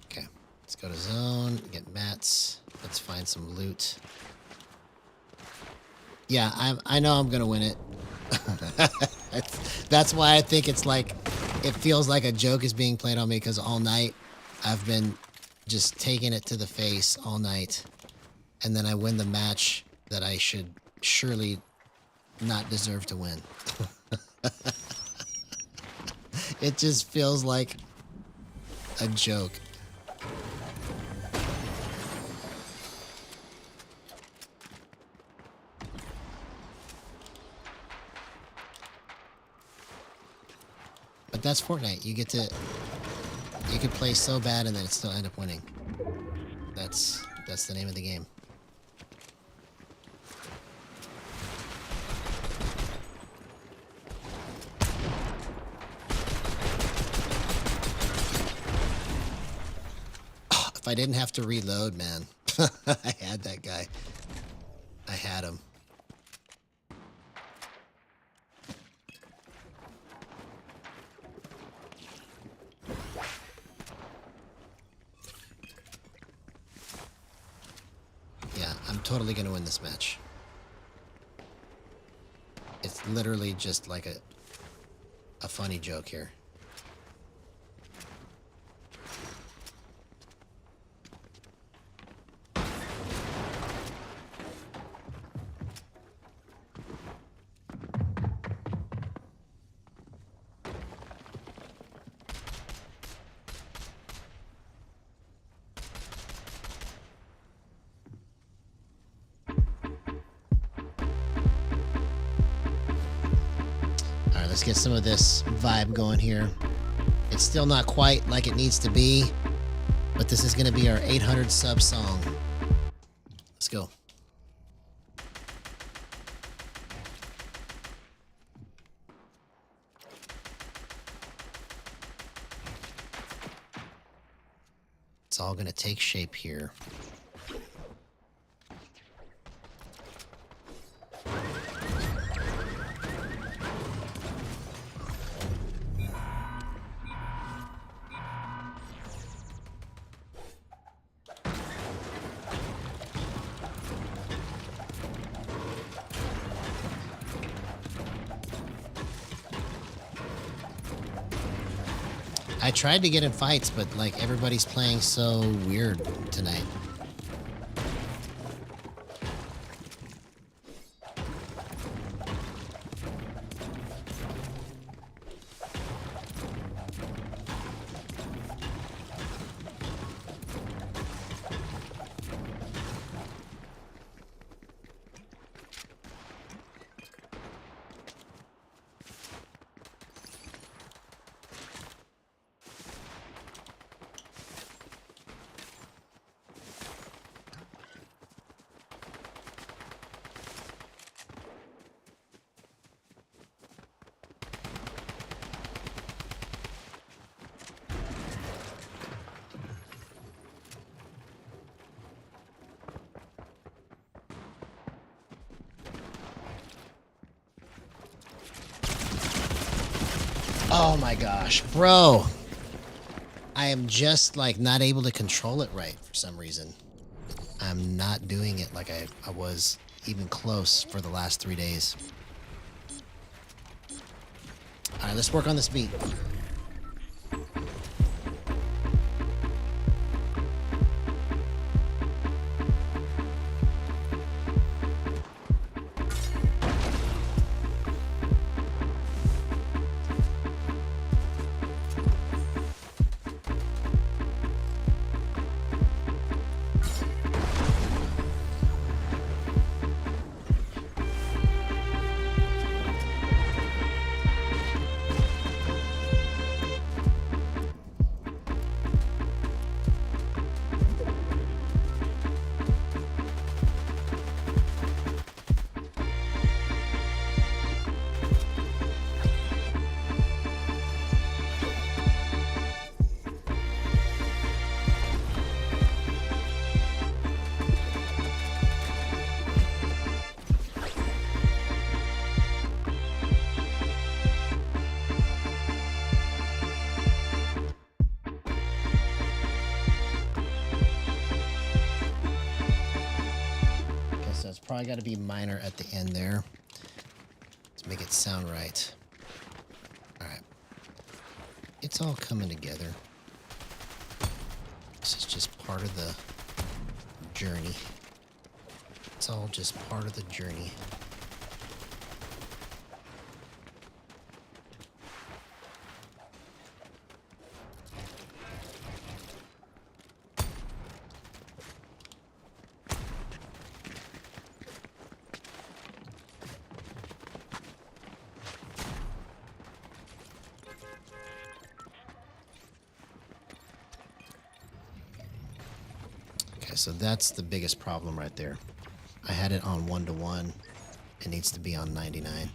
Okay, let's go to zone, get mats. Let's find some loot. Yeah, I know I'm going to win it. That's why I think it's like, it feels like a joke is being played on me, because all night I've been just taking it to the face all night, and then I win the match that I should surely not deserve to win. It just feels like a joke. But that's Fortnite. You could play so bad and then still end up winning. That's the name of the game. If I didn't have to reload, man. I had that guy. I had him. Yeah, I'm totally gonna win this match. It's literally just like a funny joke here. Let's get some of this vibe going here. It's still not quite like it needs to be, but this is going to be our 800 sub song. Let's go. It's all going to take shape here. I tried to get in fights, but like everybody's playing so weird tonight. Oh my gosh, bro. I am just like not able to control it right for some reason. I'm not doing it like I was even close for the last 3 days. All right, let's work on this beat. Probably got to be minor at the end there to make it sound right. All right. It's all coming together. This is just part of the journey. It's all just part of the journey. So that's the biggest problem right there. I had it on 1:1. It needs to be on 99.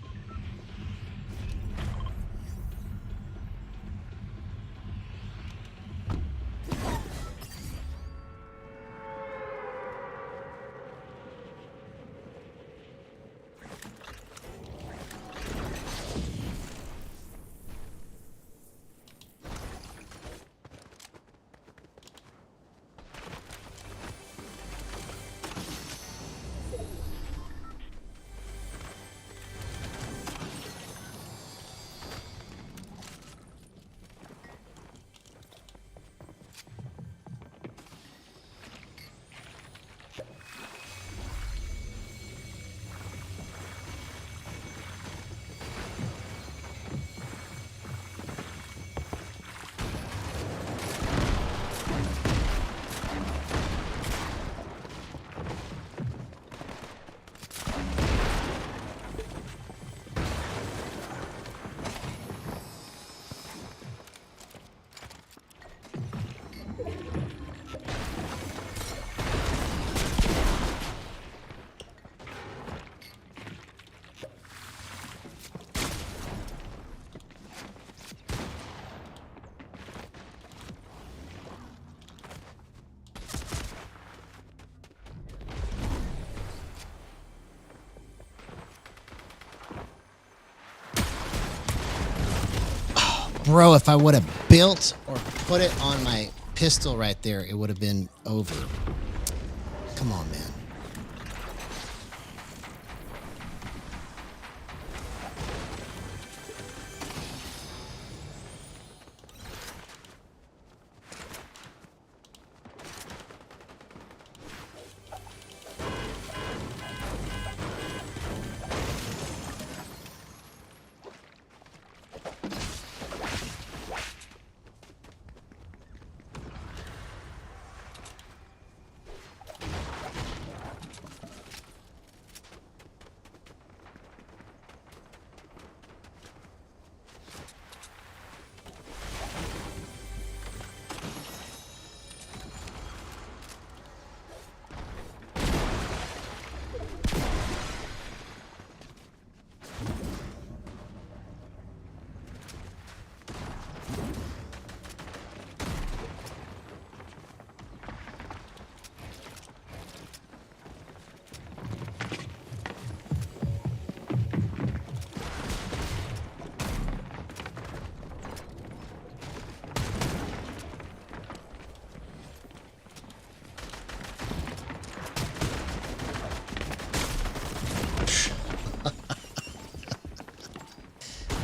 Bro, if I would have built or put it on my pistol right there, it would have been over. Come on, man.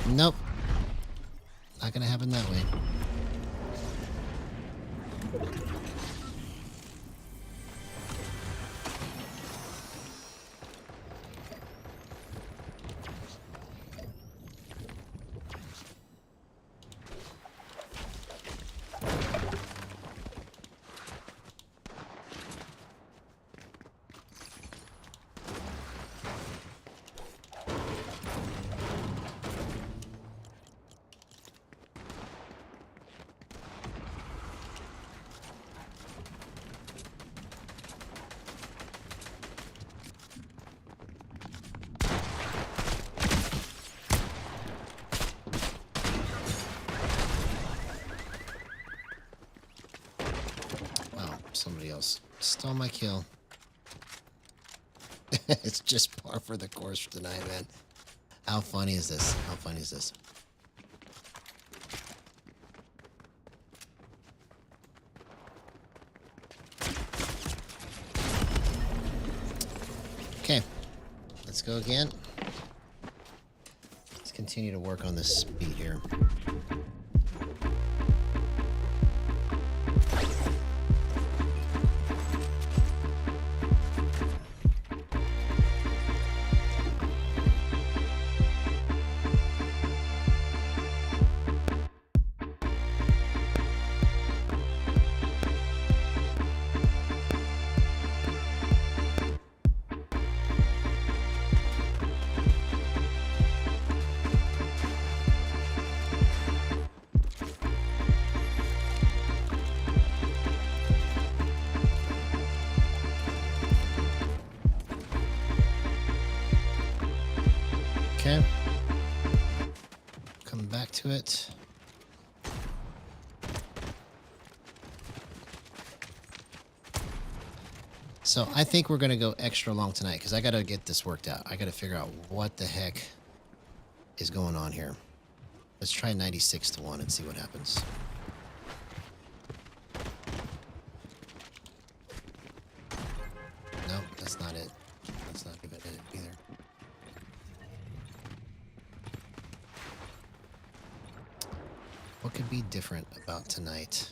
Nope. Not gonna happen that way. Somebody else stole my kill. It's just par for the course tonight, man. How funny is this? How funny is this? Okay, let's go again. Let's continue to work on this speed here. Okay. Come back to it. So I think we're going to go extra long tonight because I got to get this worked out. I got to figure out what the heck is going on here. Let's try 96 to 1 and see what happens. No, that's not it. That's not even it either. What could be different about tonight?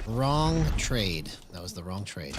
Wrong trade. That was the wrong trade.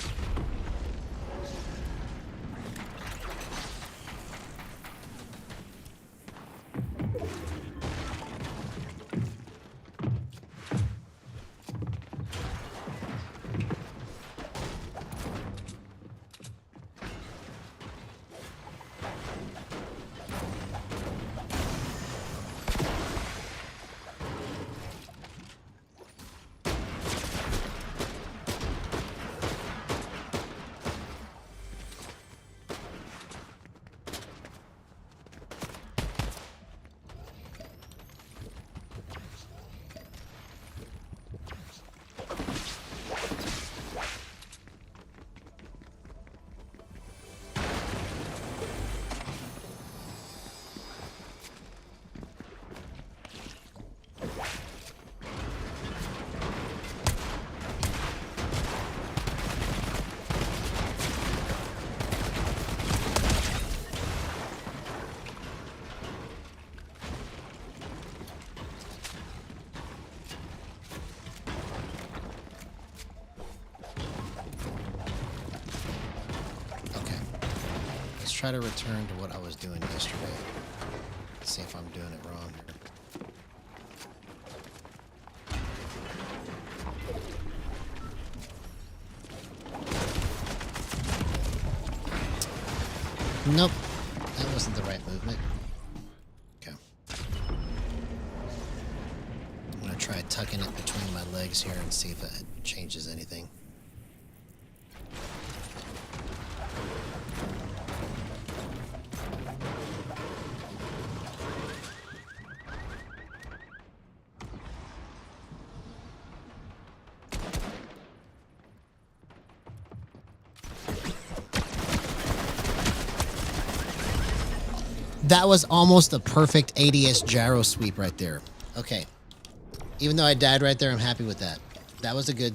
Try to return to what I was doing yesterday. Let's see if I'm doing it wrong here. Nope. That wasn't the right movement. Okay. I'm gonna try tucking it between my legs here and see if it changes anything. That was almost a perfect ADS gyro sweep right there. Okay. Even though I died right there, I'm happy with that. That was a good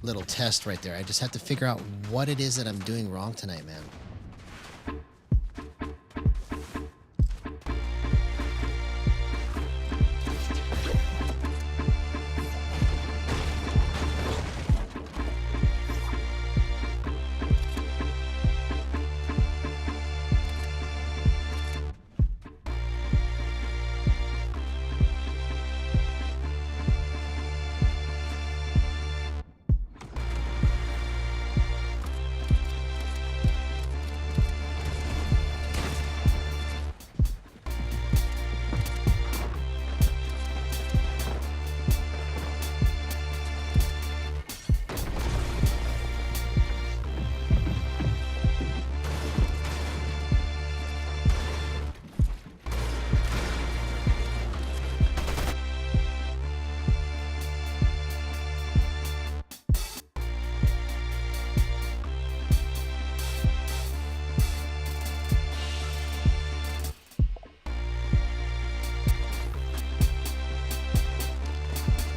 little test right there. I just have to figure out what it is that I'm doing wrong tonight, man.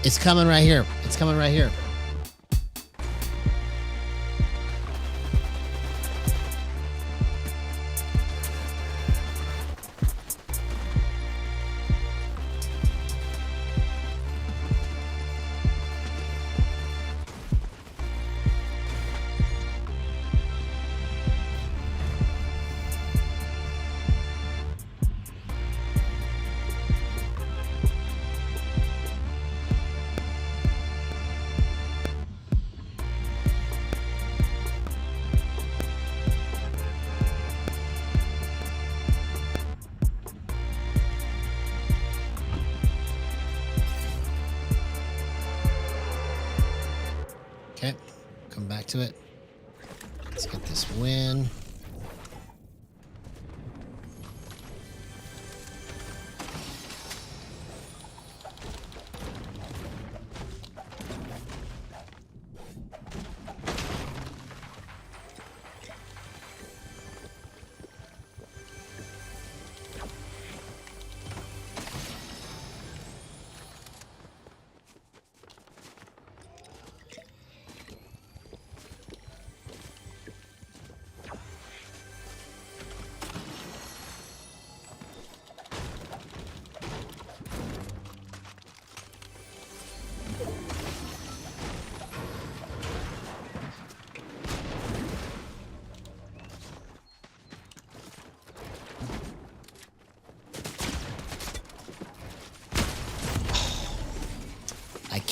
It's coming right here. It's coming right here. Okay, come back to it. Let's get this win.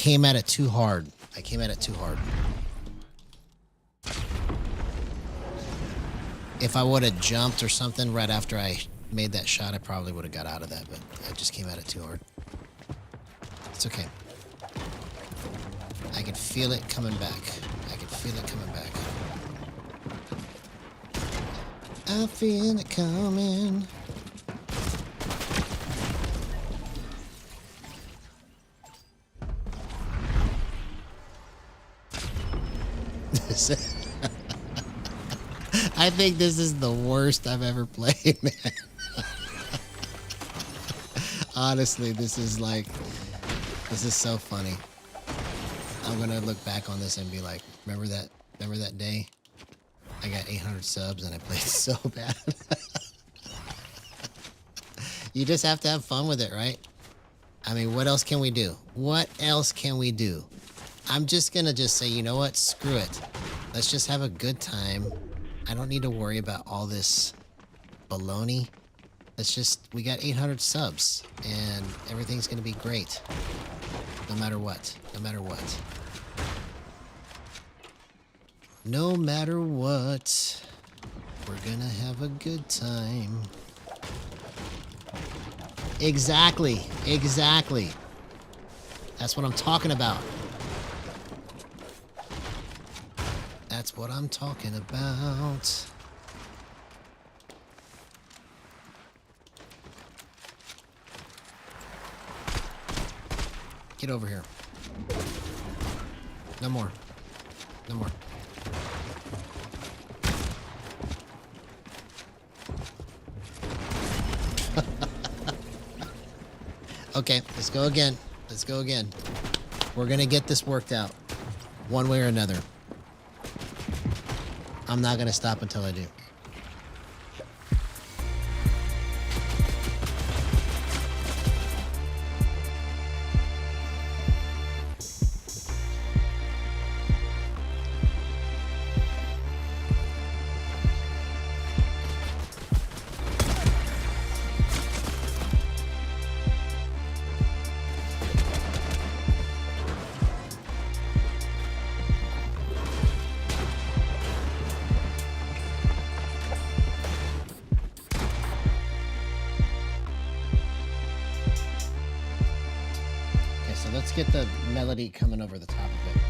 came at it too hard. If I would have jumped or something right after I made that shot, I probably would have got out of that, but I just came at it too hard. It's okay. I can feel it coming back. I feel it coming. I think this is the worst I've ever played, man. Honestly, this is so funny. I'm gonna look back on this and be like, remember that day? I got 800 subs and I played so bad. You just have to have fun with it, right? I mean, what else can we do? I'm just gonna say, you know what? Screw it. Let's just have a good time. I don't need to worry about all this baloney. We got 800 subs and everything's gonna be great. No matter what. No matter what, we're gonna have a good time. Exactly. That's what I'm talking about. Get over here. No more. Okay, let's go again. We're gonna get this worked out. One way or another. I'm not gonna stop until I do. Let's get the melody coming over the top of it.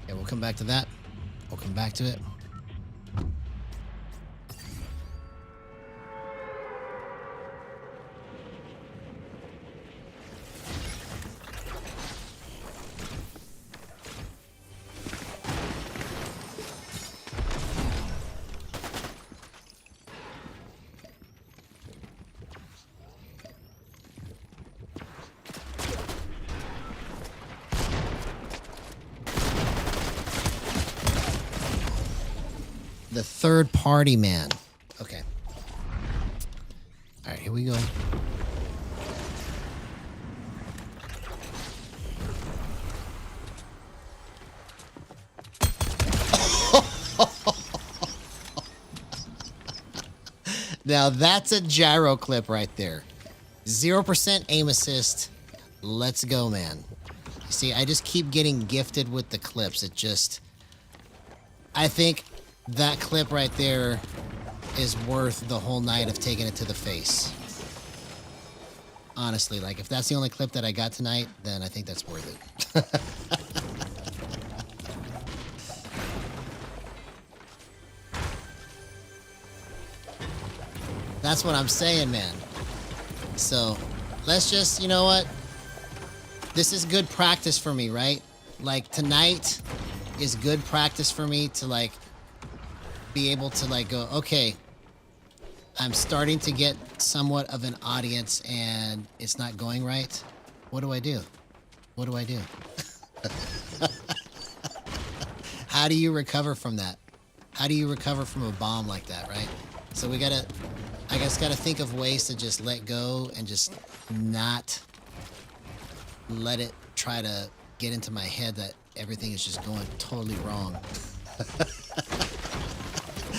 Yeah, we'll come back to that. We'll come back to it. The third party man. Okay. All right, here we go. Now that's a gyro clip right there. 0% aim assist. Let's go, man. You see, I just keep getting gifted with the clips. I think that clip right there is worth the whole night of taking it to the face. Honestly, like, if that's the only clip that I got tonight, then I think that's worth it. That's what I'm saying, man. So, let's just, you know what? This is good practice for me, right? Like, tonight is good practice for me to, like, be able to, like, go, okay, I'm starting to get somewhat of an audience and it's not going right. What do I do? How do you recover from that? How do you recover from a bomb like that, right? So I guess gotta think of ways to just let go and just not let it try to get into my head that everything is just going totally wrong.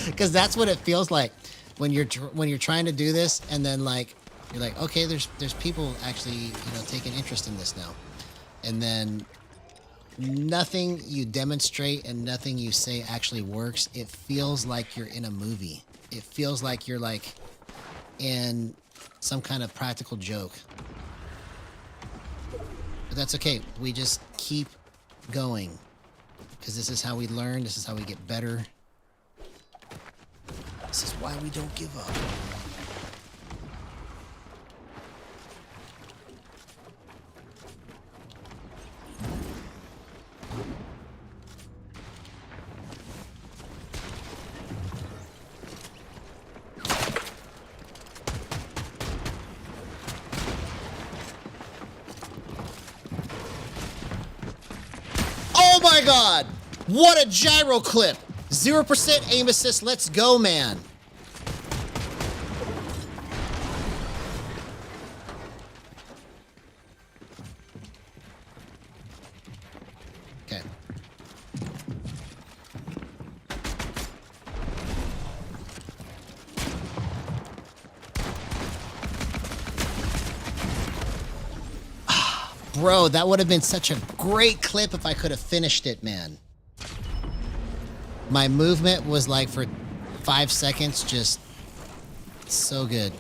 Because that's what it feels like when you're trying to do this, and then like you're like, okay, there's people actually taking interest in this now, and then nothing you demonstrate and nothing you say actually works. It feels like you're in a movie. It feels like you're like in some kind of practical joke. But that's okay. We just keep going, because this is how we learn. This is how we get better. This is why we don't give up. Oh my God! What a gyro clip! 0% aim assist. Let's go, man. Okay. Bro, that would have been such a great clip if I could have finished it, man. My movement was like for 5 seconds, just so good.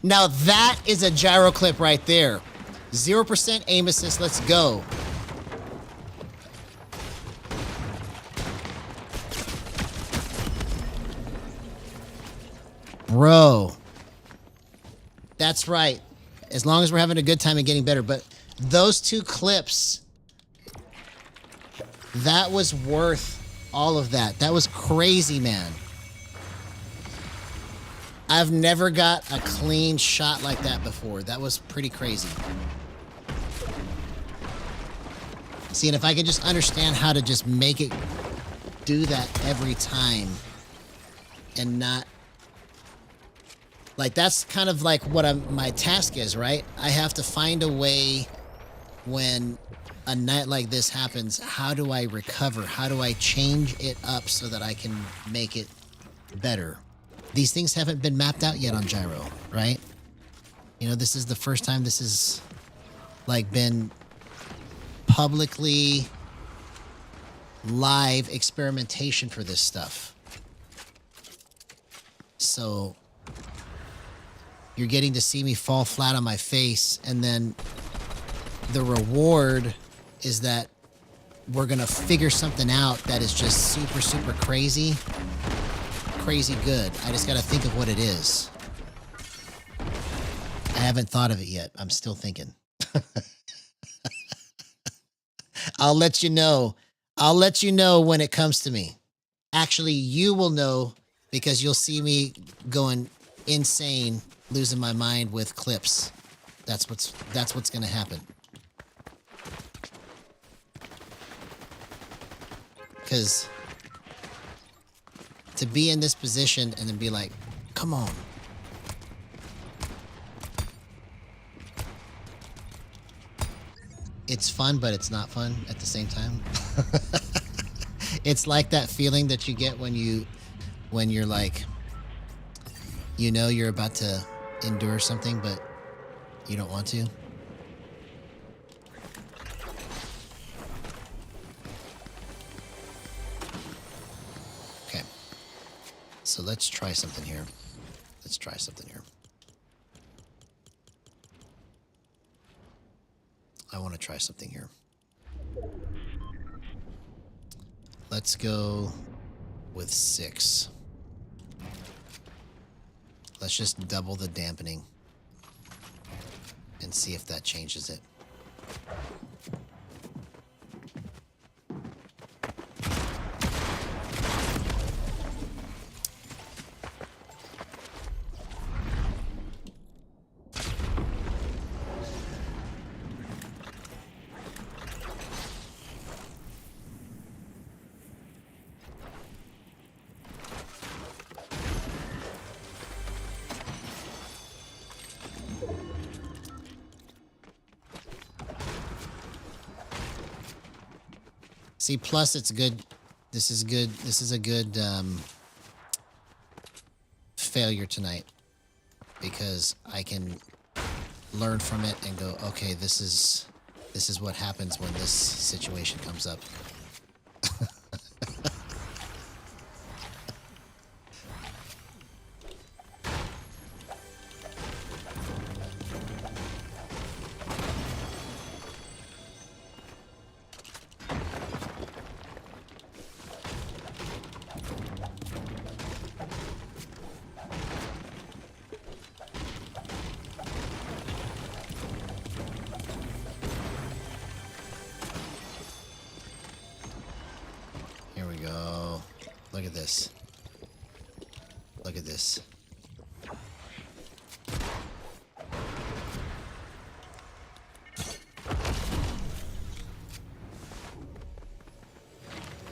Now that is a gyro clip right there. 0% aim assist, let's go. Bro. That's right. As long as we're having a good time and getting better. But those two clips, that was worth all of that. That was crazy, man. I've never got a clean shot like that before. That was pretty crazy. See, and if I could just understand how to just make it do that every time and not... Like, that's kind of like what my task is, right? I have to find a way when a night like this happens. How do I recover? How do I change it up so that I can make it better? These things haven't been mapped out yet on Gyro, right? You know, this is the first time this is like been publicly live experimentation for this stuff. So you're getting to see me fall flat on my face, and then the reward is that we're gonna figure something out that is just super, super crazy good. I just gotta think of what it is. I haven't thought of it yet. I'm still thinking. I'll let you know. I'll let you know when it comes to me. Actually, you will know, because you'll see me going insane, losing my mind with clips. That's what's gonna happen. Because to be in this position and then be like, come on. It's fun, but it's not fun at the same time. It's like that feeling that you get when you're like, you know, you're about to endure something, but you don't want to. Okay. So let's try something here. Let's try something here. I want to try something here. Let's go with 6. Let's just double the dampening and see if that changes it. See, plus it's good. This is good. This is a good failure tonight because I can learn from it and go, okay, this is what happens when this situation comes up. Here we go. Look at this. Look at this.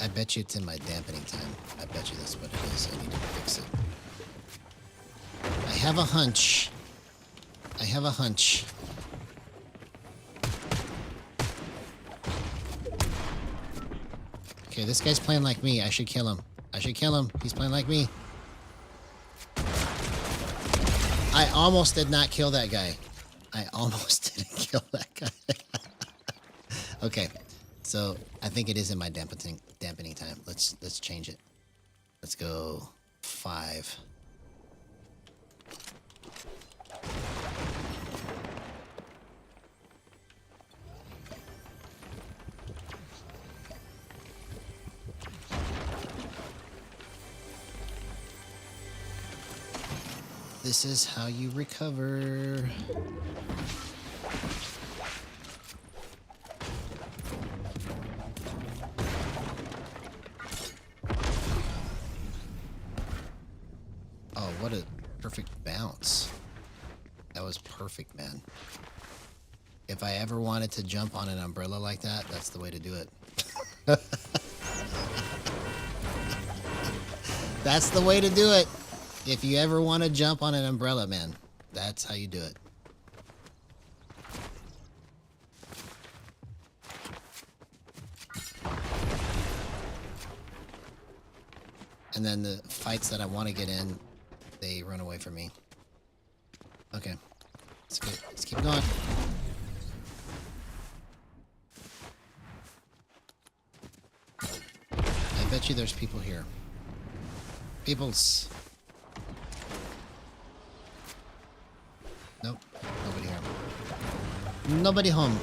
I bet you it's in my dampening time. I bet you that's what it is. I need to fix it. I have a hunch. I have a hunch. Okay, this guy's playing like me. I should kill him. I should kill him. He's playing like me. I almost did not kill that guy. I almost didn't kill that guy. Okay, so I think it is in my dampening time. Let's change it. Let's go 5. This is how you recover. Oh, what a perfect bounce. That was perfect, man. If I ever wanted to jump on an umbrella like that, that's the way to do it. That's the way to do it. If you ever want to jump on an umbrella, man, that's how you do it. And then the fights that I want to get in, they run away from me. Okay, let's keep going. I bet you there's people here. Peoples. Nope, nobody here. Nobody home.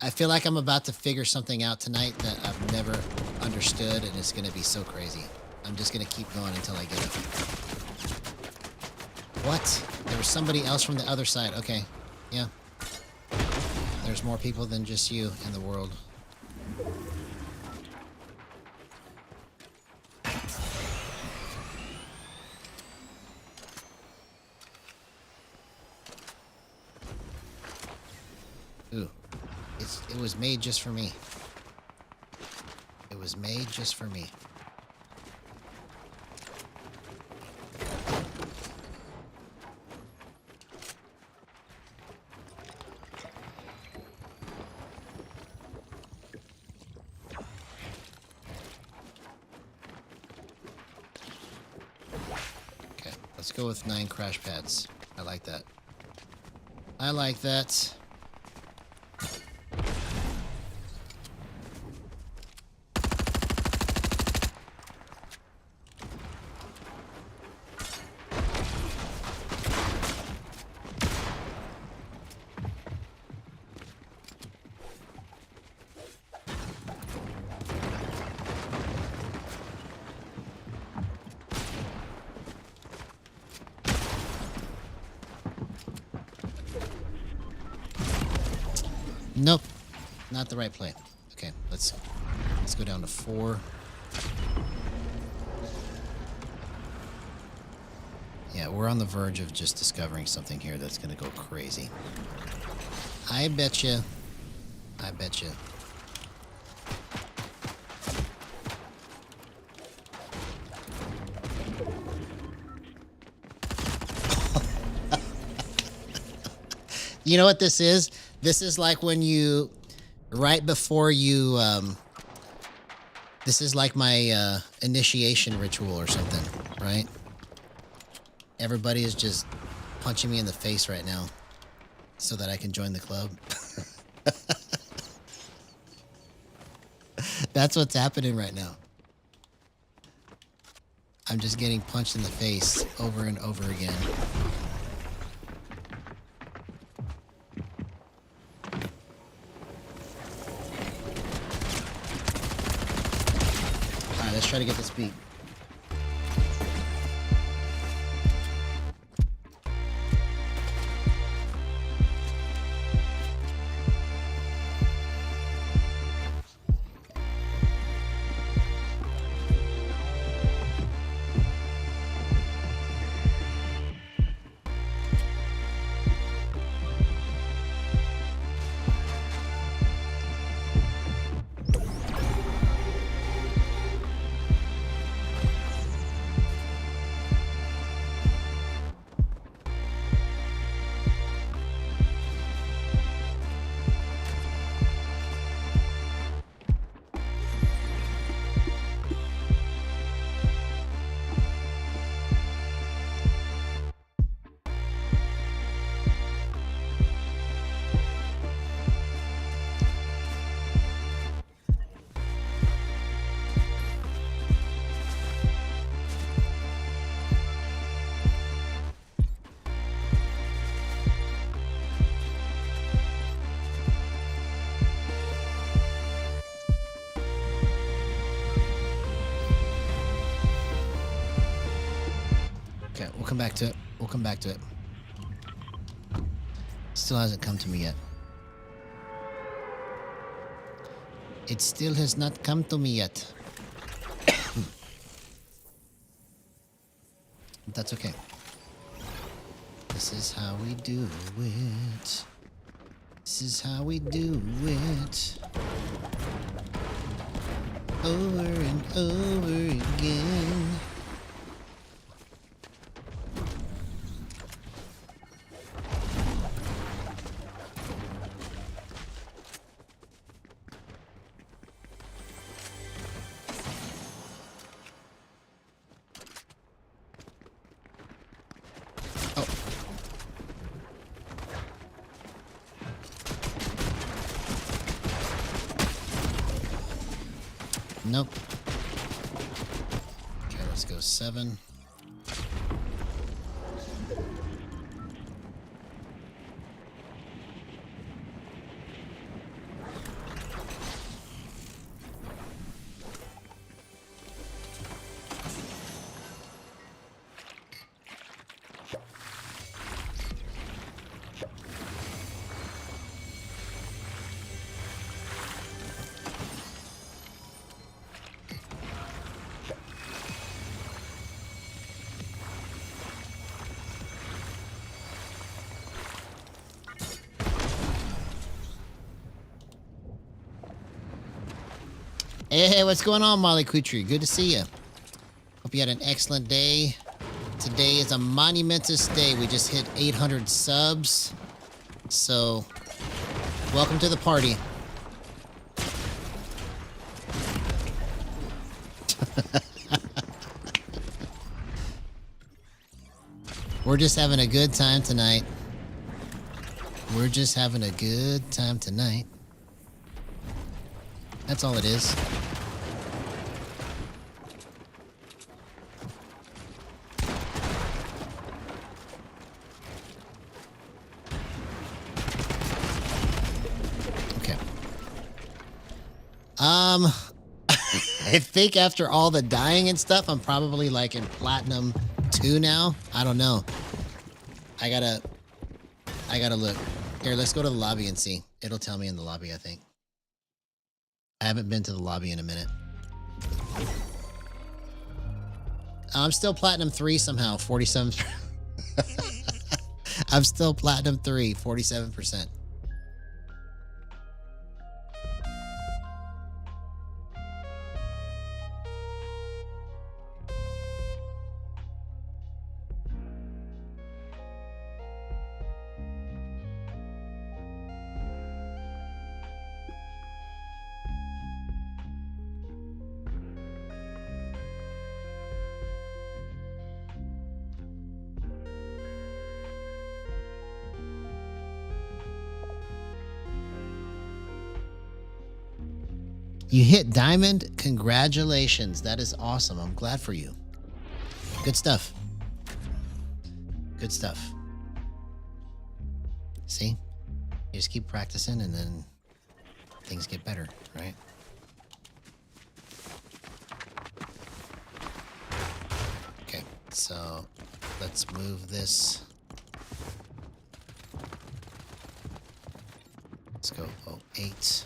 I feel like I'm about to figure something out tonight that I've never understood, and it's going to be so crazy. I'm just going to keep going until I get it. What? There was somebody else from the other side. Okay. Yeah. There's more people than just you in the world. Ooh. It was made just for me. It was made just for me. Okay, let's go with 9 crash pads. I like that. I like that. Nope, not the right play. Okay, let's go down to 4. Yeah, we're on the verge of just discovering something here that's gonna go crazy. I bet you. I bet you. You know what this is? This is like when you, right before you, this is like my initiation ritual or something, right? Everybody is just punching me in the face right now so that I can join the club. That's what's happening right now. I'm just getting punched in the face over and over again. All right, let's try to get this beat. Okay, we'll come back to it. We'll come back to it. Still hasn't come to me yet. It still has not come to me yet. But that's okay. This is how we do it. This is how we do it. Over and over again. Nope. Okay, let's go 7. Hey, what's going on, Molly Kutri? Good to see you. Hope you had an excellent day. Today is a monumentous day. We just hit 800 subs. So, welcome to the party. We're just having a good time tonight. We're just having a good time tonight. That's all it is. Okay. I think after all the dying and stuff, I'm probably like in Platinum 2 now. I don't know. I gotta look. Here, let's go to the lobby and see. It'll tell me in the lobby, I think. I haven't been to the lobby in a minute. I'm still Platinum 3 somehow, 47. I'm still Platinum 3, 47%. You hit diamond. Congratulations. That is awesome. I'm glad for you. Good stuff. Good stuff. See? You just keep practicing and then things get better, right? Okay, so let's move this. Let's go 08.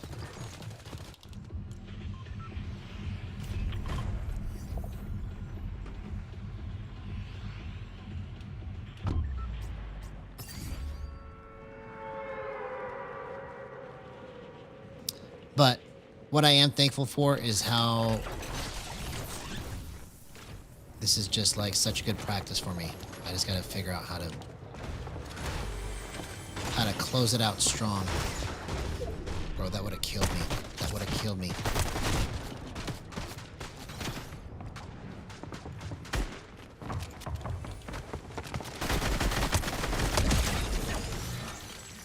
But what I am thankful for is how this is just like such good practice for me. I just got to figure out how to close it out strong. Bro, that would have killed me. That would have killed me.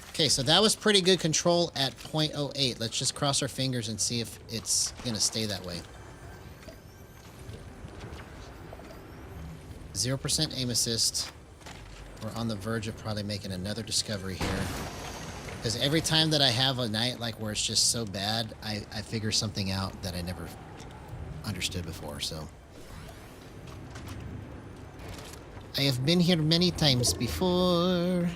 Okay, so that was pretty good control at 0.08. Let's just cross our fingers and see if it's gonna stay that way. 0% aim assist. We're on the verge of probably making another discovery here. Because every time that I have a night like where it's just so bad, I figure something out that I never understood before, so. I have been here many times before.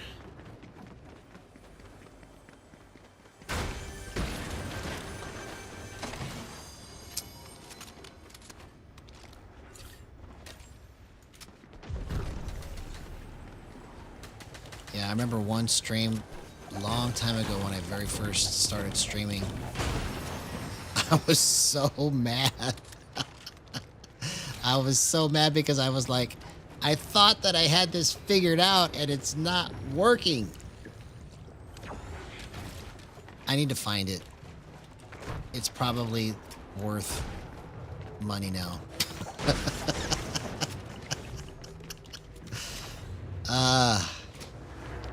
Yeah, I remember one stream a long time ago when I very first started streaming. I was so mad. I was so mad because I was like, I thought that I had this figured out and it's not working. I need to find it. It's probably worth money now.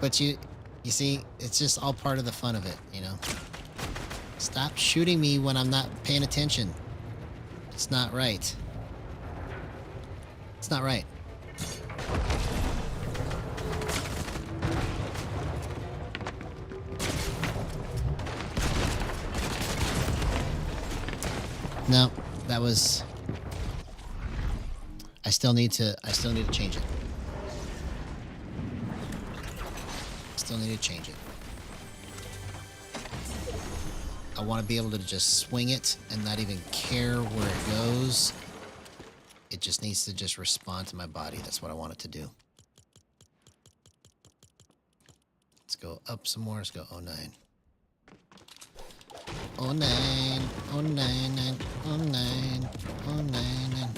But you see, it's just all part of the fun of it, you know? Stop shooting me when I'm not paying attention. It's not right. It's not right. No, that was... I still need to change it. Still need to change it. I want to be able to just swing it and not even care where it goes. It just needs to just respond to my body. That's what I want it to do. Let's go up some more. Let's go 09. 09, 09, 09, 09.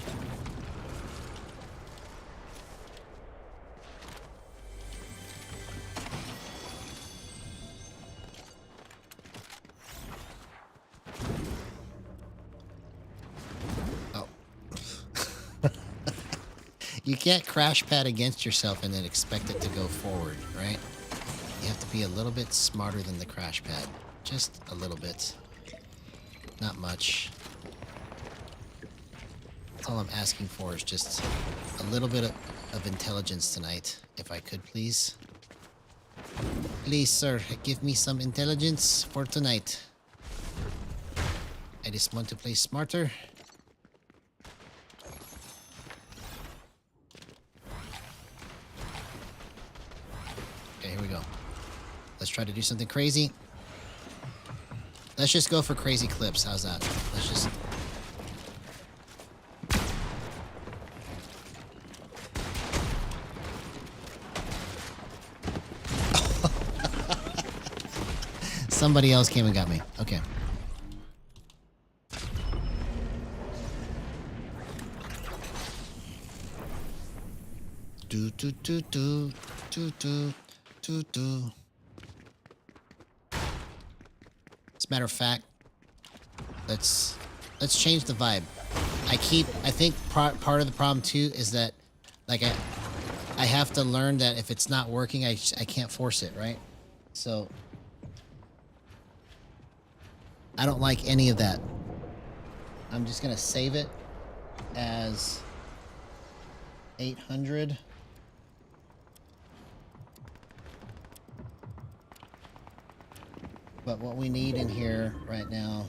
You can't crash pad against yourself and then expect it to go forward, right? You have to be a little bit smarter than the crash pad. Just a little bit. Not much. That's all I'm asking for is just a little bit of intelligence tonight, if I could, please. Please, sir, give me some intelligence for tonight. I just want to play smarter. Okay, here we go. Let's try to do something crazy. Let's just go for crazy clips. How's that? Let's just... Somebody else came and got me. Okay. Do do do do do do do do. As a matter of fact, let's change the vibe. I think part of the problem too is that like I have to learn that if it's not working, I can't force it, right? So I don't like any of that. I'm just gonna save it as 800. But what we need in here right now,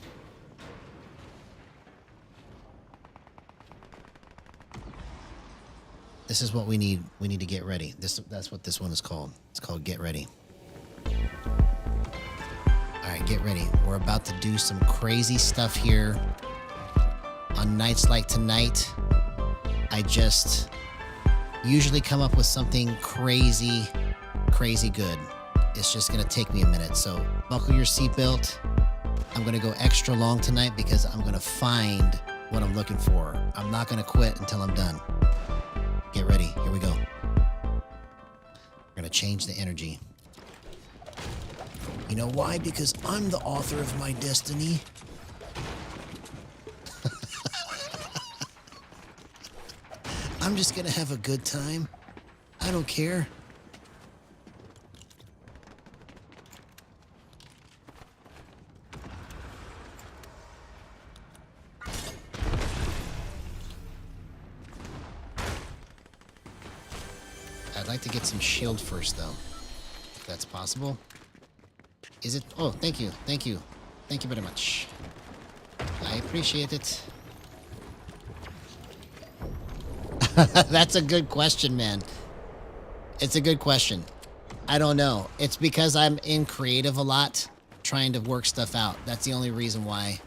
this is what we need. We need to get ready. That's what this one is called. It's called Get Ready. All right, get ready. We're about to do some crazy stuff here. On nights like tonight, I just usually come up with something crazy, crazy good. It's just gonna take me a minute. So buckle your seatbelt. I'm gonna go extra long tonight because I'm gonna find what I'm looking for. I'm not gonna quit until I'm done. Get ready, here we go. We're gonna change the energy. You know why? Because I'm the author of my destiny. I'm just gonna have a good time. I don't care. I'd like to get some shield first, though, if that's possible. Is it? Oh, thank you. Thank you. Thank you very much. I appreciate it. That's a good question, man. It's a good question. I don't know. It's because I'm in creative a lot, trying to work stuff out. That's the only reason why.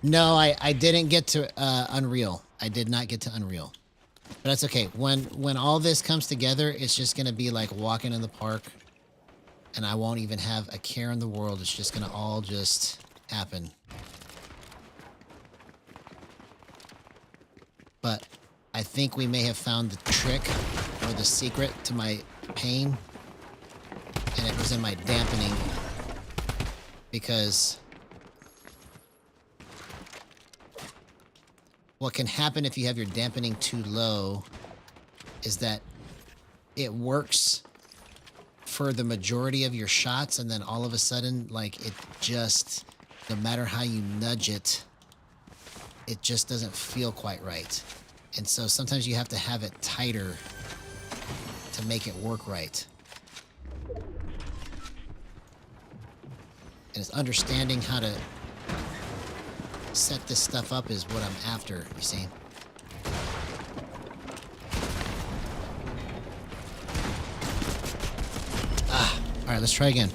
No, I didn't get to Unreal. I did not get to Unreal. But that's okay. When all this comes together, it's just going to be like walking in the park. And I won't even have a care in the world. It's just going to all just happen. But I think we may have found the trick or the secret to my pain. And it was in my dampening. Because what can happen if you have your dampening too low is that it works for the majority of your shots, and then all of a sudden, like, it just, no matter how you nudge it, it just doesn't feel quite right. And so sometimes you have to have it tighter to make it work right. And it's understanding how to set this stuff up is what I'm after, you see. All right, let's try again.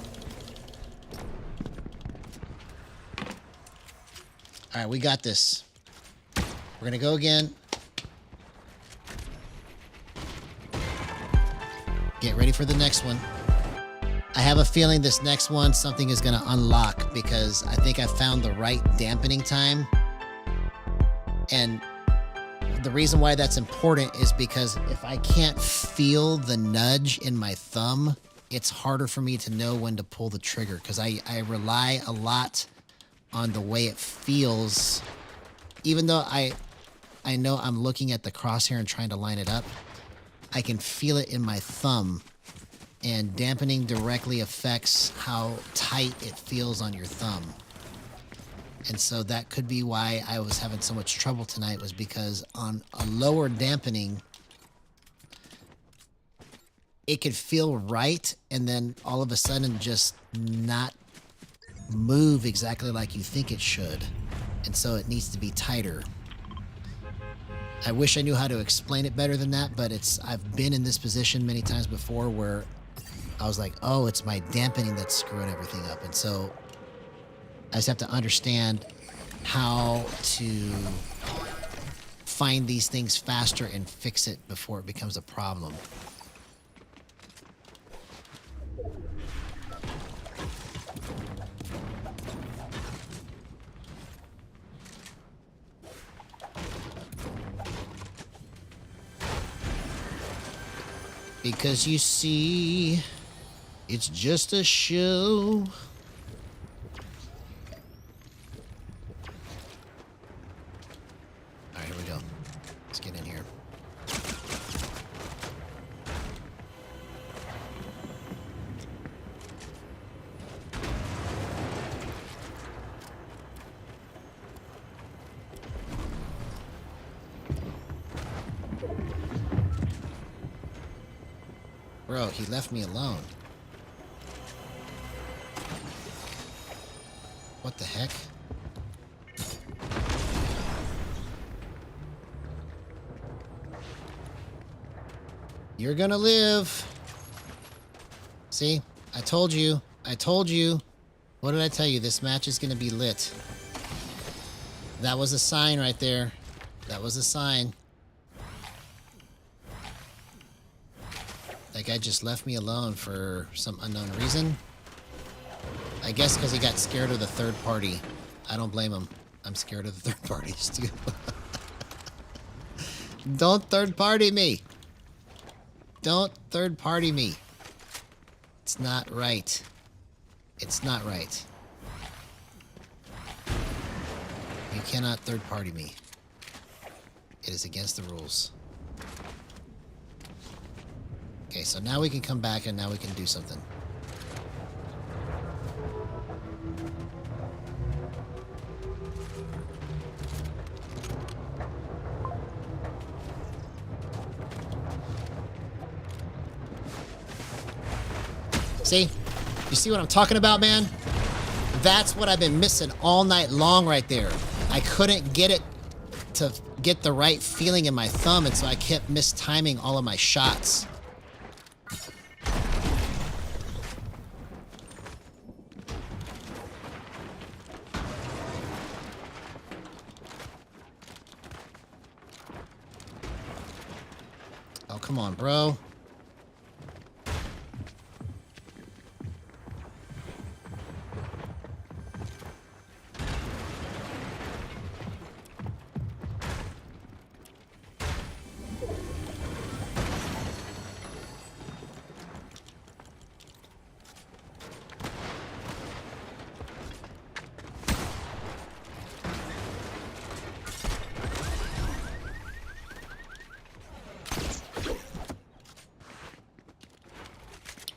All right, we got this. We're gonna go again. Get ready for the next one. I have a feeling this next one, something is gonna unlock because I think I found the right dampening time. And the reason why that's important is because if I can't feel the nudge in my thumb, it's harder for me to know when to pull the trigger because I rely a lot on the way it feels. Even though I know I'm looking at the crosshair and trying to line it up, I can feel it in my thumb. And dampening directly affects how tight it feels on your thumb. And so that could be why I was having so much trouble tonight, was because on a lower dampening, it could feel right, and then all of a sudden just not move exactly like you think it should. And so it needs to be tighter. I wish I knew how to explain it better than that, but I've been in this position many times before where I was like, oh, it's my dampening that's screwing everything up. And so I just have to understand how to find these things faster and fix it before it becomes a problem. Because you see, it's just a show. Bro, he left me alone. What the heck? You're gonna live. See? I told you. I told you. What did I tell you? This match is gonna be lit. That was a sign right there. That was a sign. That guy just left me alone for some unknown reason. I guess because he got scared of the third party. I don't blame him. I'm scared of the third parties too. Don't third party me. Don't third party me. It's not right. It's not right. You cannot third party me. It is against the rules. Okay, so now we can come back and now we can do something. See? You see what I'm talking about, man? That's what I've been missing all night long right there. I couldn't get it to get the right feeling in my thumb, and so I kept mistiming all of my shots. Oh, come on, bro.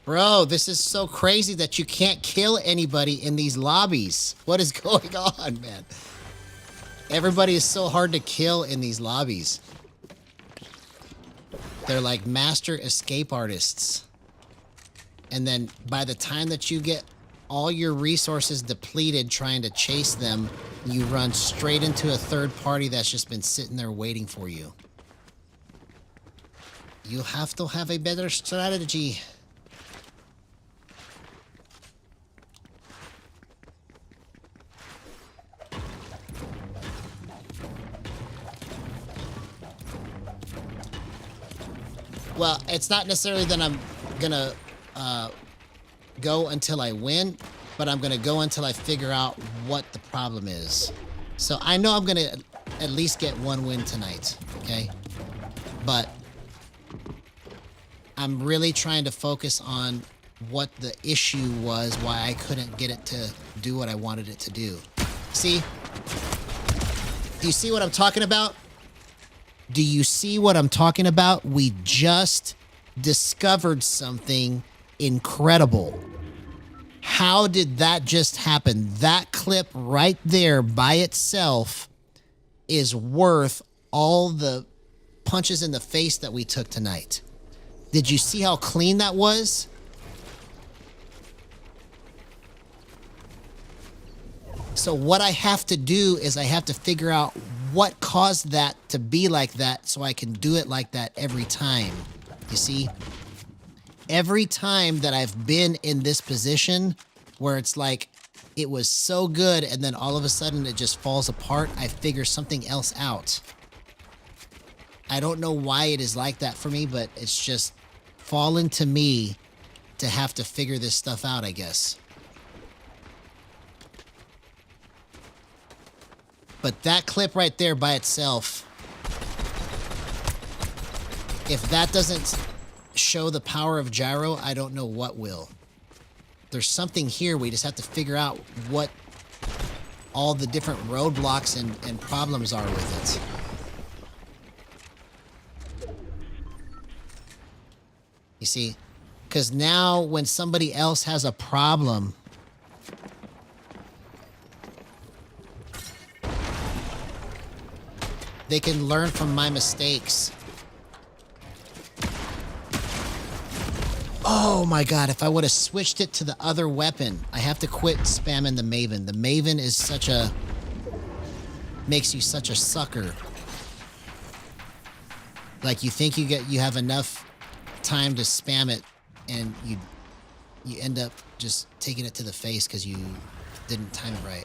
Bro, this is so crazy that you can't kill anybody in these lobbies. What is going on, man? Everybody is so hard to kill in these lobbies. They're like master escape artists. And then by the time that you get all your resources depleted trying to chase them, you run straight into a third party that's just been sitting there waiting for you. You have to have a better strategy. Well, it's not necessarily that I'm gonna go until I win, but I'm gonna go until I figure out what the problem is. So I know I'm gonna at least get one win tonight, okay? But I'm really trying to focus on what the issue was, why I couldn't get it to do what I wanted it to do. See? Do you see what I'm talking about? Do you see what I'm talking about? We just discovered something incredible. How did that just happen? That clip right there by itself is worth all the punches in the face that we took tonight. Did you see how clean that was? So what I have to do is I have to figure out what caused that to be like that so I can do it like that every time. You see? Every time that I've been in this position where it's like it was so good and then all of a sudden it just falls apart, I figure something else out. I don't know why it is like that for me, but it's just fallen to me to have to figure this stuff out, I guess. But that clip right there by itself, if that doesn't show the power of Gyro, I don't know what will. There's something here. We just have to figure out what all the different roadblocks and problems are with it. You see? Because now when somebody else has a problem, they can learn from my mistakes. Oh my god, if I would have switched it to the other weapon. I have to quit spamming the Maven. The Maven is such a... makes you such a sucker. Like, you think you have enough time to spam it, and you end up just taking it to the face because you didn't time it right.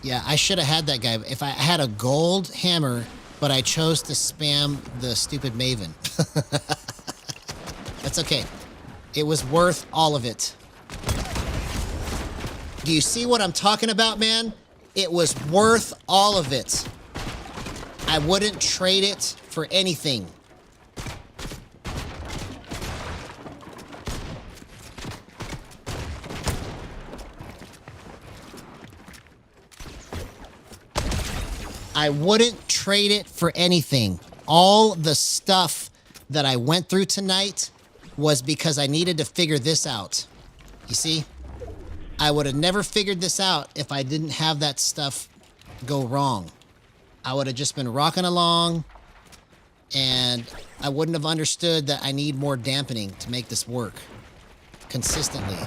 Yeah, I should have had that guy. If I had a gold hammer, but I chose to spam the stupid Maven. That's okay. It was worth all of it. Do you see what I'm talking about, man? It was worth all of it. I wouldn't trade it for anything. I wouldn't trade it for anything. All the stuff that I went through tonight was because I needed to figure this out. You see? I would have never figured this out if I didn't have that stuff go wrong. I would have just been rocking along, and I wouldn't have understood that I need more dampening to make this work consistently.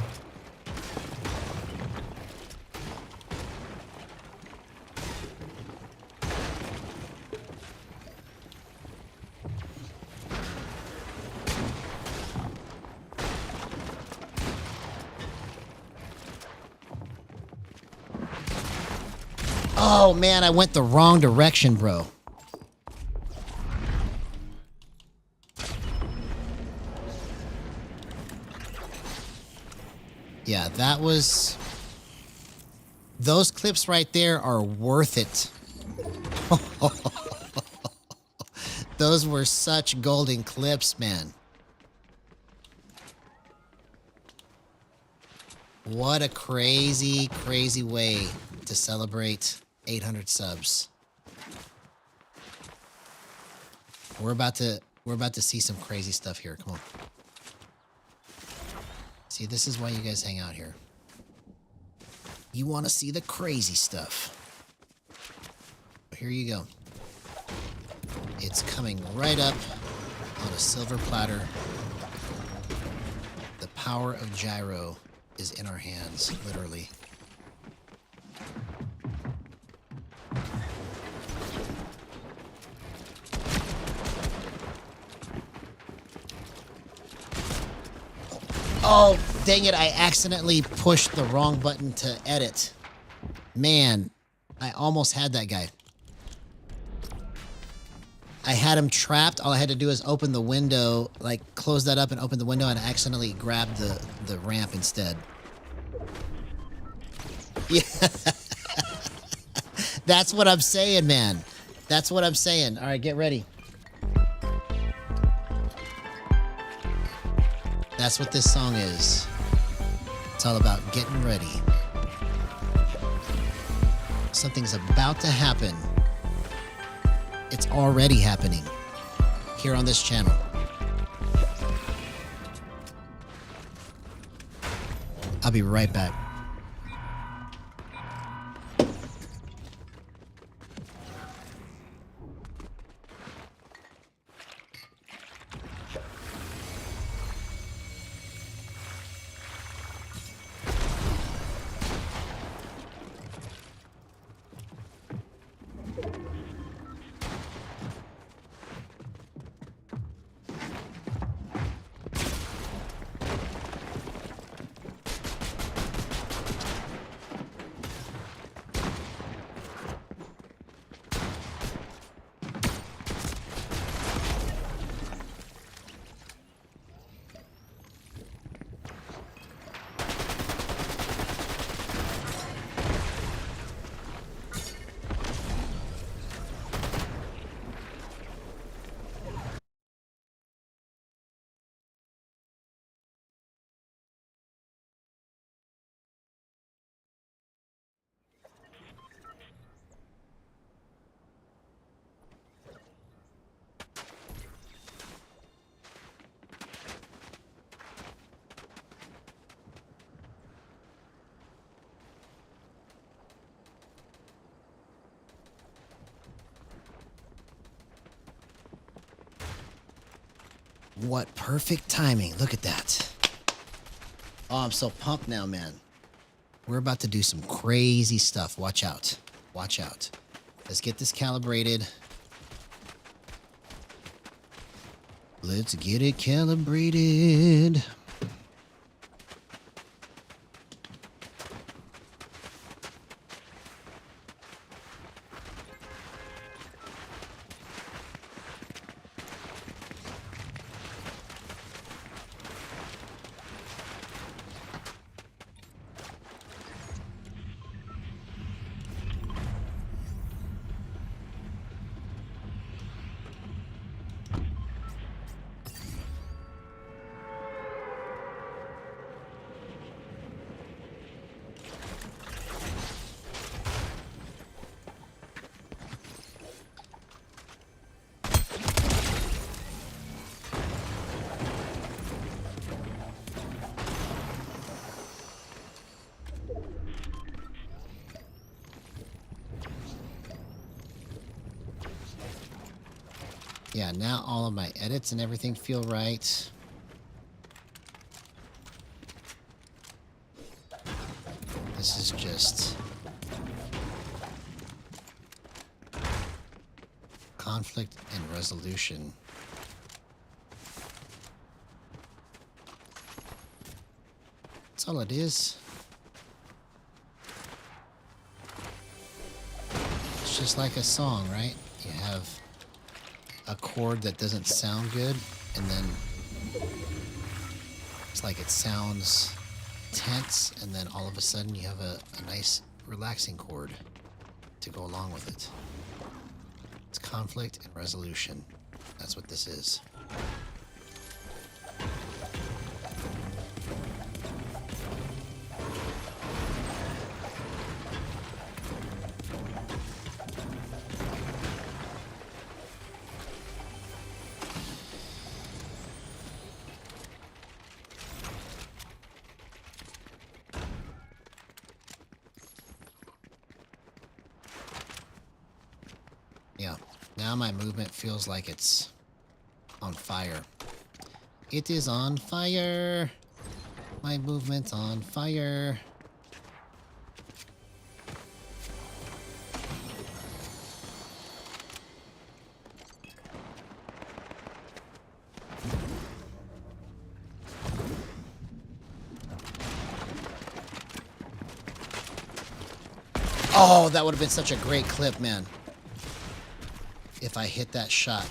Oh man, I went the wrong direction, bro. Yeah, that was... those clips right there are worth it. Those were such golden clips, man. What a crazy, crazy way to celebrate 800 subs. We're about to see some crazy stuff here. Come on. See, this is why you guys hang out here. You want to see the crazy stuff. Here you go. It's coming right up on a silver platter. The power of Gyro is in our hands, literally. Oh, dang it, I accidentally pushed the wrong button to edit. Man, I almost had that guy. I had him trapped. All I had to do is open the window, like close that up and open the window, and I accidentally grabbed the ramp instead. Yeah. That's what I'm saying, man. That's what I'm saying. All right, get ready. That's what this song is. It's all about getting ready. Something's about to happen. It's already happening here on this channel. I'll be right back. What perfect timing. Look at that. Oh, I'm so pumped now, man. We're about to do some crazy stuff. Watch out. Watch out. Let's get this calibrated. Let's get it calibrated. Yeah, now all of my edits and everything feel right. This is just conflict and resolution. That's all it is. It's just like a song, right? You have a chord that doesn't sound good, and then it's like it sounds tense, and then all of a sudden you have a nice relaxing chord to go along with it. It's conflict and resolution. That's what this is. Yeah, now my movement feels like it's on fire. It is on fire. My movement's on fire. Oh, that would have been such a great clip, man. If I hit that shot.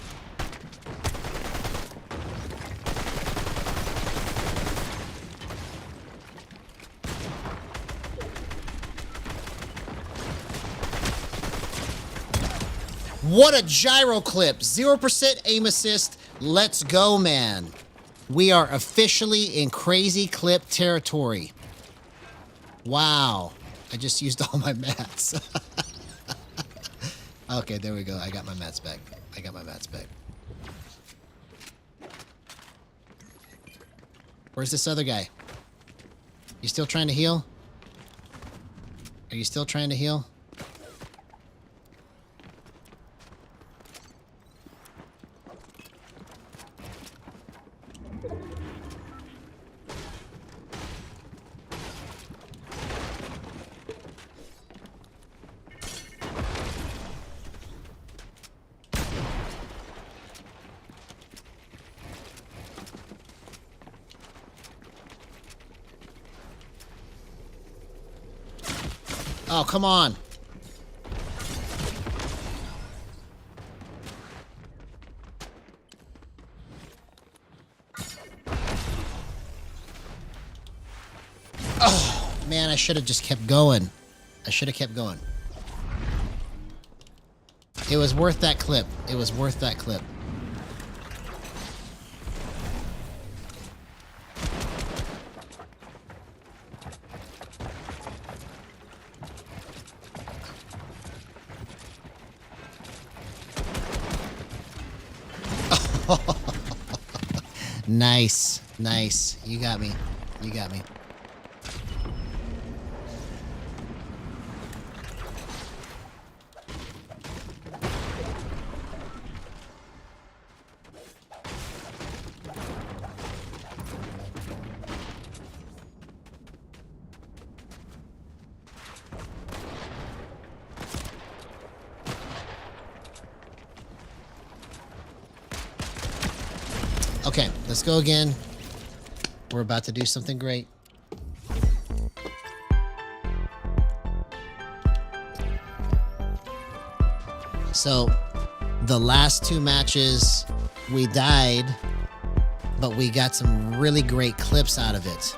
What a gyro clip. 0% aim assist. Let's go, man. We are officially in crazy clip territory. Wow. I just used all my mats. Okay, there we go. I got my mats back. I got my mats back. Where's this other guy? You still trying to heal? Are you still trying to heal? Oh, come on. Oh, man, I should have just kept going. I should have kept going. It was worth that clip. It was worth that clip. Nice, nice. You got me. You got me. Okay, let's go again. We're about to do something great. So, the last 2 matches, we died, but we got some really great clips out of it.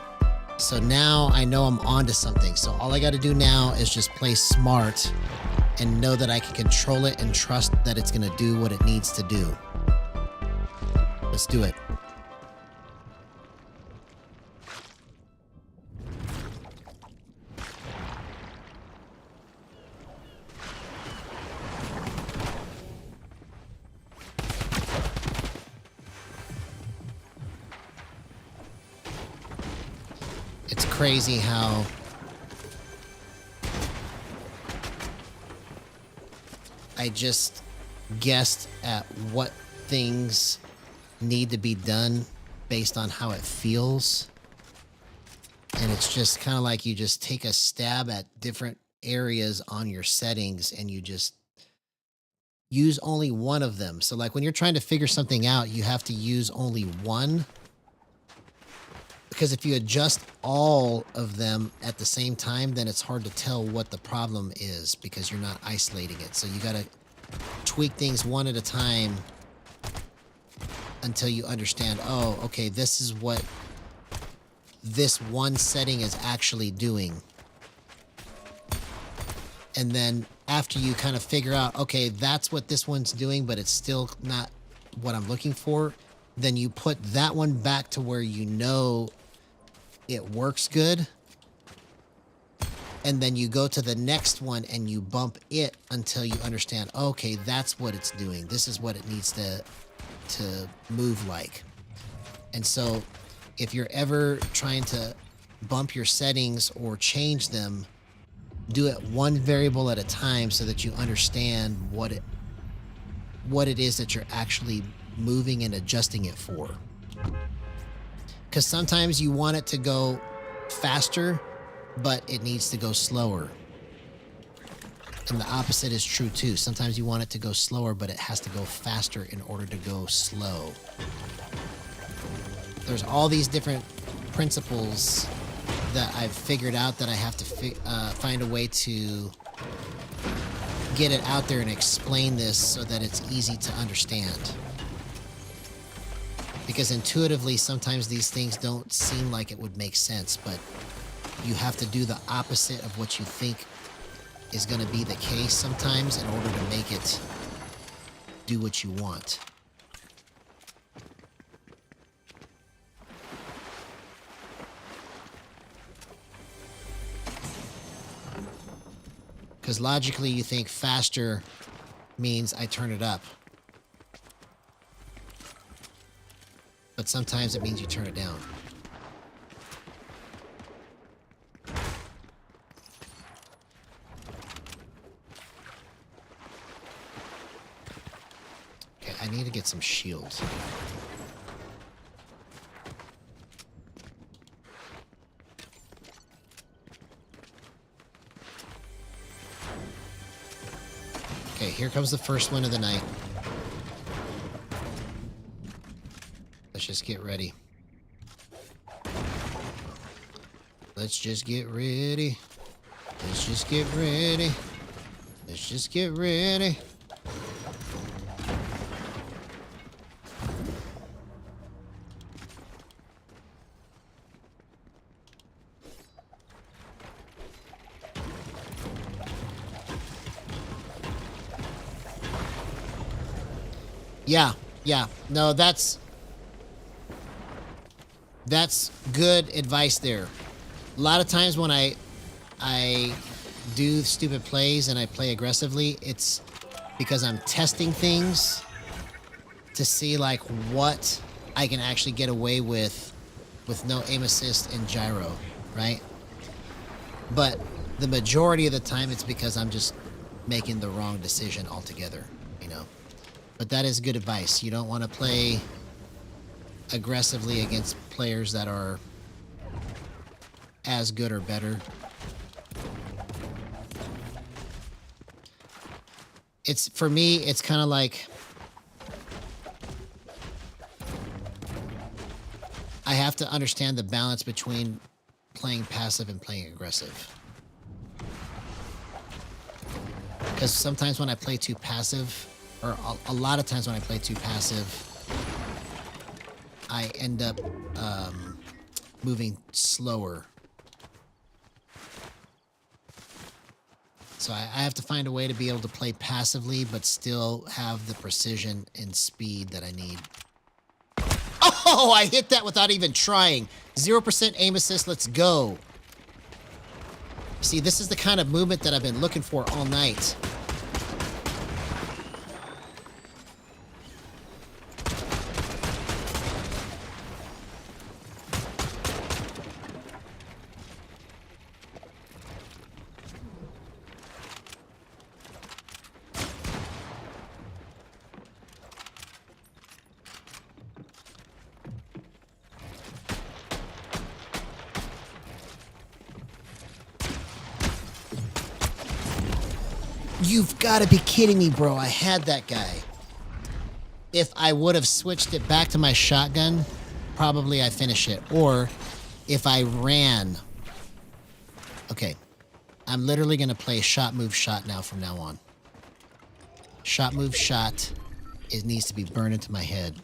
So now I know I'm onto something. So all I got to do now is just play smart and know that I can control it and trust that it's going to do what it needs to do. Let's do it. It's crazy how I just guessed at what things need to be done based on how it feels. And it's just kind of like you just take a stab at different areas on your settings and you just use only one of them. So like when you're trying to figure something out, you have to use only one. Because if you adjust all of them at the same time, then it's hard to tell what the problem is because you're not isolating it. So you got to tweak things one at a time until you understand, oh, okay, this is what this one setting is actually doing. And then after you kind of figure out, okay, that's what this one's doing, but it's still not what I'm looking for, then you put that one back to where you know it works good. And then you go to the next one and you bump it until you understand, okay, that's what it's doing. This is what it needs to move like. And so if you're ever trying to bump your settings or change them, do it one variable at a time so that you understand what it is that you're actually moving and adjusting it for. Because sometimes you want it to go faster, but it needs to go slower. And the opposite is true too. Sometimes you want it to go slower, but it has to go faster in order to go slow. There's all these different principles that I've figured out that I have to find a way to get it out there and explain this so that it's easy to understand. Because intuitively, sometimes these things don't seem like it would make sense, but you have to do the opposite of what you think is going to be the case sometimes in order to make it do what you want. Because logically, you think faster means I turn it up. But sometimes it means you turn it down. Okay, I need to get some shields. Okay, here comes the first one of the night. Let's just get ready. Let's just get ready. Let's just get ready. Let's just get ready. Yeah. No, that's good advice there. A lot of times when I do stupid plays and I play aggressively, it's because I'm testing things to see like what I can actually get away with no aim assist and gyro, right? But the majority of the time it's because I'm just making the wrong decision altogether, you know. But that is good advice. You don't want to play aggressively against players that are as good or better. For me, it's kind of like have to understand the balance between playing passive and playing aggressive. Because sometimes when I play too passive, or a lot of times when I play too passive, I end up moving slower. So I have to find a way to be able to play passively, but still have the precision and speed that I need. Oh, I hit that without even trying. 0% aim assist, let's go. See, this is the kind of movement that I've been looking for all night. You've got to be kidding me, bro. I had that guy. If I would have switched it back to my shotgun, probably I finish it. Or if I ran. Okay. I'm literally going to play shot, move, shot now from now on. Shot, move, shot. It needs to be burned into my head.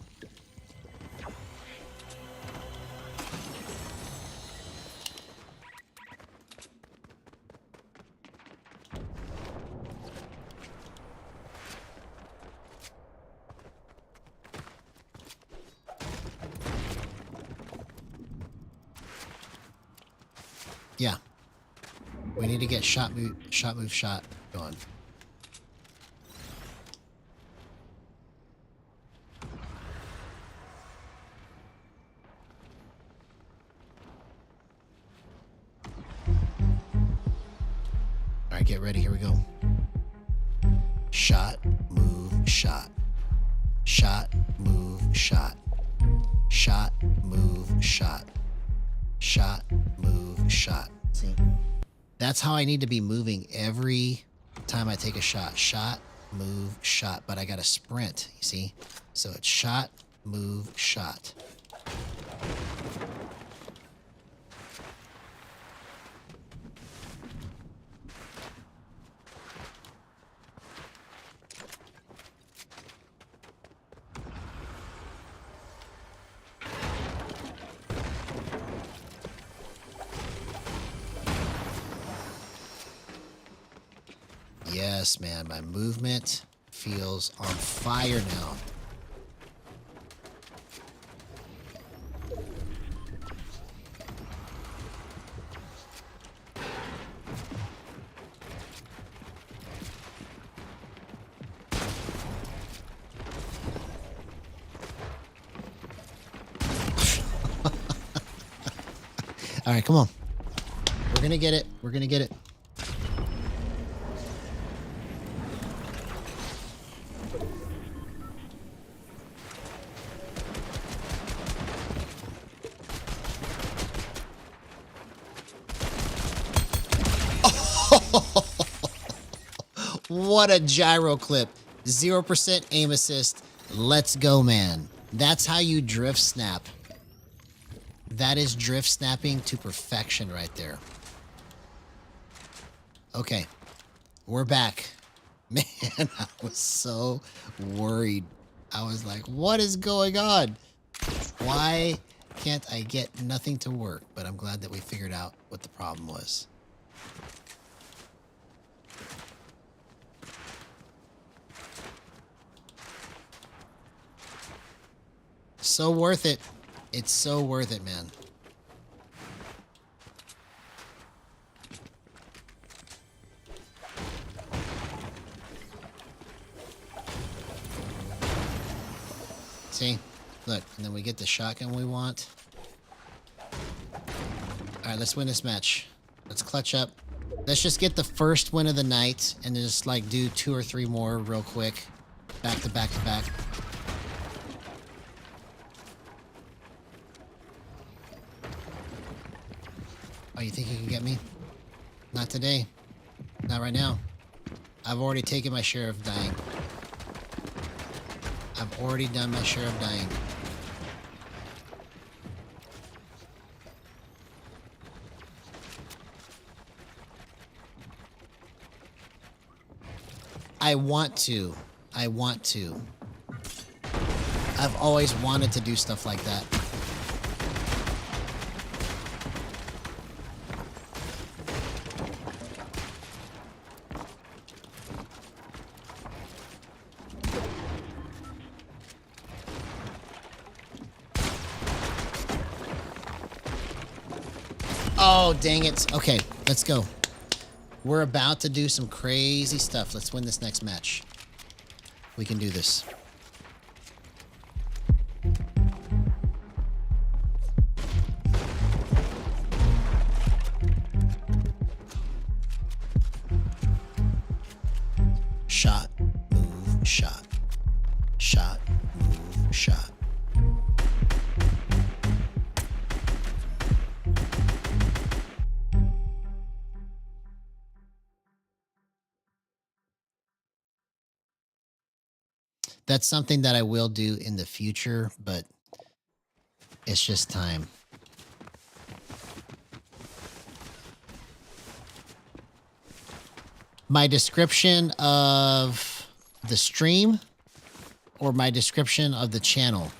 Yeah. We need to get shot, move, shot going. All right, get ready. Here we go. Shot, move, shot. Shot, move, shot. Shot, move, shot. Shot, move, shot. See? That's how I need to be moving every time I take a shot. Shot, move, shot. But I got to sprint, you see? So it's shot, move, shot. Yes, man, my movement feels on fire now. All right, come on. We're gonna get it. We're gonna get it. What a gyro clip. 0% aim assist. Let's go, man. That's how you drift snap. That is drift snapping to perfection right there. Okay. We're back. Man, I was so worried. I was like, what is going on? Why can't I get nothing to work? But I'm glad that we figured out what the problem was. So worth it. It's so worth it, man. See? Look, and then we get the shotgun we want. Alright, let's win this match. Let's clutch up. Let's just get the first win of the night and just like do 2 or 3 more real quick. Back to back to back. Oh, you think you can get me? Not today. Not right now. I've already taken my share of dying. I've already done my share of dying. I want to. I want to. I've always wanted to do stuff like that. Oh, dang it. Okay, let's go. We're about to do some crazy stuff. Let's win this next match. We can do this. Shot, move, shot. Shot, move, shot. That's something that I will do in the future, but it's just time. My description of the stream or my description of the channel?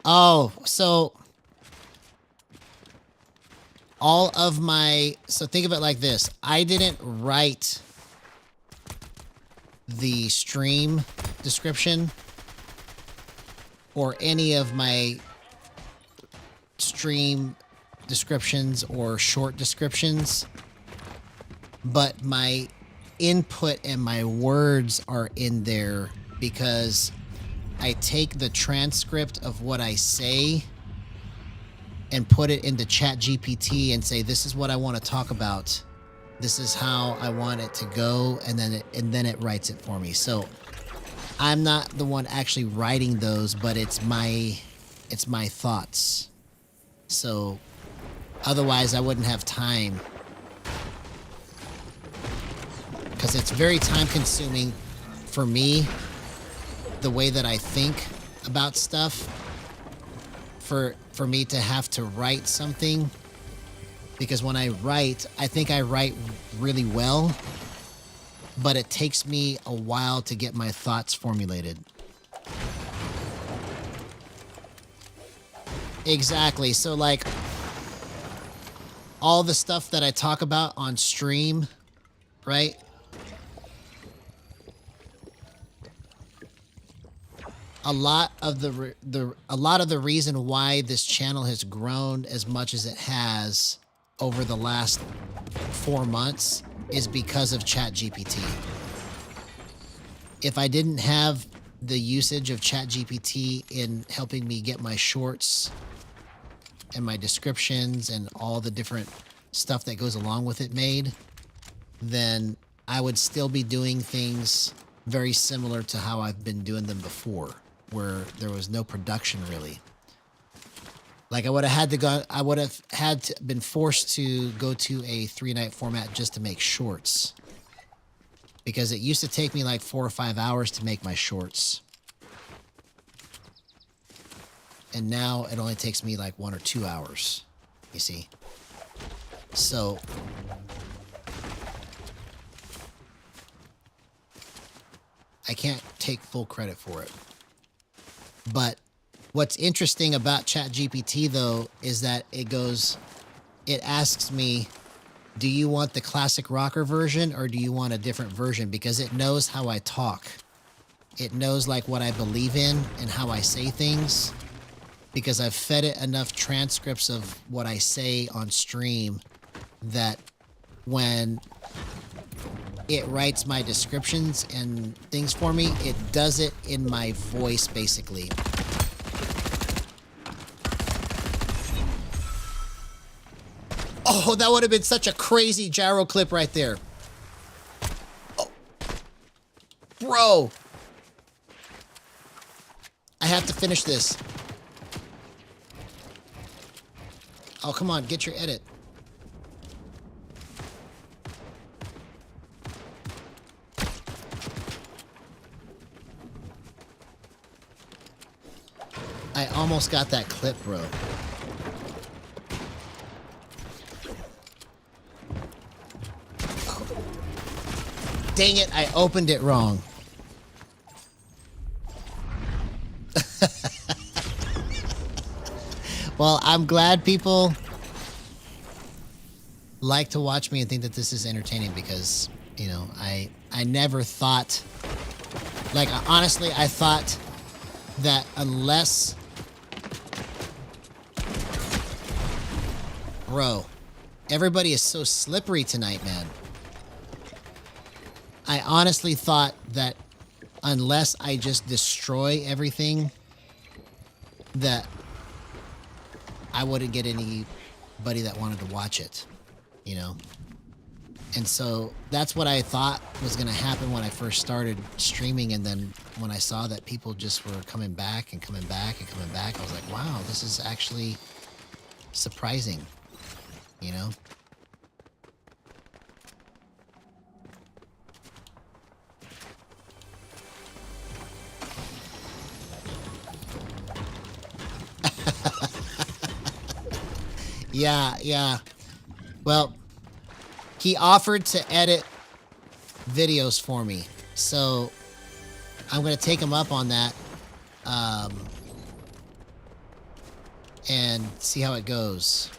Oh, so all of my, so think of it like this. I didn't write the stream description or any of my stream descriptions or short descriptions, but my input and my words are in there because I take the transcript of what I say and put it into ChatGPT and say, this is what I want to talk about. This is how I want it to go. And then it writes it for me. So I'm not the one actually writing those, but it's my thoughts. So otherwise I wouldn't have time, because it's very time consuming for me, the way that I think about stuff, for me to have to write something, because when I write, I think I write really well, but it takes me a while to get my thoughts formulated. Exactly. So like all the stuff that I talk about on stream, right? A lot of the reason why this channel has grown as much as it has over the last 4 months is because of ChatGPT. If I didn't have the usage of ChatGPT in helping me get my shorts and my descriptions and all the different stuff that goes along with it made, then I would still be doing things very similar to how I've been doing them before, where there was no production really. Like I would have had to been forced to go to a 3-night format just to make shorts, because it used to take me like 4 or 5 hours to make my shorts. And now it only takes me like 1 or 2 hours, you see? So I can't take full credit for it. But what's interesting about ChatGPT though is that it asks me, do you want the classic rocker version or do you want a different version? Because it knows how I talk. It knows like what I believe in and how I say things, because I've fed it enough transcripts of what I say on stream that when it writes my descriptions and things for me, it does it in my voice basically. Oh, that would have been such a crazy gyro clip right there. Oh. Bro. I have to finish this. Oh, come on, get your edit. I almost got that clip, bro. Dang it, I opened it wrong. Well, I'm glad people like to watch me and think that this is entertaining because, you know, I never thought, like, honestly, I thought that unless, bro, everybody is so slippery tonight, man. I honestly thought that unless I just destroy everything, that I wouldn't get anybody that wanted to watch it, you know? And so that's what I thought was going to happen when I first started streaming. And then when I saw that people just were coming back and coming back and coming back, I was like, wow, this is actually surprising, you know? Yeah. Well, he offered to edit videos for me, so I'm going to take him up on that and see how it goes.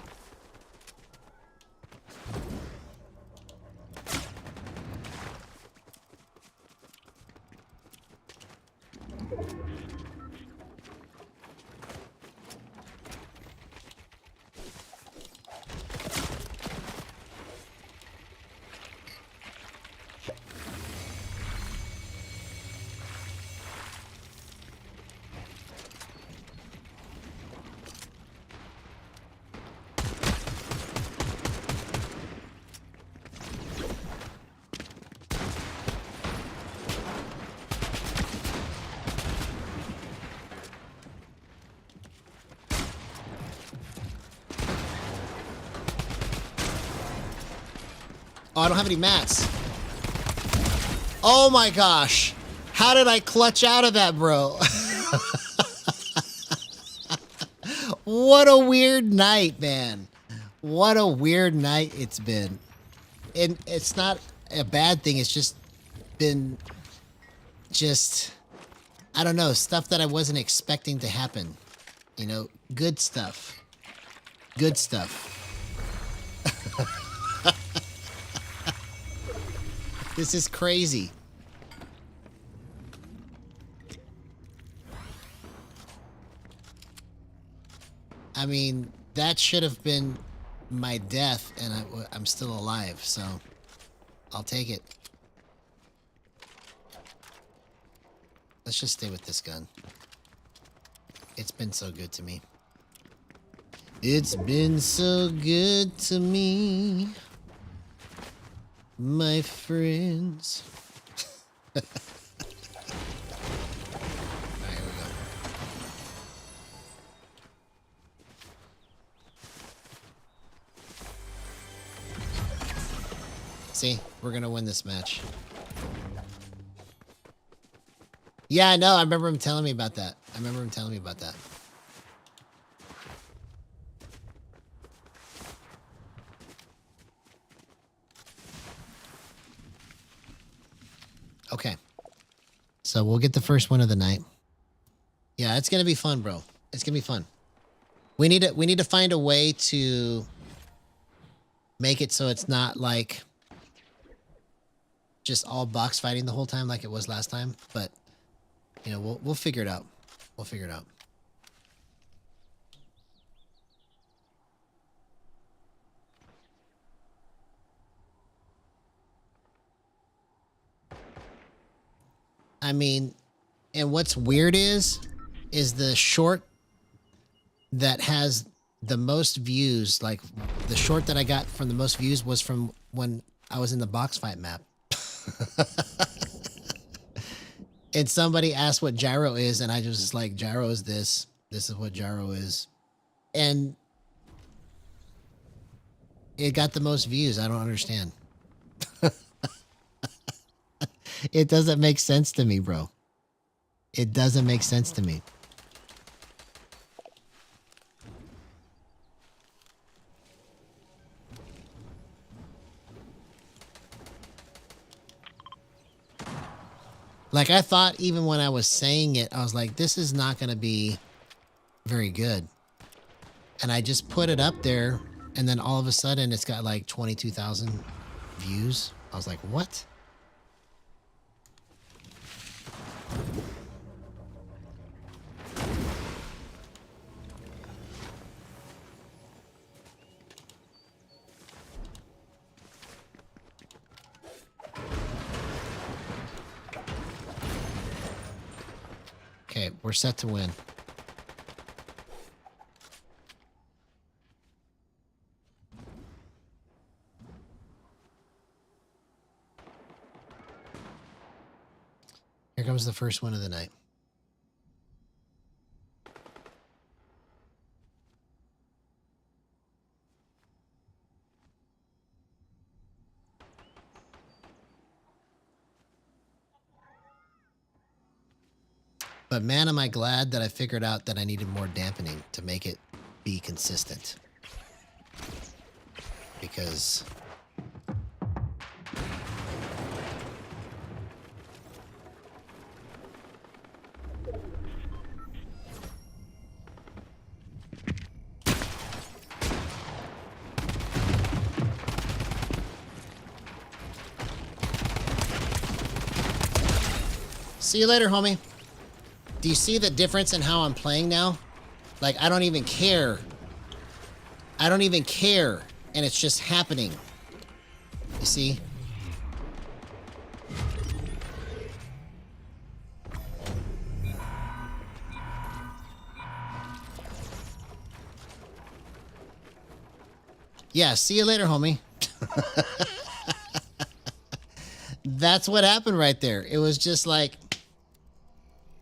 Oh, I don't have any mats. Oh my gosh. How did I clutch out of that, bro? What a weird night, man. What a weird night it's been. And it's not a bad thing. It's just been I don't know, stuff that I wasn't expecting to happen. You know, good stuff. Good stuff. This is crazy. I mean, that should have been my death, and I'm still alive, so I'll take it. Let's just stay with this gun. It's been so good to me. It's been so good to me, my friends. Alright, here we go. See, we're gonna win this match. Yeah, I know. I remember him telling me about that. Okay. So we'll get the first one of the night. Yeah, it's gonna be fun, bro. It's gonna be fun. We need to find a way to make it so it's not like just all box fighting the whole time like it was last time, but you know, we'll figure it out. We'll figure it out. I mean, and what's weird is the short that has the most views, like the short that I got from the most views was from when I was in the box fight map. And somebody asked what gyro is, and I just was like, gyro is this. This is what gyro is. And it got the most views. I don't understand. It doesn't make sense to me, bro. It doesn't make sense to me. Like, I thought even when I was saying it, I was like, this is not going to be very good. And I just put it up there, and then all of a sudden it's got like 22,000 views. I was like, what? Okay, we're set to win. Here comes the first one of the night. But man, am I glad that I figured out that I needed more dampening to make it be consistent. Because see you later, homie. Do you see the difference in how I'm playing now? Like, I don't even care. I don't even care. And it's just happening. You see? Yeah, see you later, homie. That's what happened right there. It was just like,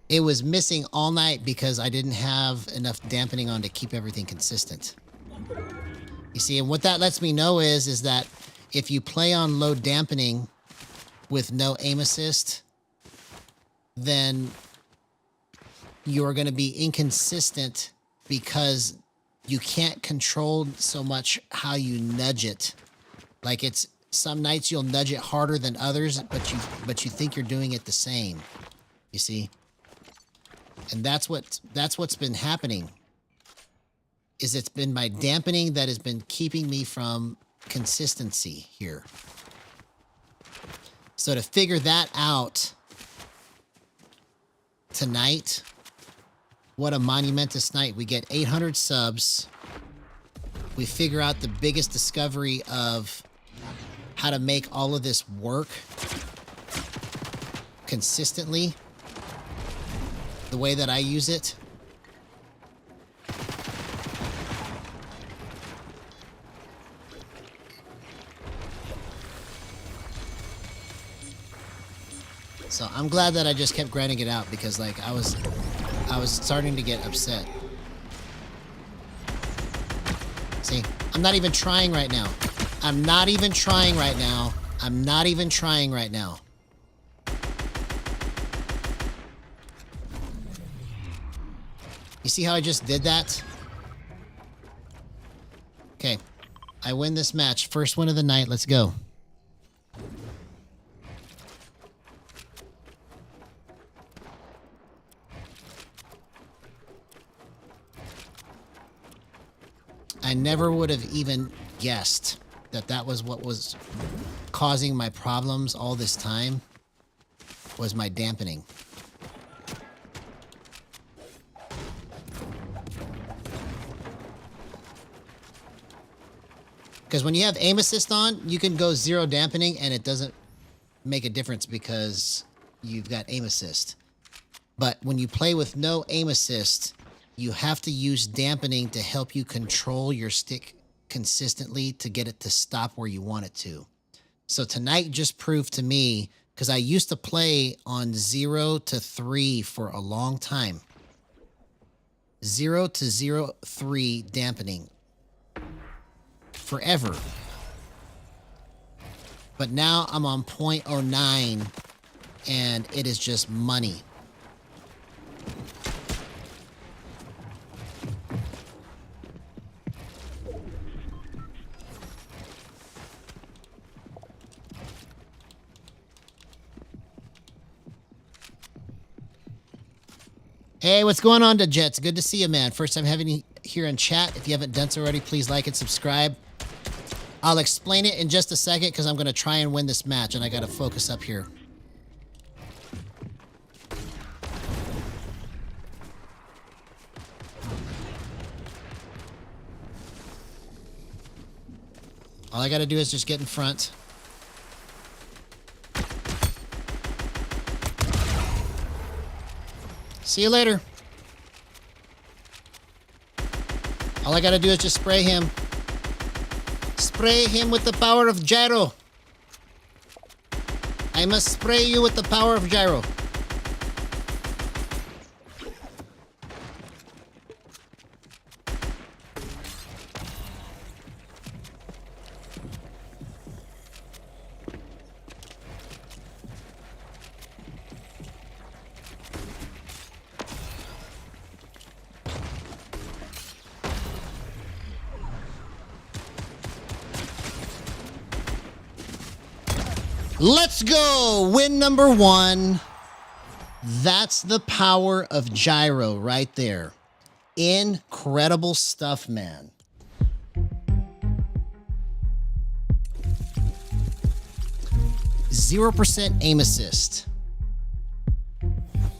it was missing all night because I didn't have enough dampening on to keep everything consistent. You see, and what that lets me know is that if you play on low dampening with no aim assist, then you're going to be inconsistent because you can't control so much how you nudge it. Like, it's some nights you'll nudge it harder than others, but you think you're doing it the same. You see? And that's what's been happening. Is it's been my dampening that has been keeping me from consistency here. So to figure that out tonight, what a monumentous night. We get 800 subs. We figure out the biggest discovery of how to make all of this work consistently the way that I use it. So I'm glad that I just kept grinding it out because, like, I was starting to get upset. See, I'm not even trying right now. I'm not even trying right now. I'm not even trying right now. You see how I just did that? Okay. I win this match. First one of the night. Let's go. I never would have even guessed that that was what was causing my problems all this time, was my dampening. Because when you have aim assist on, you can go 0 dampening and it doesn't make a difference because you've got aim assist. But when you play with no aim assist, you have to use dampening to help you control your stick consistently to get it to stop where you want it to. So tonight just proved to me, because I used to play on 0 to 3 for a long time. 0 to 0.3 dampening. Forever. But now I'm on 0.09 and it is just money. Hey, what's going on, Jets? Good to see you, man. First time having you here in chat. If you haven't done so already, please like and subscribe. I'll explain it in just a second because I'm going to try and win this match, and I got to focus up here. All I got to do is just get in front. See you later. All I got to do is just spray him. Spray him with the power of Gyro. I must spray you with the power of Gyro. Let's go! Win number 1. That's the power of Gyro right there. Incredible stuff, man. %, aim assist.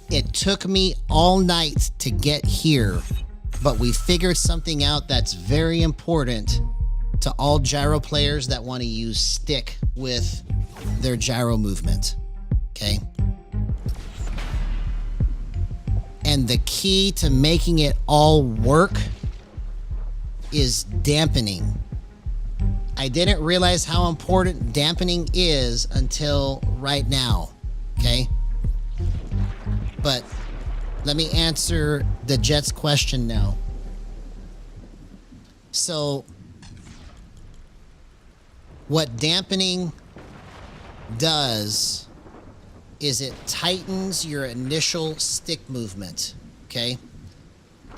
It took me all night to get here, but we figured something out that's very important to all gyro players that want to use stick with their gyro movement, okay? And the key to making it all work is dampening. I didn't realize how important dampening is until right now, okay? But let me answer the Jets question now. So, what dampening does is it tightens your initial stick movement, okay?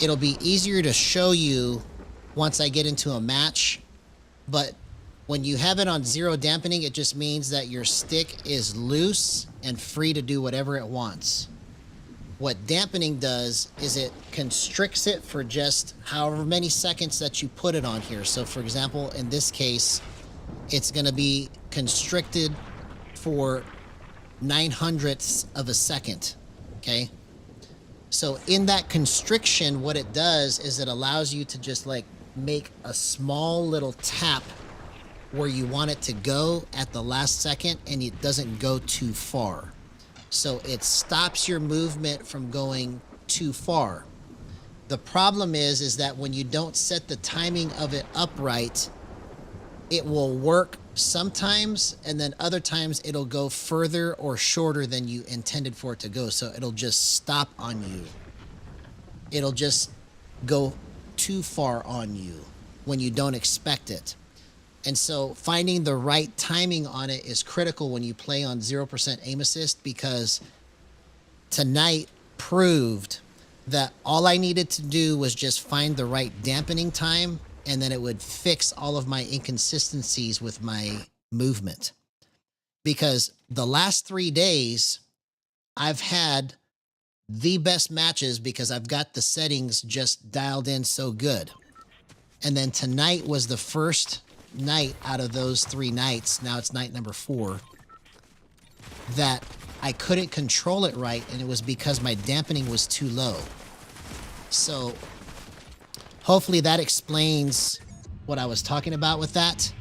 It'll be easier to show you once I get into a match, but when you have it on 0 dampening, it just means that your stick is loose and free to do whatever it wants. What dampening does is it constricts it for just however many seconds that you put it on here. So for example, in this case, it's going to be constricted for 900ths of a second, okay? So in that constriction, what it does is it allows you to just like make a small little tap where you want it to go at the last second, and it doesn't go too far. So it stops your movement from going too far. The problem is that when you don't set the timing of it upright, it will work sometimes, and then other times it'll go further or shorter than you intended for it to go. So it'll just stop on you. It'll just go too far on you when you don't expect it. And so finding the right timing on it is critical when you play on 0% aim assist, because tonight proved that all I needed to do was just find the right dampening time, and then it would fix all of my inconsistencies with my movement. Because the last 3 days, I've had the best matches because I've got the settings just dialed in so good. And then tonight was the first night out of those 3 nights, now it's night number 4, that I couldn't control it right, and it was because my dampening was too low. So hopefully that explains what I was talking about with that.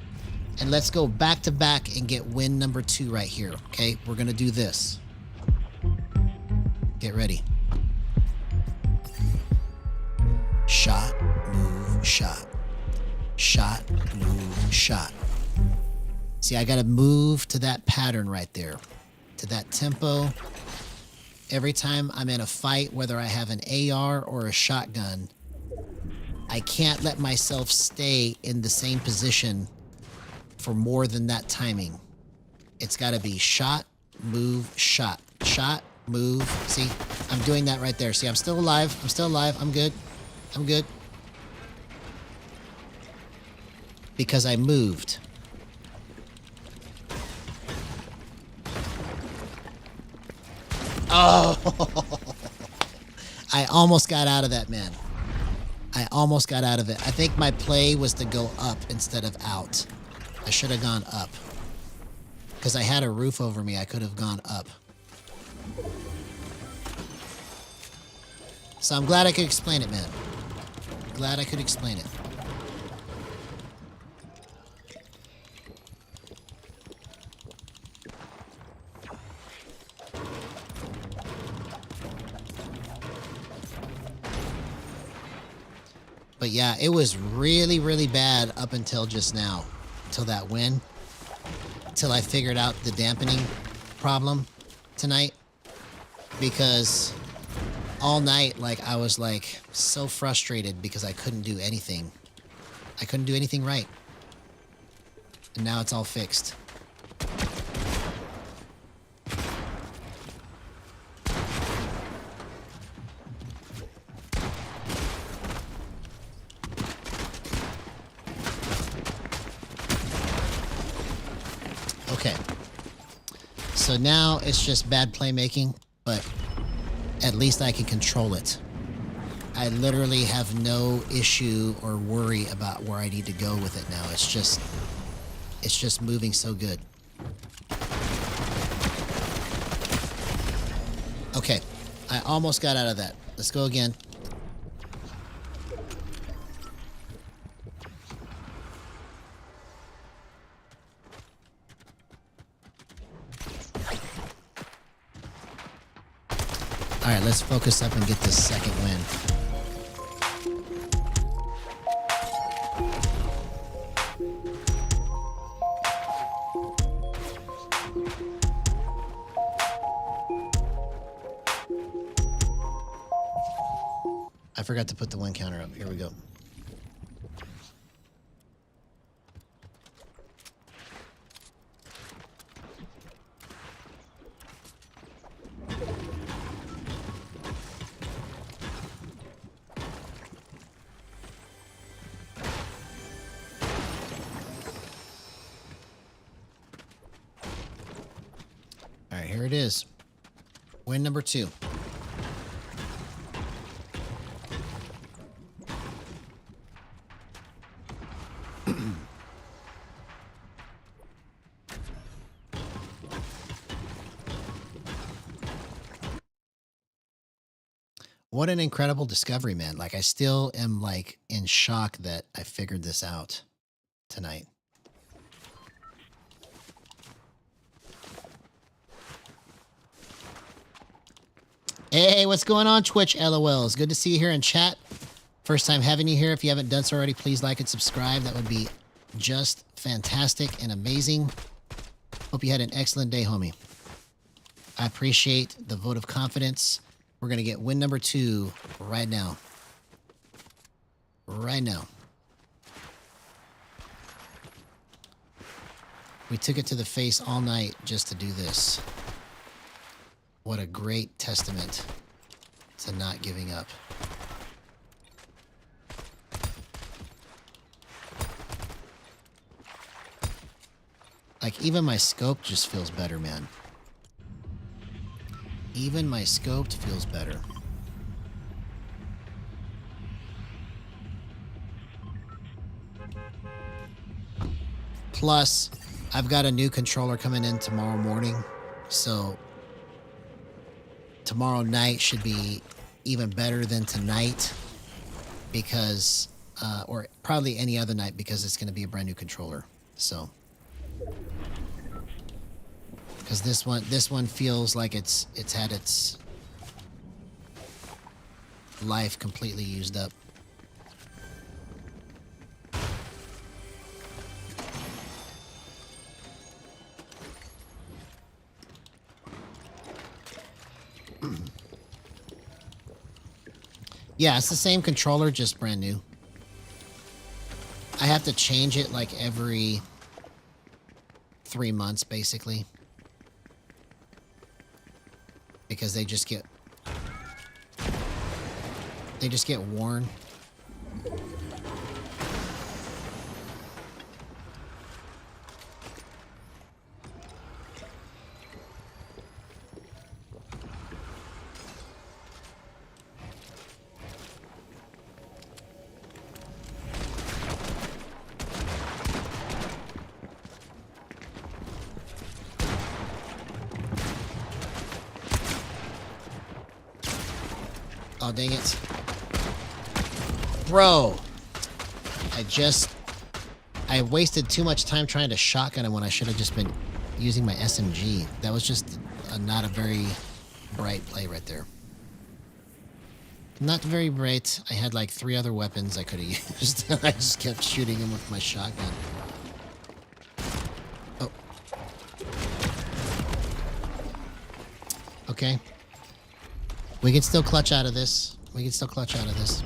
And let's go back to back and get win number 2 right here. Okay, we're gonna do this. Get ready. Shot, move, shot. Shot, move, shot. See, I gotta move to that pattern right there, to that tempo. Every time I'm in a fight, whether I have an AR or a shotgun, I can't let myself stay in the same position for more than that timing. It's gotta be shot, move, shot. Shot, move. See, I'm doing that right there. See, I'm still alive. I'm still alive. I'm good. I'm good. Because I moved. Oh, I almost got out of that, man. I almost got out of it. I think my play was to go up instead of out. I should have gone up. Because I had a roof over me, I could have gone up. So I'm glad I could explain it, man. Glad I could explain it. But yeah, it was really, really bad up until just now. Till that win. Till I figured out the dampening problem tonight. Because all night, like, I was like so frustrated because I couldn't do anything. I couldn't do anything right. And now it's all fixed. Okay. So now it's just bad playmaking, but at least I can control it. I literally have no issue or worry about where I need to go with it now. It's just moving so good. Okay. I almost got out of that. Let's go again. All right, let's focus up and get this second win. I forgot to put the win counter up. Here we go. All right, here it is. Win number 2. What an incredible discovery, man. Like, I still am, like, in shock that I figured this out tonight. Hey, what's going on, Twitch LOLs? Good to see you here in chat. First time having you here. If you haven't done so already, please like and subscribe. That would be just fantastic and amazing. Hope you had an excellent day, homie. I appreciate the vote of confidence. We're going to get win number 2 right now. Right now. We took it to the face all night just to do this. What a great testament to not giving up. Like, even my scope just feels better, man. Even my scoped feels better. Plus, I've got a new controller coming in tomorrow morning. So, tomorrow night should be even better than tonight. Because, or probably any other night because it's going to be a brand new controller. So. Because this one feels like it's had its life completely used up. Yeah, it's the same controller, just brand new. I have to change it like every 3 months, basically. Because they just get worn. Oh, dang it. Bro! I wasted too much time trying to shotgun him when I should have just been using my SMG. That was just not a very bright play right there. Not very bright. I had like 3 other weapons I could have used. I just kept shooting him with my shotgun. Oh. Okay. We can still clutch out of this. We can still clutch out of this.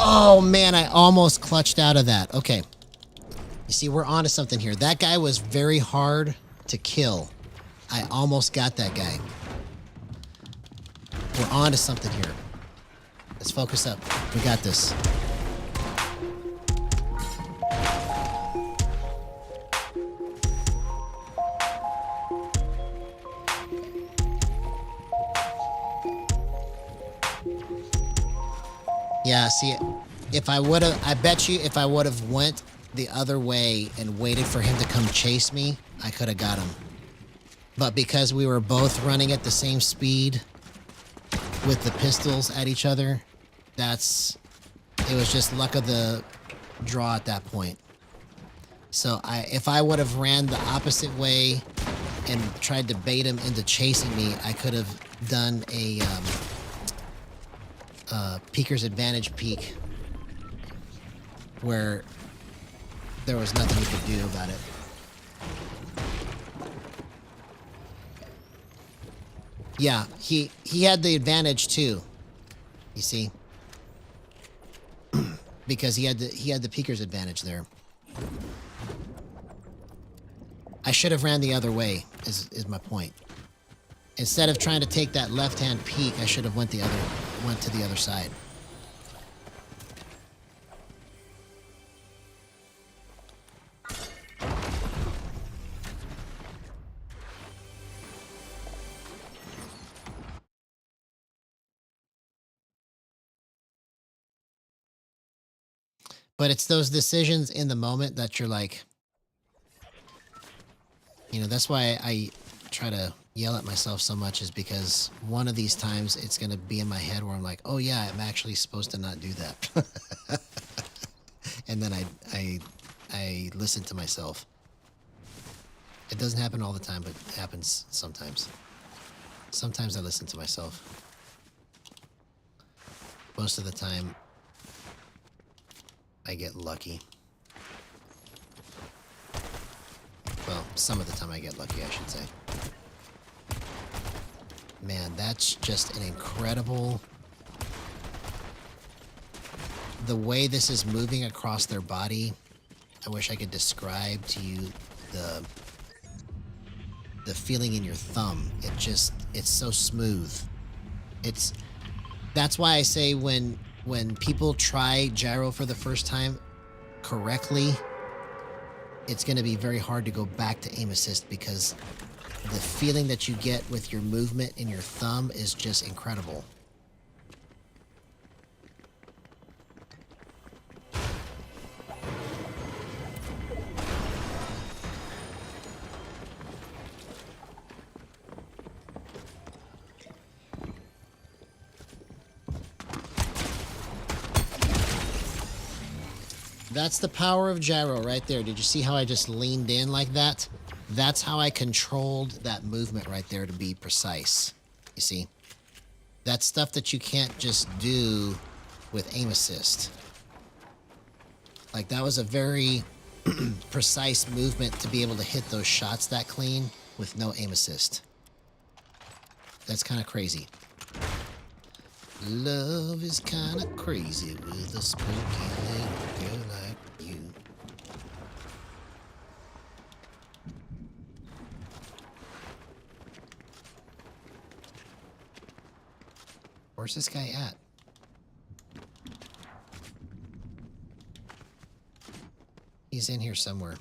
Oh, man, I almost clutched out of that. Okay. You see, we're onto something here. That guy was very hard to kill. I almost got that guy. We're onto something here. Let's focus up. We got this. Yeah, see, if I would have, I bet you if I would have went the other way and waited for him to come chase me, I could have got him. But because we were both running at the same speed with the pistols at each other, it was just luck of the draw at that point. So if I would have ran the opposite way and tried to bait him into chasing me, I could have done a peeker's advantage peek where there was nothing we could do about it. Yeah, he had the advantage too. You see? Because he had the peeker's advantage there. I should have ran the other way, is my point. Instead of trying to take that left-hand peek, I should have went to the other side. But it's those decisions in the moment that you're like, that's why I try to yell at myself so much, is because one of these times it's going to be in my head where I'm like, oh yeah, I'm actually supposed to not do that. And then I listen to myself. It doesn't happen all the time, but it happens sometimes. Sometimes I listen to myself. Most of the time, I get lucky. Well, some of the time I get lucky, I should say. Man, that's just an incredible... The way this is moving across their body, I wish I could describe to you the feeling in your thumb. It's so smooth. That's why I say when people try gyro for the first time correctly, it's going to be very hard to go back to aim assist, because the feeling that you get with your movement in your thumb is just incredible. That's the power of gyro right there. Did you see how I just leaned in like that? That's how I controlled that movement right there to be precise. You see? That's stuff that you can't just do with aim assist. Like, that was a very precise movement to be able to hit those shots that clean with no aim assist. That's kind of crazy. Love is kind of crazy with a spooky little girl like you. Where's this guy at? He's in here somewhere.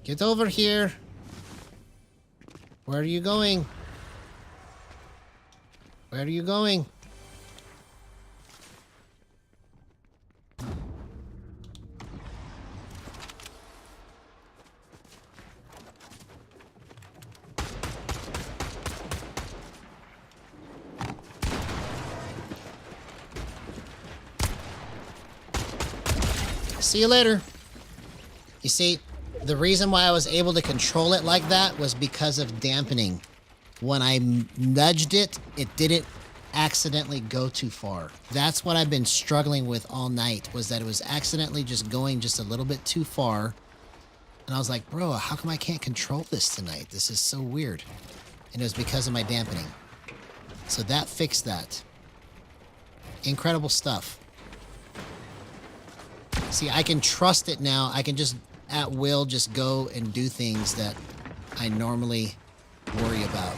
Get over here. Where are you going? Where are you going? See you later. You see, the reason why I was able to control it like that was because of dampening. When I nudged it, it didn't accidentally go too far. That's what I've been struggling with all night, was that it was accidentally just going just a little bit too far. And I was like, bro, how come I can't control this tonight? This is so weird. And it was because of my dampening. So that fixed that. Incredible stuff. See, I can trust it now. I can just at will just go and do things that I normally worry about.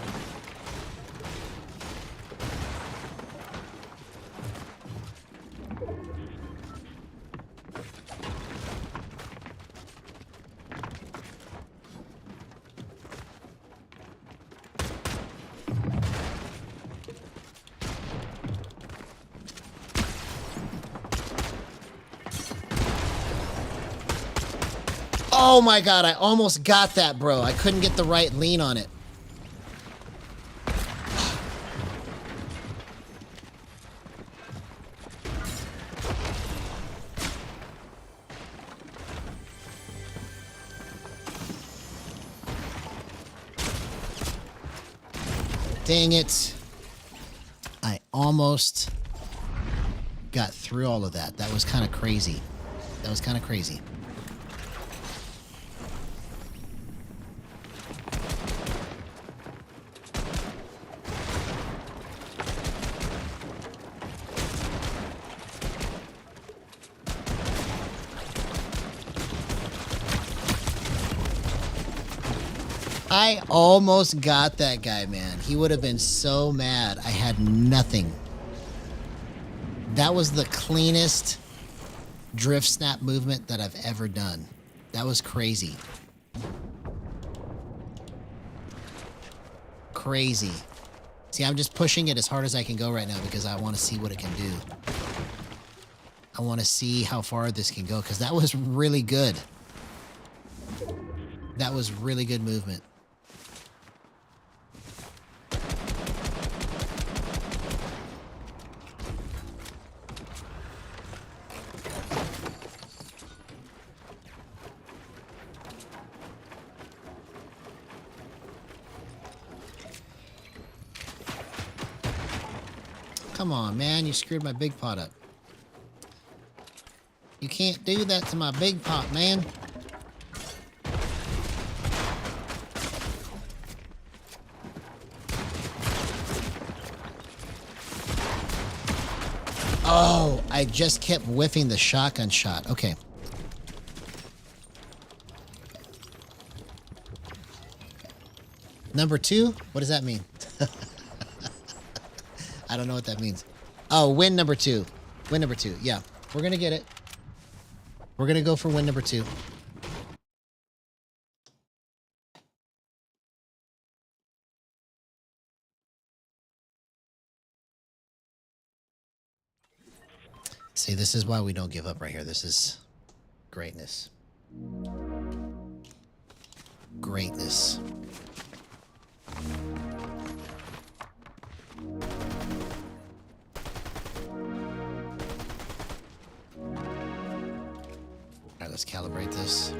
Oh my god, I almost got that, bro. I couldn't get the right lean on it. Dang it. I almost got through all of that. That was kind of crazy. That was kind of crazy. I almost got that guy, man. He would have been so mad. I had nothing. That was the cleanest drift snap movement that I've ever done. That was crazy. Crazy. See, I'm just pushing it as hard as I can go right now because I want to see what it can do. I want to see how far this can go because that was really good. That was really good movement. Come on, man. You screwed my big pot up. You can't do that to my big pot, man. Oh, I just kept whiffing the shotgun shot. Okay. Number 2? What does that mean? I don't know what that means. Oh, win number 2. Win number 2. Yeah, we're going to get it. We're going to go for win number 2. See, this is why we don't give up right here. This is greatness. Greatness. All right, let's calibrate this.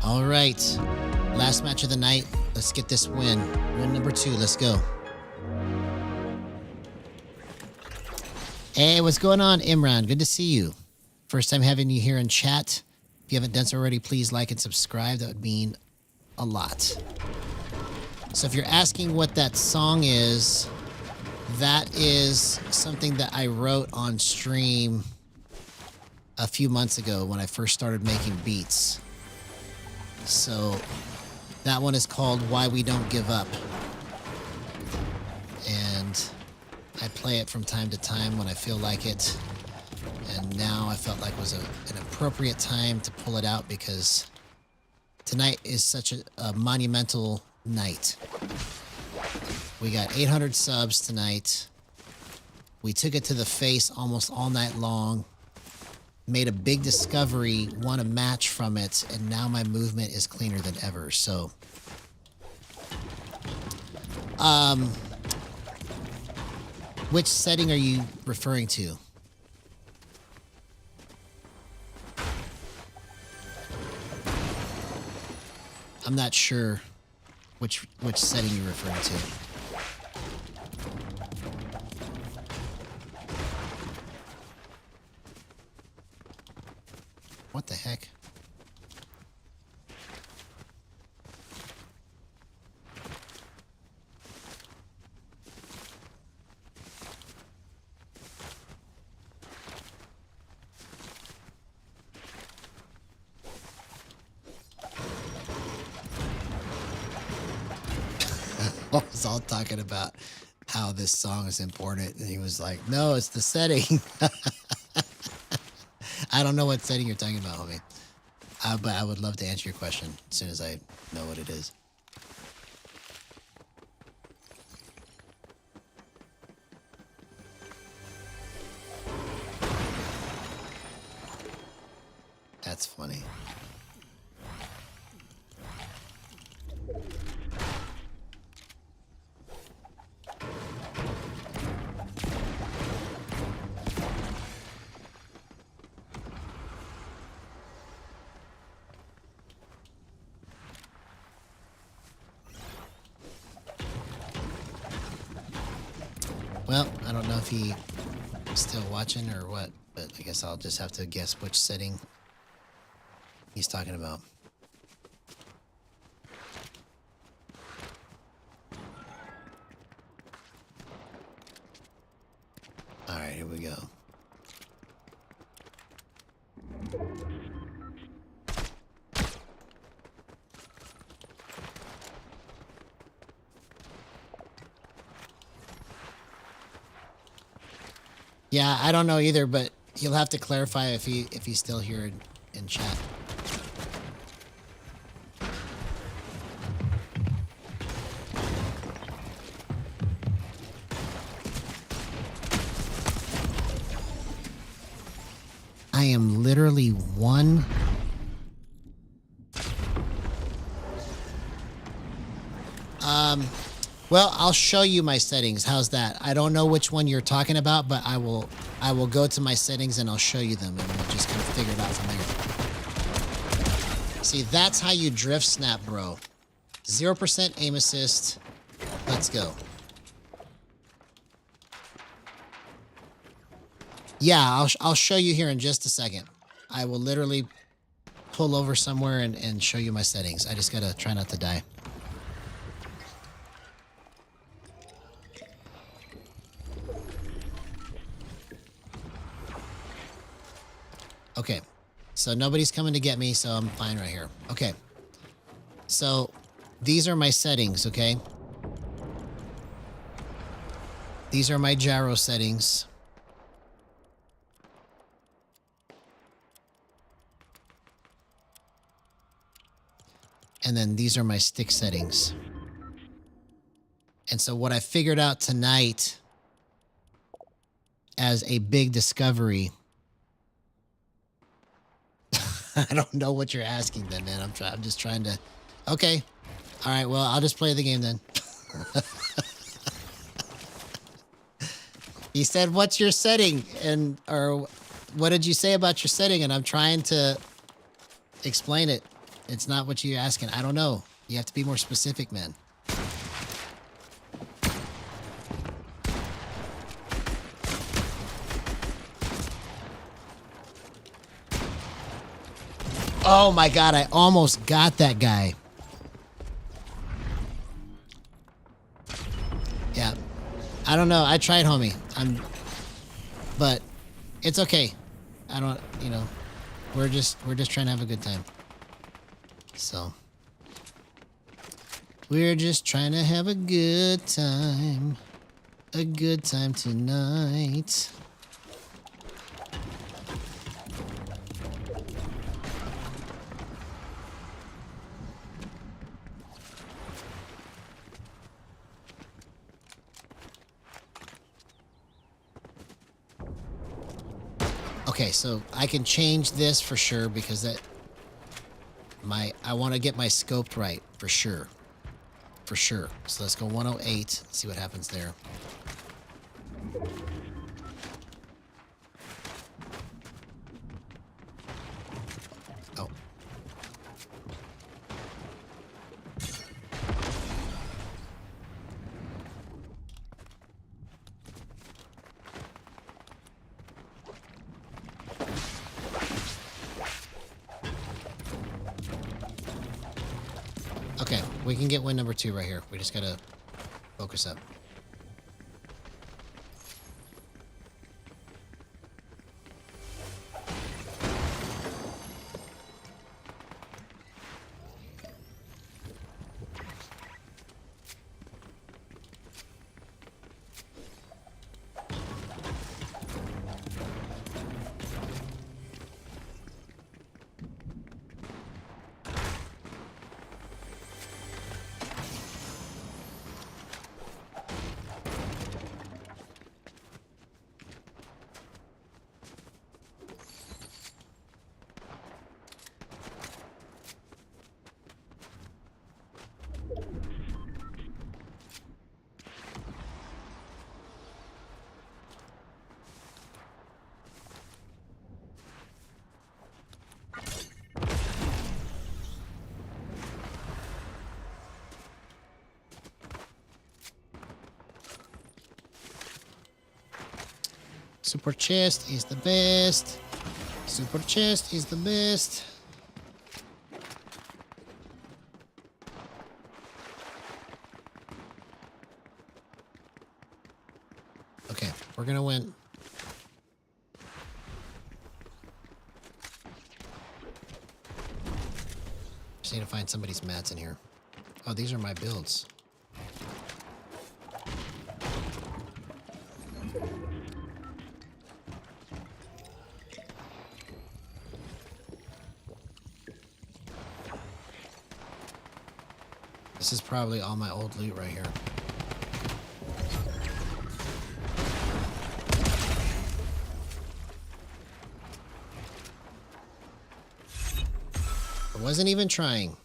All right, last match of the night. Let's get this win. Win number 2. Let's go. Hey, what's going on, Imran? Good to see you. First time having you here in chat. If you haven't done so already, please like and subscribe. That would mean a lot. So if you're asking what that song is, that is something that I wrote on stream a few months ago when I first started making beats. So that one is called Why We Don't Give Up. And I play it from time to time when I feel like it. And now I felt like it was an appropriate time to pull it out because tonight is such a monumental night. We got 800 subs tonight. We took it to the face almost all night long. Made a big discovery, won a match from it, and now my movement is cleaner than ever. So, which setting are you referring to? I'm not sure which setting you're referring to. What the heck? I was all talking about how this song is important, and he was like, no, it's the setting. I don't know what setting you're talking about, homie. But I would love to answer your question as soon as I know what it is. That's funny. Well, I don't know if he's still watching or what, but I guess I'll just have to guess which setting he's talking about. All right, here we go. Yeah, I don't know either, but he'll have to clarify if he's still here in chat. I am literally one. Well, I'll show you my settings. How's that? I don't know which one you're talking about, but I will go to my settings and I'll show you them, and we'll just kind of figure it out from there. See, that's how you drift snap, bro. 0% aim assist. Let's go. Yeah, I'll show you here in just a second. I will literally pull over somewhere and show you my settings. I just gotta try not to die. Okay, so nobody's coming to get me, so I'm fine right here. Okay, so these are my settings, okay? These are my gyro settings. And then these are my stick settings. And so what I figured out tonight as a big discovery. I don't know what you're asking then, man. I'm just trying to. Okay. All right. Well, I'll just play the game then. He said, "What's your setting?" or what did you say about your setting? And I'm trying to explain it. It's not what you're asking. I don't know. You have to be more specific, man. Oh my God, I almost got that guy. Yeah. I don't know. I tried, homie. But it's okay. I don't, we're just trying to have a good time. So we're just trying to have a good time. A good time tonight. Okay, so I can change this for sure because I want to get my scoped right for sure. For sure. So let's go 108. See what happens there. Oh. Okay, we can get win number 2 right here. We just gotta focus up. Super chest is the best. Super chest is the best. Okay, we're gonna win. Just need to find somebody's mats in here. Oh, these are my builds. This is probably all my old loot right here. I wasn't even trying.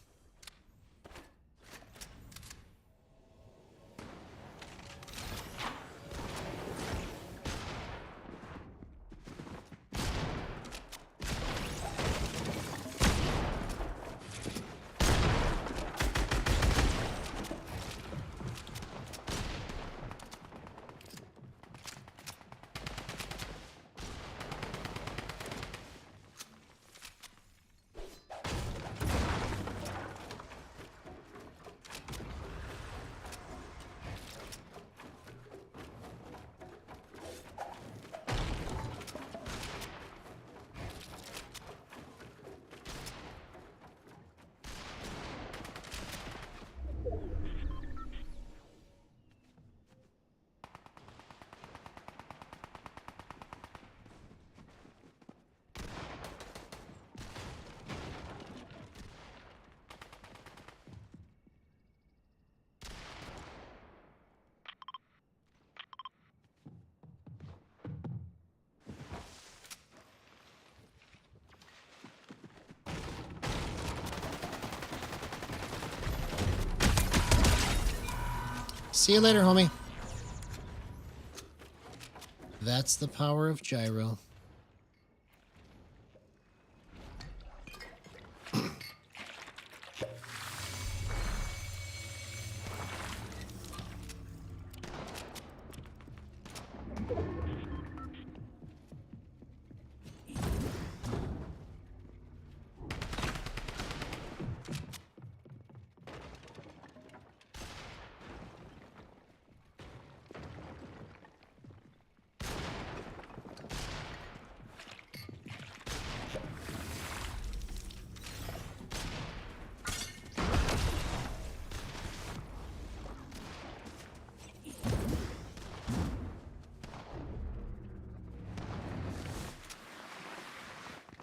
See you later, homie. That's the power of Gyro.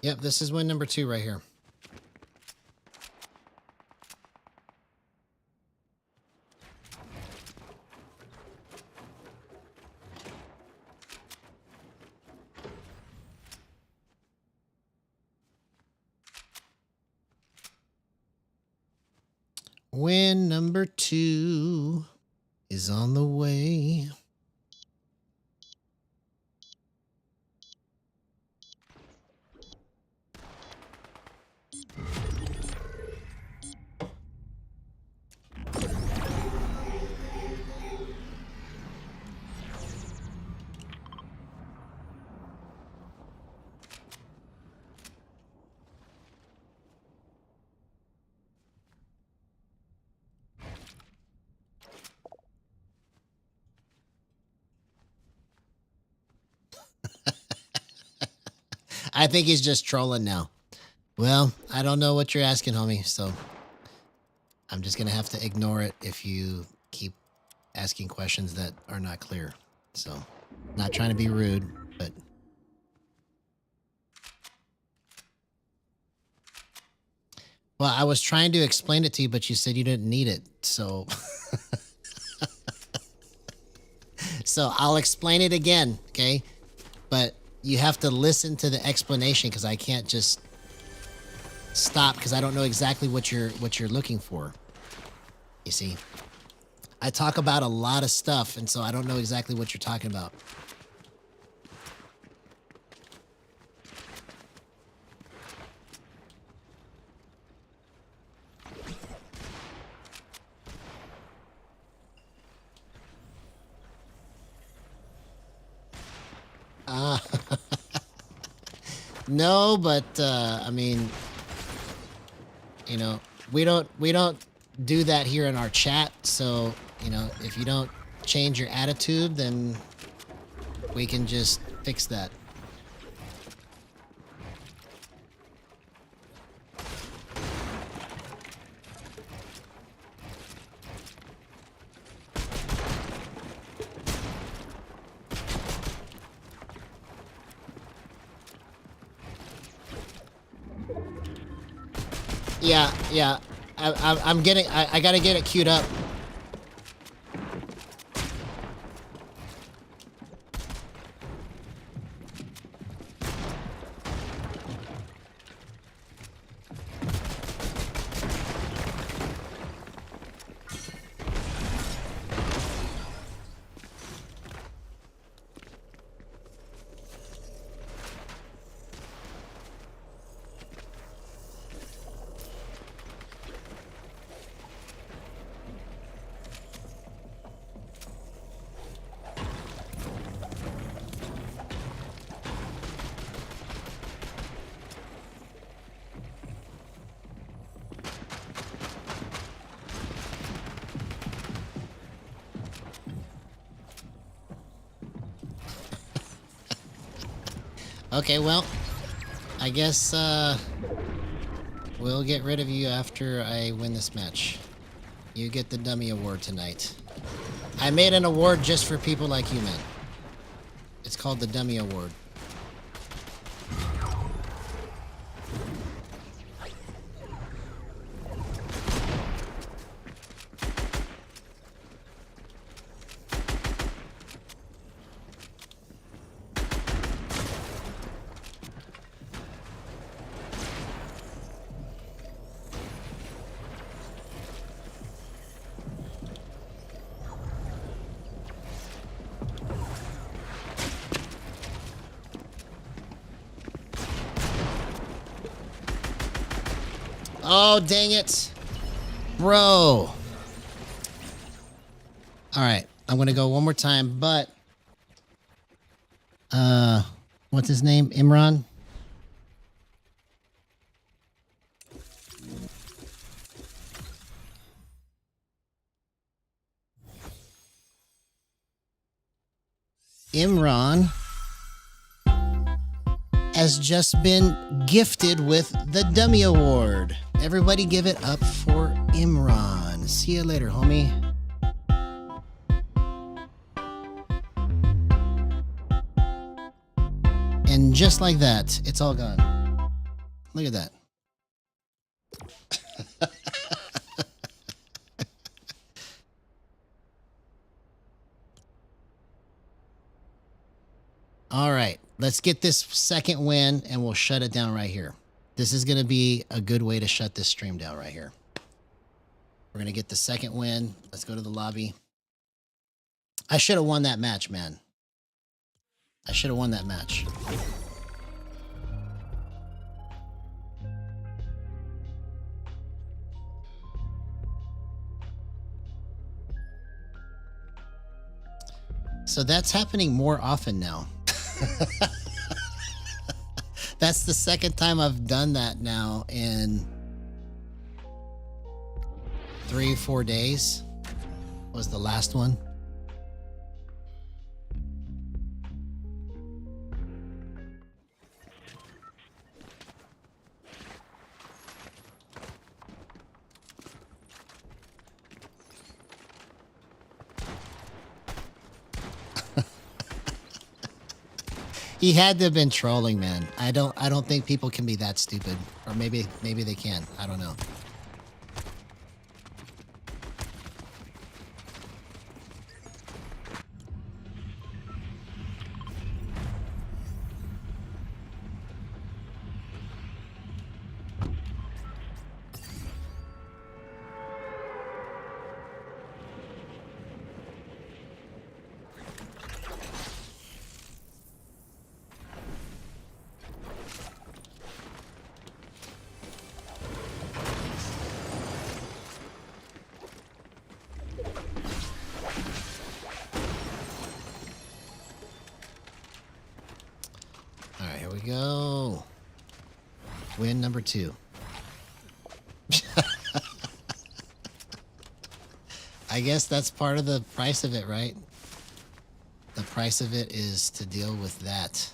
Yep, this is win number 2 right here. Win number 2 is on the way. I think he's just trolling now. Well, I don't know what you're asking, homie, so I'm just going to have to ignore it if you keep asking questions that are not clear. So, not trying to be rude, but... Well, I was trying to explain it to you, but you said you didn't need it, so... So, I'll explain it again, okay? But you have to listen to the explanation because I can't just stop because I don't know exactly what you're looking for. You see, I talk about a lot of stuff, and so I don't know exactly what you're talking about. No, but I mean, you know, we don't do that here in our chat. So, you know, if you don't change your attitude, then we can just fix that. Yeah. I'm getting. I gotta get it queued up. Okay, well, I guess we'll get rid of you after I win this match. You get the dummy award tonight. I made an award just for people like you, man. It's called the dummy award. Oh, dang it. Bro. All right. I'm going to go one more time, but what's his name? Imran? Imran has just been gifted with the Dummy Award. Everybody give it up for Imran. See you later, homie. And just like that, it's all gone. Look at that. All right, let's get this second win and we'll shut it down right here. This is going to be a good way to shut this stream down right here. We're going to get the second win. Let's go to the lobby. I should have won that match, man. I should have won that match. So that's happening more often now. That's the second time I've done that now in 3-4 days. Was the last one. He had to have been trolling, man. I don't think people can be that stupid. Or maybe they can. I don't know. Go. Win number 2. I guess that's part of the price of it, right? The price of it is to deal with that.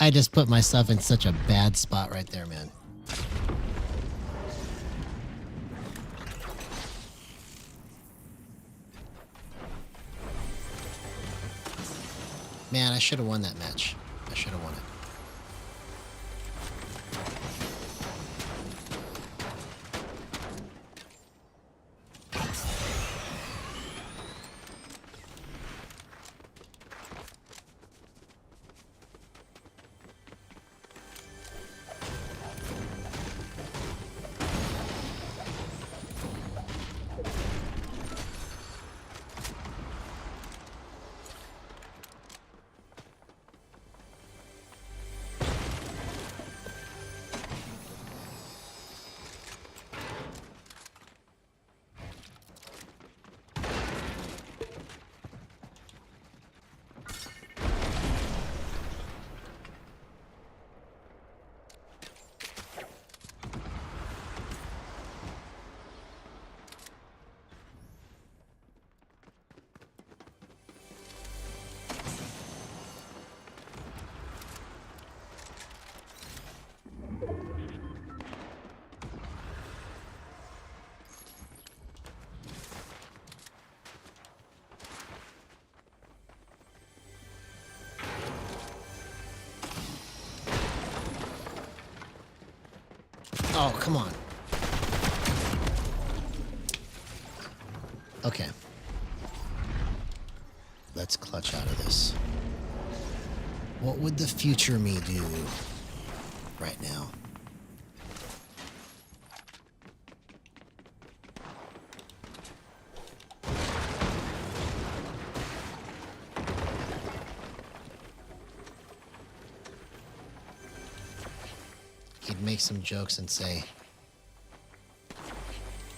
I just put myself in such a bad spot right there, man. Man, I should have won that match. I should have won it. Oh, come on. Okay. Let's clutch out of this. What would the future me do right now? He'd make some jokes and say,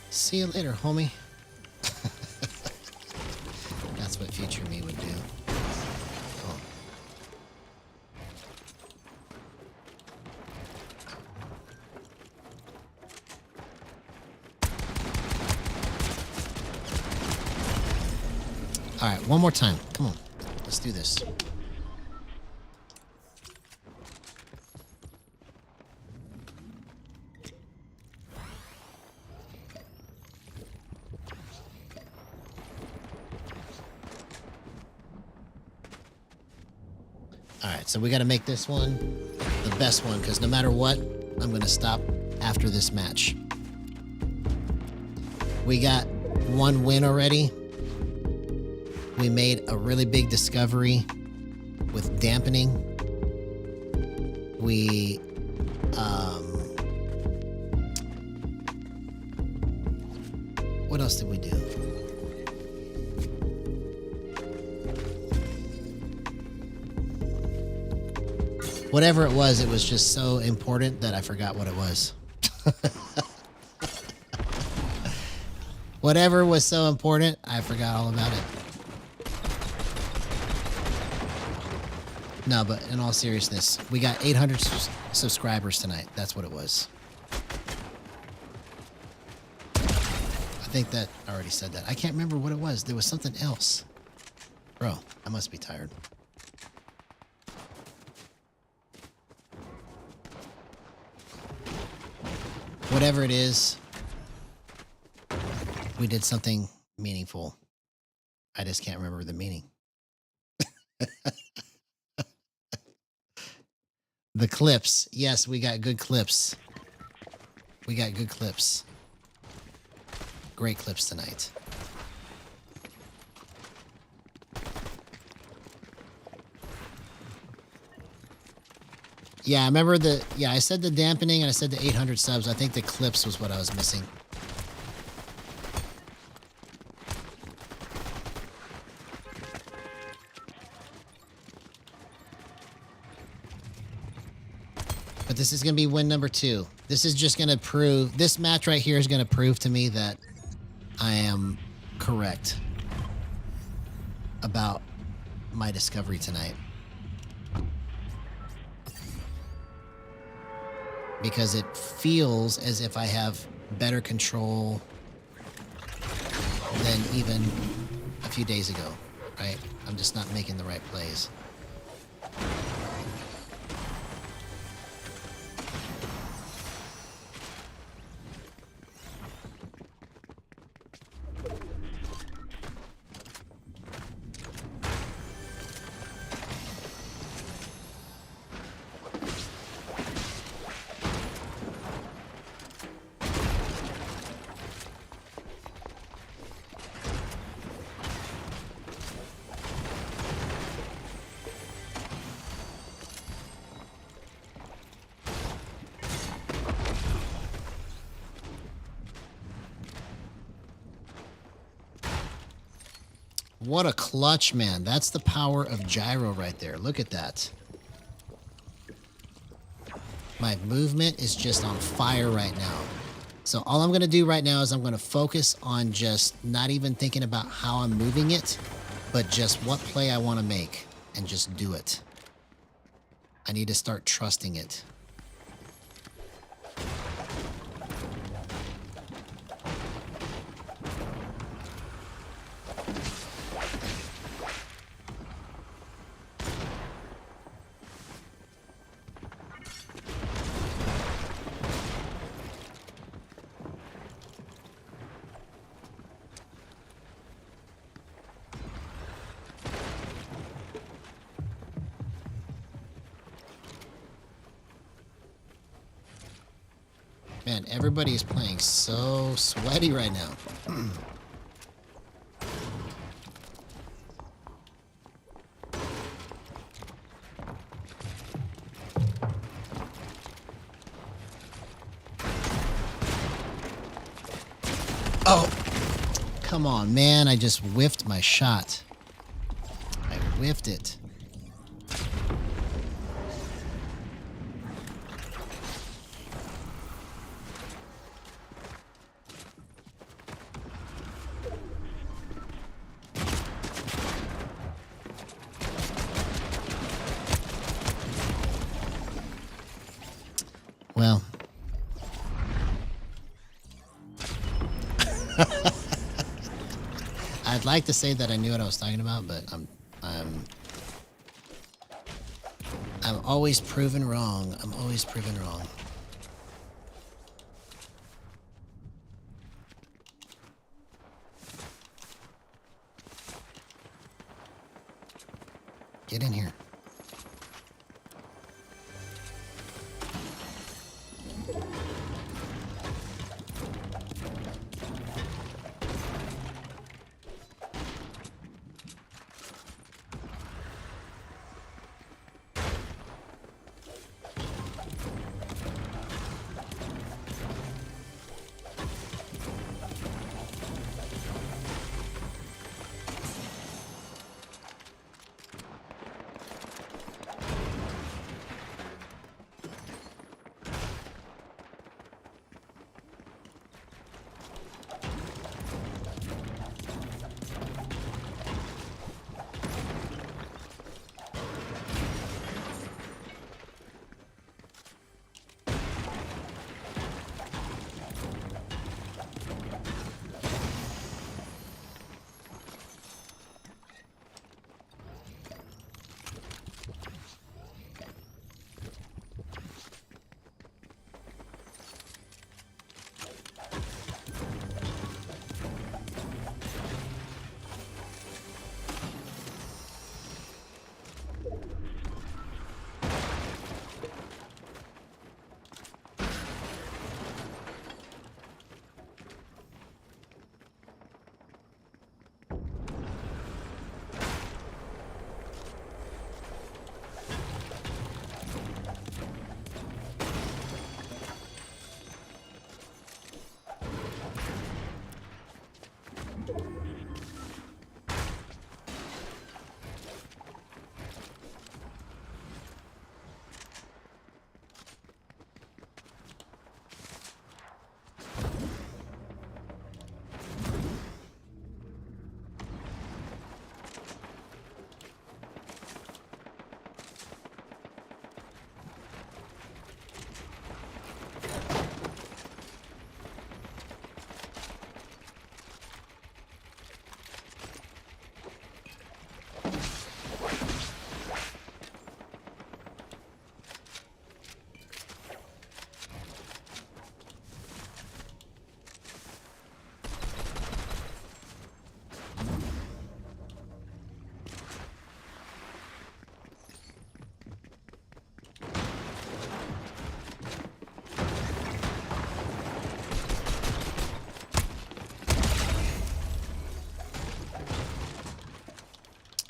"See you later, homie." That's what future me would do. Oh. All right, one more time. Come on. Let's do this. All right, so we got to make this one the best one, because no matter what, I'm going to stop after this match. We got one win already. We made a really big discovery with dampening. We, what else did we do? Whatever it was just so important that I forgot what it was. Whatever was so important, I forgot all about it. No, but in all seriousness, we got 800 subscribers tonight. That's what it was. I think that I already said that. I can't remember what it was. There was something else. Bro, I must be tired. Whatever it is, we did something meaningful. I just can't remember the meaning. The clips. Yes, we got good clips. We got good clips. Great clips tonight. Yeah, I remember I said the dampening and I said the 800 subs. I think the clips was what I was missing. But this is going to be win number 2. This is just going to prove, this match right here is going to prove to me that I am correct about my discovery tonight. Because it feels as if I have better control than even a few days ago, right? I'm just not making the right plays. What a clutch, man. That's the power of Gyro right there. Look at that. My movement is just on fire right now. So all I'm going to do right now is I'm going to focus on just not even thinking about how I'm moving it, but just what play I want to make and just do it. I need to start trusting it. Man, everybody is playing so sweaty right now. Oh, come on, man. I just whiffed my shot. I whiffed it. Well, I'd like to say that I knew what I was talking about, but I'm always proven wrong. I'm always proven wrong. Get in here.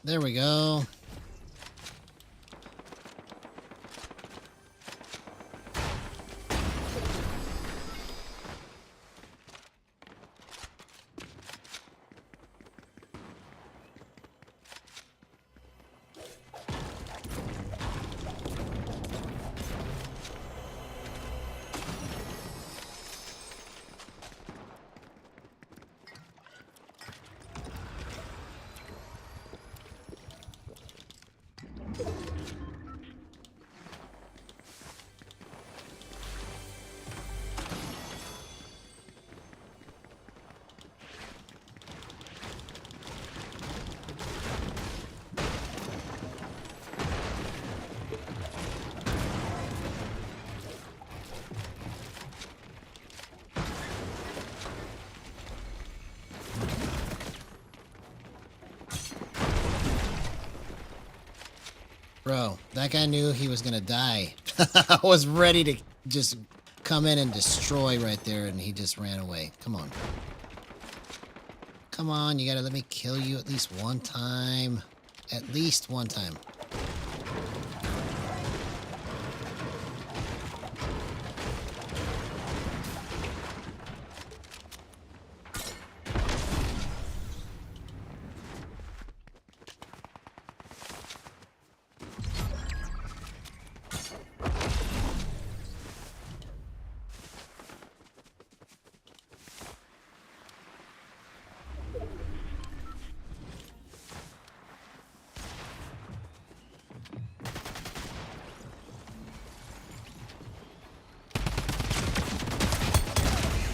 There we go. Bro, that guy knew he was gonna die. I was ready to just come in and destroy right there, and he just ran away. Come on. Come on, you gotta let me kill you at least one time. At least one time.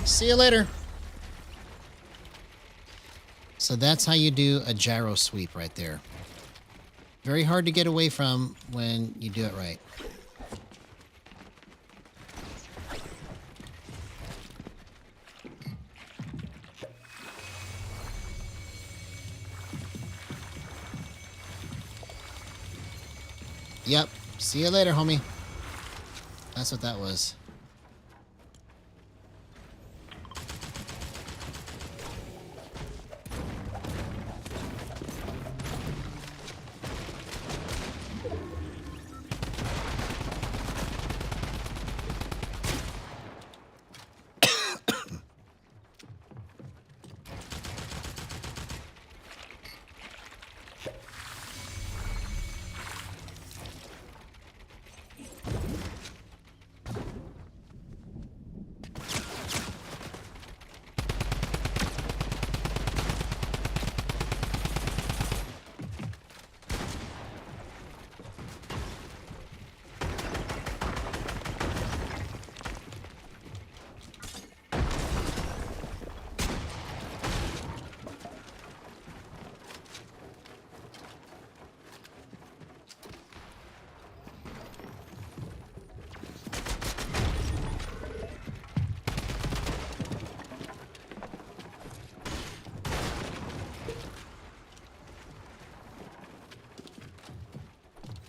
See you later. So that's how you do a gyro sweep right there. Very hard to get away from when you do it right. Yep. See you later, homie. That's what that was.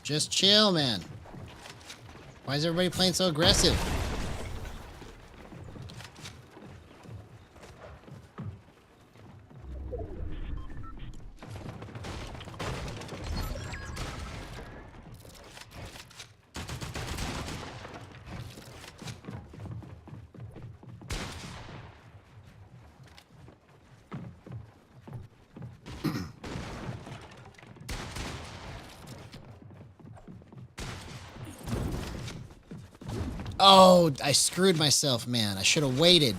Just chill, man. Why is everybody playing so aggressive? Oh, I screwed myself, man. I should have waited.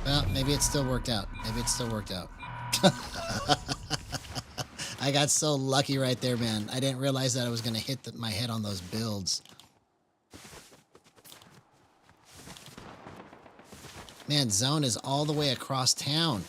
Well, maybe it still worked out. Maybe it still worked out. I got so lucky right there, man. I didn't realize that I was going to hit my head on those builds. Man, zone is all the way across town.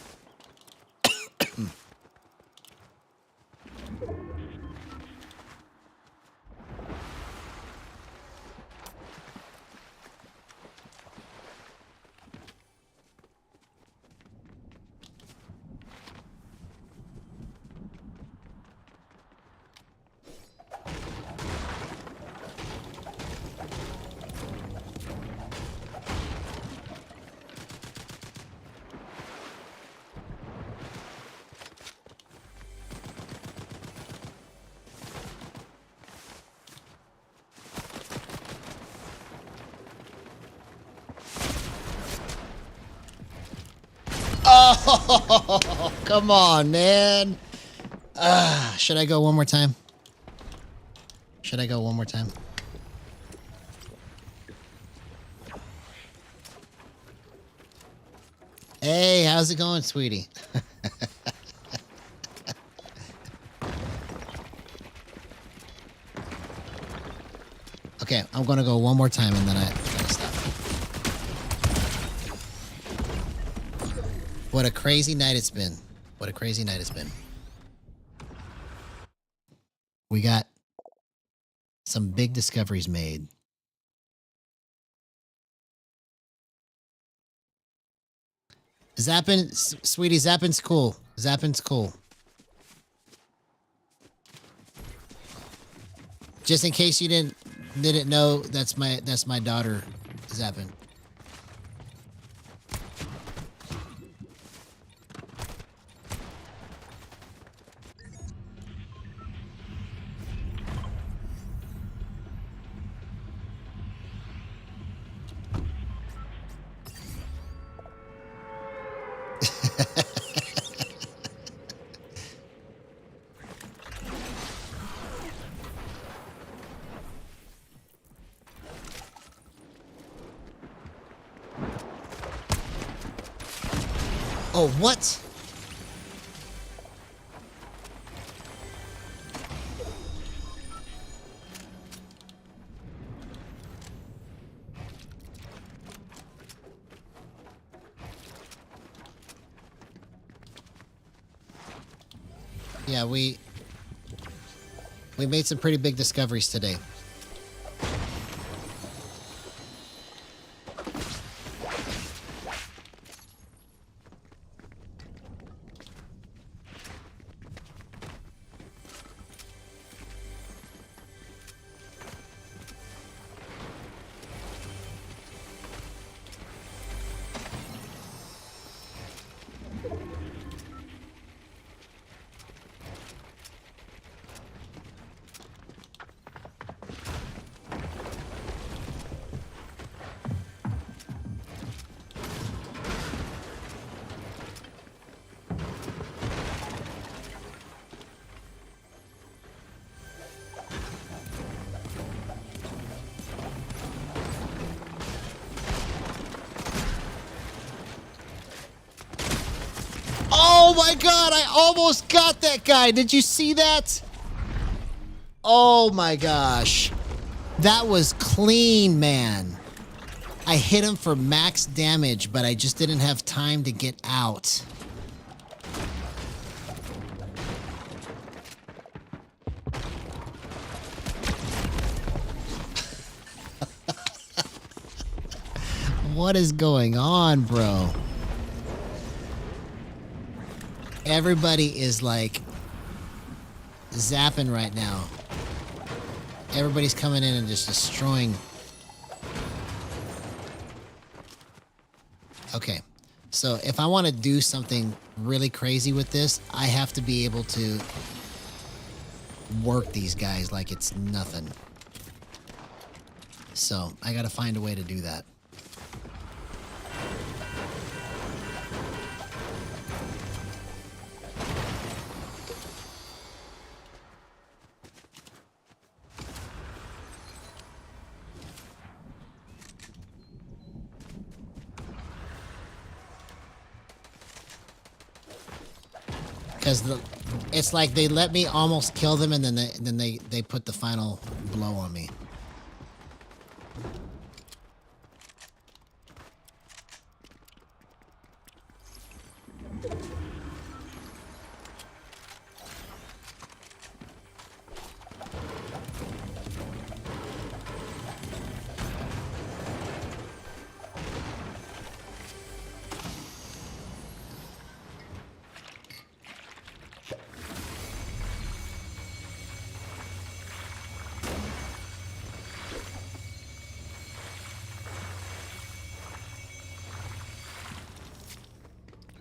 Oh, come on, man. Should I go one more time? Should I go one more time? Hey, how's it going, sweetie? Okay, I'm gonna go one more time and then I gotta stop. What a crazy night it's been. What a crazy night it's been. We got some big discoveries made. Zappin', sweetie, zapping's cool. Zapping's cool. Just in case you didn't didn't know that's my daughter zapping. Oh, what? Yeah, we made some pretty big discoveries today. Oh my god, I almost got that guy. Did you see that? Oh my gosh. That was clean, man. I hit him for max damage, but I just didn't have time to get out. What is going on, bro? Everybody is like zapping right now. Everybody's coming in and just destroying. Okay, so if I want to do something really crazy with this, I have to be able to work these guys like it's nothing. So I gotta find a way to do that. Because it's like they let me almost kill them, and then they put the final blow on me.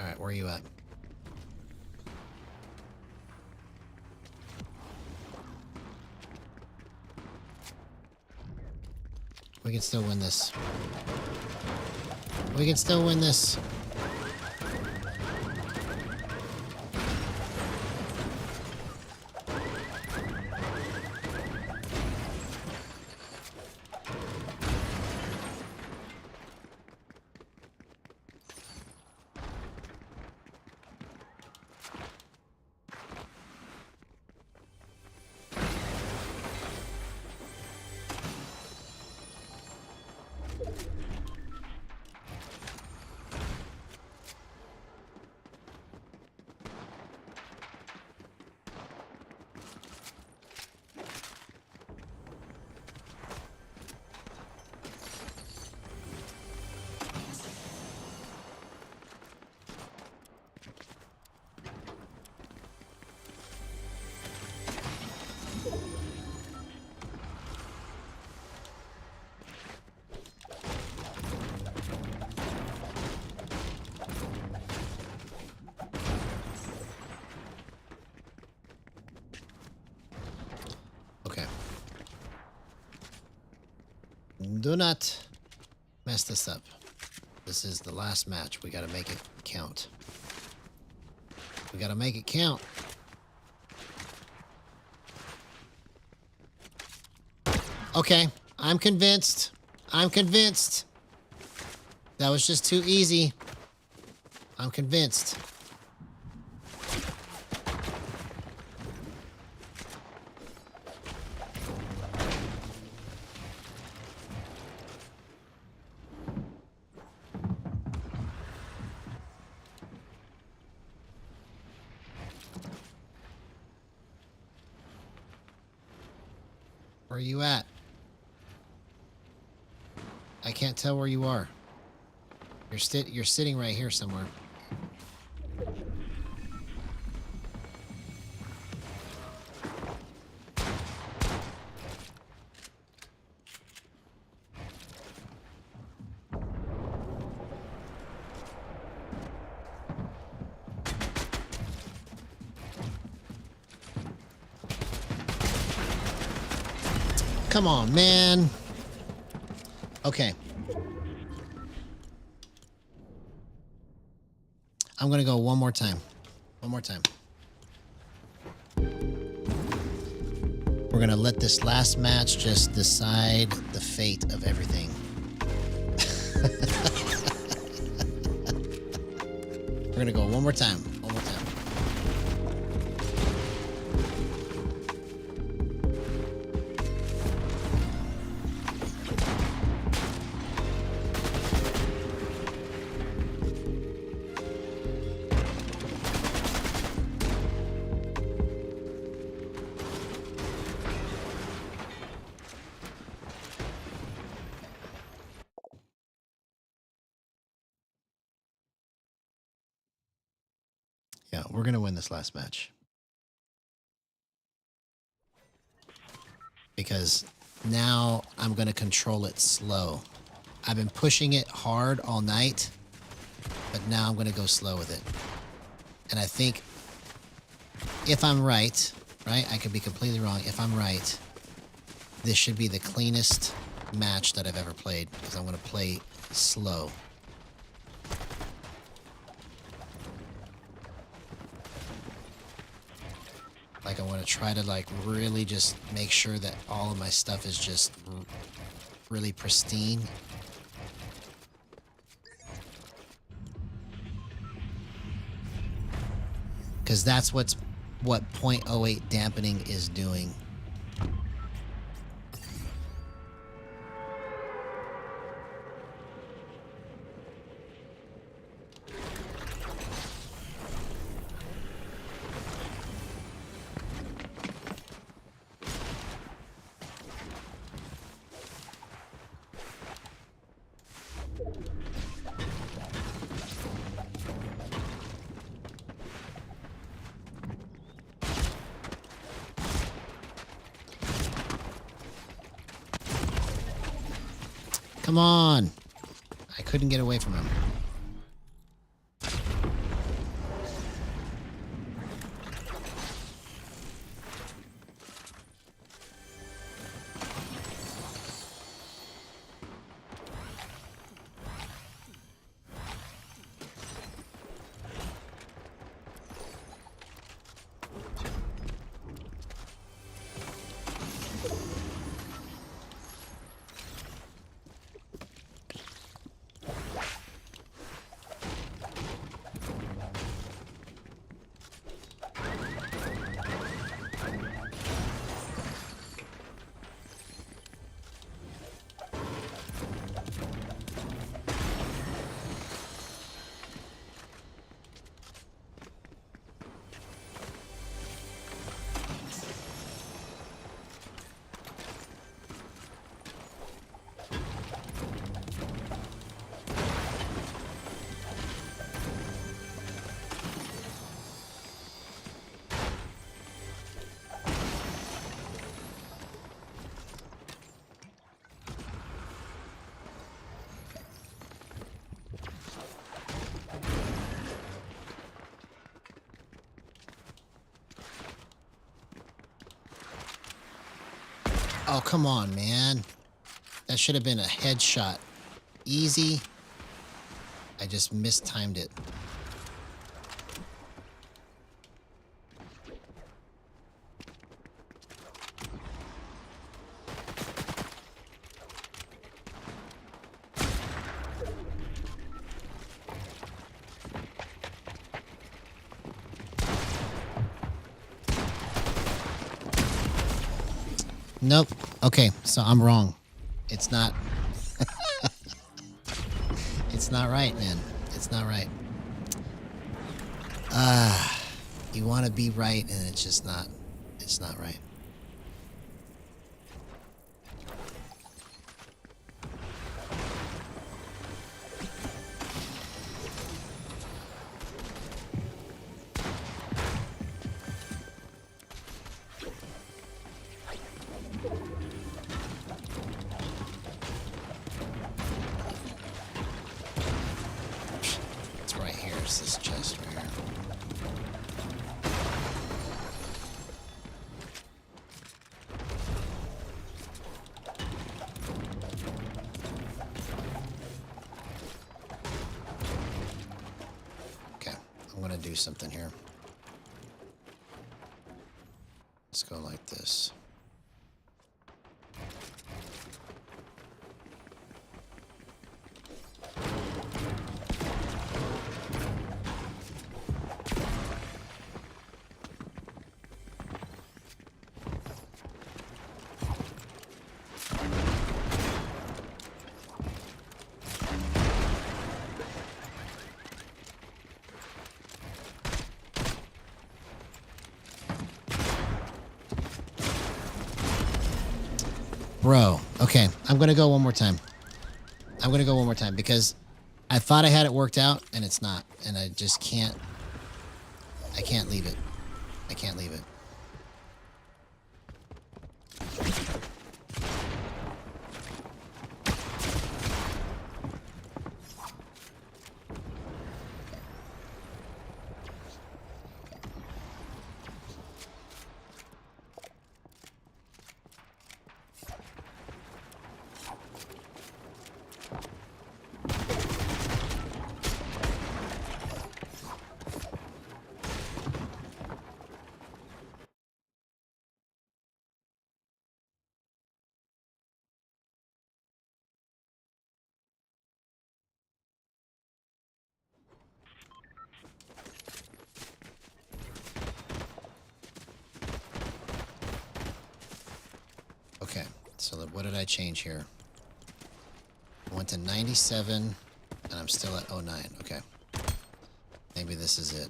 All right, where are you at? We can still win this. We can still win this. Do not mess this up. This is the last match. We gotta make it count. We gotta make it count. Okay, I'm convinced. I'm convinced. That was just too easy. I'm convinced. Where are you at? I can't tell where you are. You're sitting right here somewhere. Come on, man. Okay. I'm gonna go one more time. One more time. We're gonna let this last match just decide the fate of everything. We're gonna go one more time. One more time. Yeah, we're gonna win this last match. Because now I'm gonna control it slow. I've been pushing it hard all night, but now I'm gonna go slow with it. And I think if I'm right, I could be completely wrong. If I'm right, this should be the cleanest match that I've ever played because I'm gonna play slow. Like I want to try to like really just make sure that all of my stuff is just really pristine. Because that's what 0.08 dampening is doing. Come on. I couldn't get away from him. Oh, come on, man. That should have been a headshot. Easy. I just mistimed it. Nope. Okay, so I'm wrong. It's not. It's not right, man. It's not right. You want to be right, and it's just not. It's not right. It's right here. It's this chest right here. Okay, I'm gonna do something here. Let's go like this. Bro, okay, I'm gonna go one more time. I'm gonna go one more time because I thought I had it worked out and it's not, and I just can't. I can't leave it. I can't leave it. Okay, so what did I change here? I went to 97, and I'm still at 09. Okay. Maybe this is it.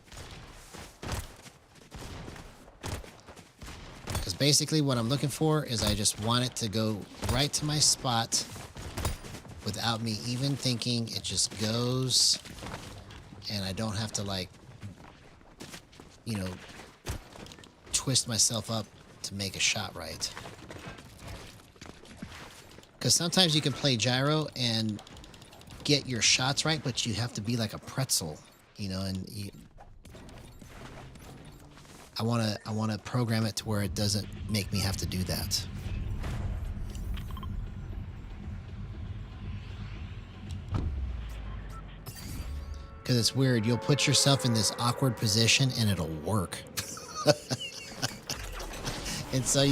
Because basically what I'm looking for is I just want it to go right to my spot without me even thinking. It just goes, and I don't have to, like, you know, twist myself up to make a shot right. Because sometimes you can play Gyro and get your shots right, but you have to be like a pretzel, you know, and I want to program it to where it doesn't make me have to do that. Because it's weird. You'll put yourself in this awkward position and it'll work. And so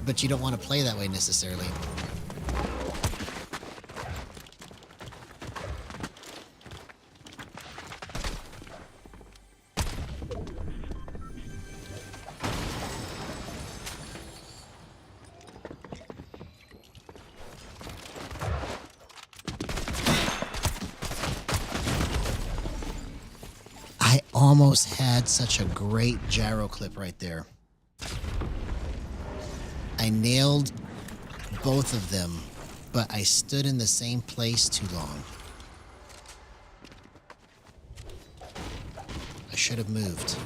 but you don't want to play that way necessarily. I almost had such a great gyro clip right there. I nailed both of them, but I stood in the same place too long. I should have moved.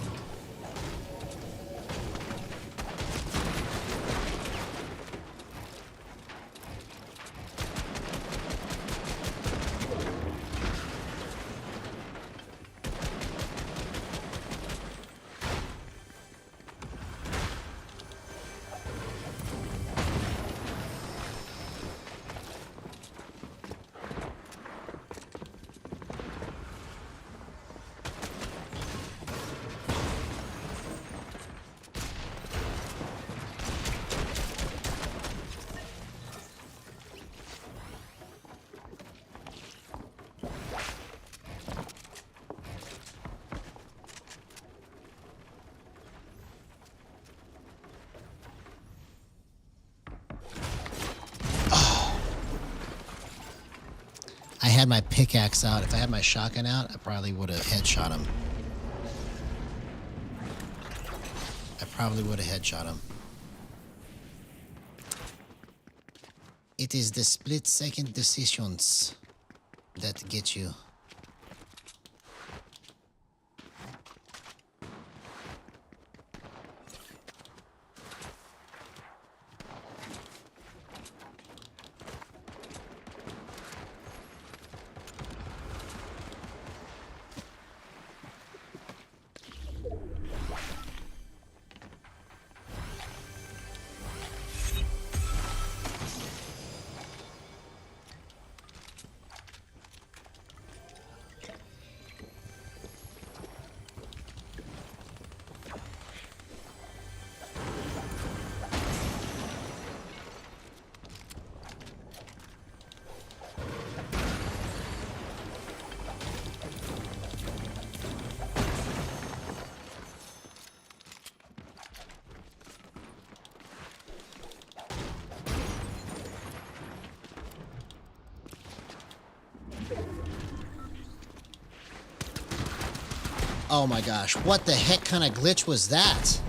had my pickaxe out, if I had my shotgun out, I probably would have headshot him. It is the split-second decisions that get you. Oh my gosh, what the heck kind of glitch was that?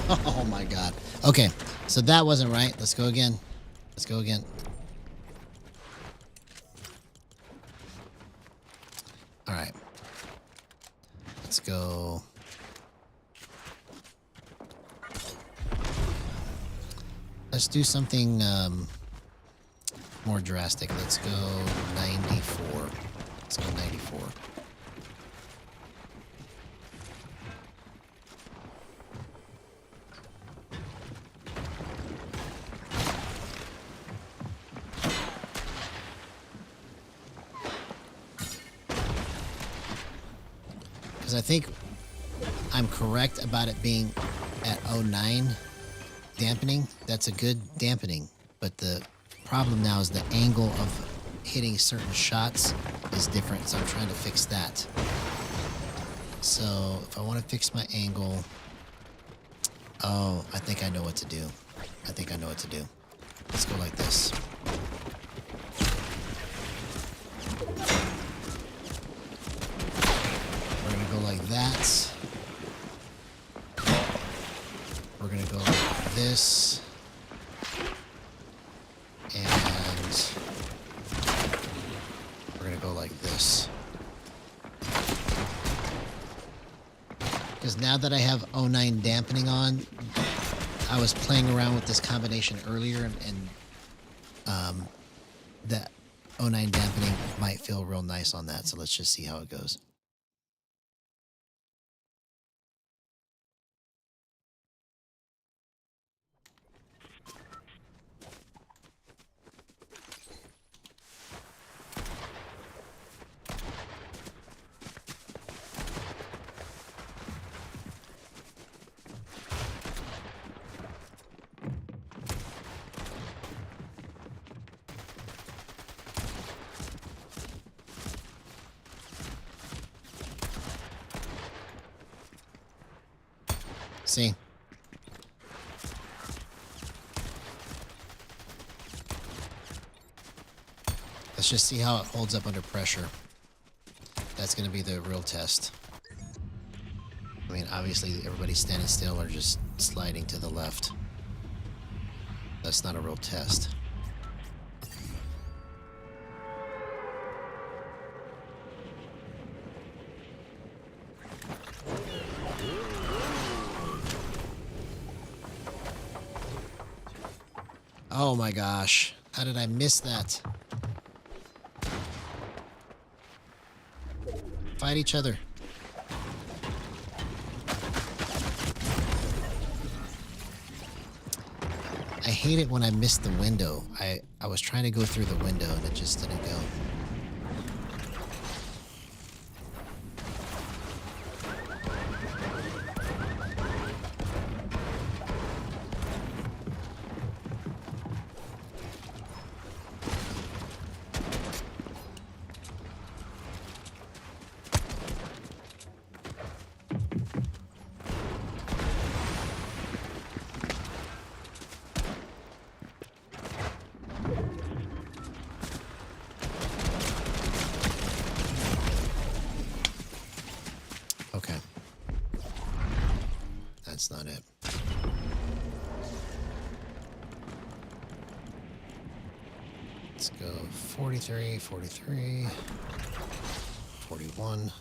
Oh my god. Okay, so that wasn't right. Let's go again. Let's go again. Alright. Let's go. Let's do something more drastic. Let's go 94. Let's go 94. Because I think I'm correct about it being at 09 dampening. That's a good dampening. But the problem now is the angle of hitting certain shots is different. So I'm trying to fix that. So if I want to fix my angle... Oh, I think I know what to do. Let's go like this. Like that. We're gonna go like this, and we're gonna go like this. Because now that I have 09 dampening on, I was playing around with this combination earlier, and that 09 dampening might feel real nice on that. So let's just see how it goes. See? Let's just see how it holds up under pressure. That's going to be the real test. I mean, obviously everybody's standing still or just sliding to the left. That's not a real test. Oh my gosh. How did I miss that? Fight each other. I hate it when I miss the window. I was trying to go through the window and it just didn't go. That's not it. Let's go 43, 43, 41.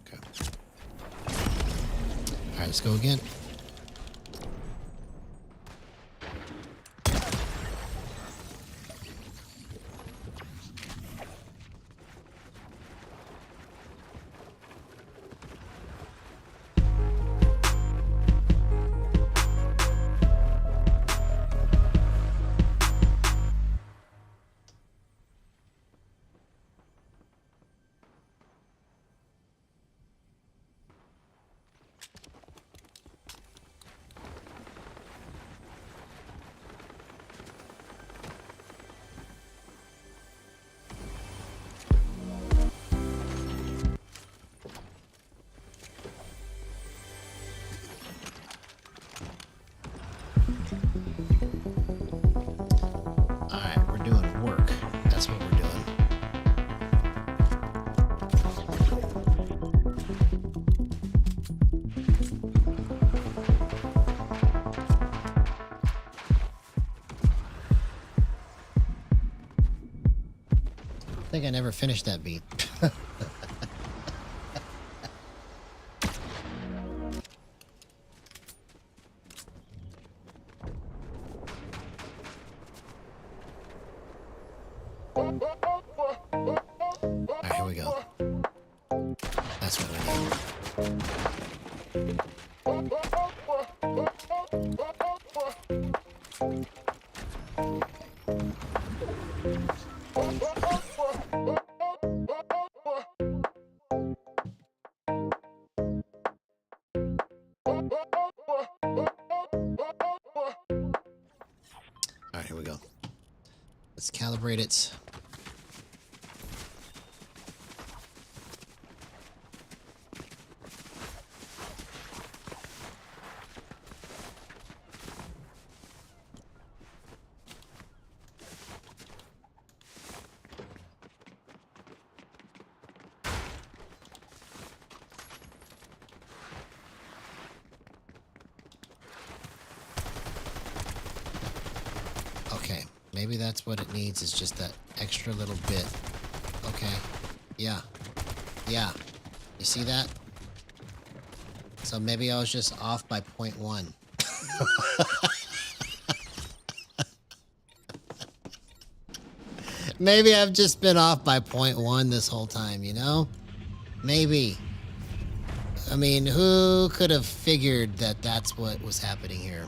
Okay. All right, let's go again. Alright, we're doing work. That's what we're doing. I think I never finished that beat. Alright, here we go. That's what we need. Alright, here we go. Let's calibrate it. Okay, maybe that's what it needs, is just that extra little bit. Okay, yeah, yeah. You see that? So maybe I was just off by 0.1. Maybe I've just been off by 0.1 this whole time, you know? Maybe. I mean, who could have figured that that's what was happening here?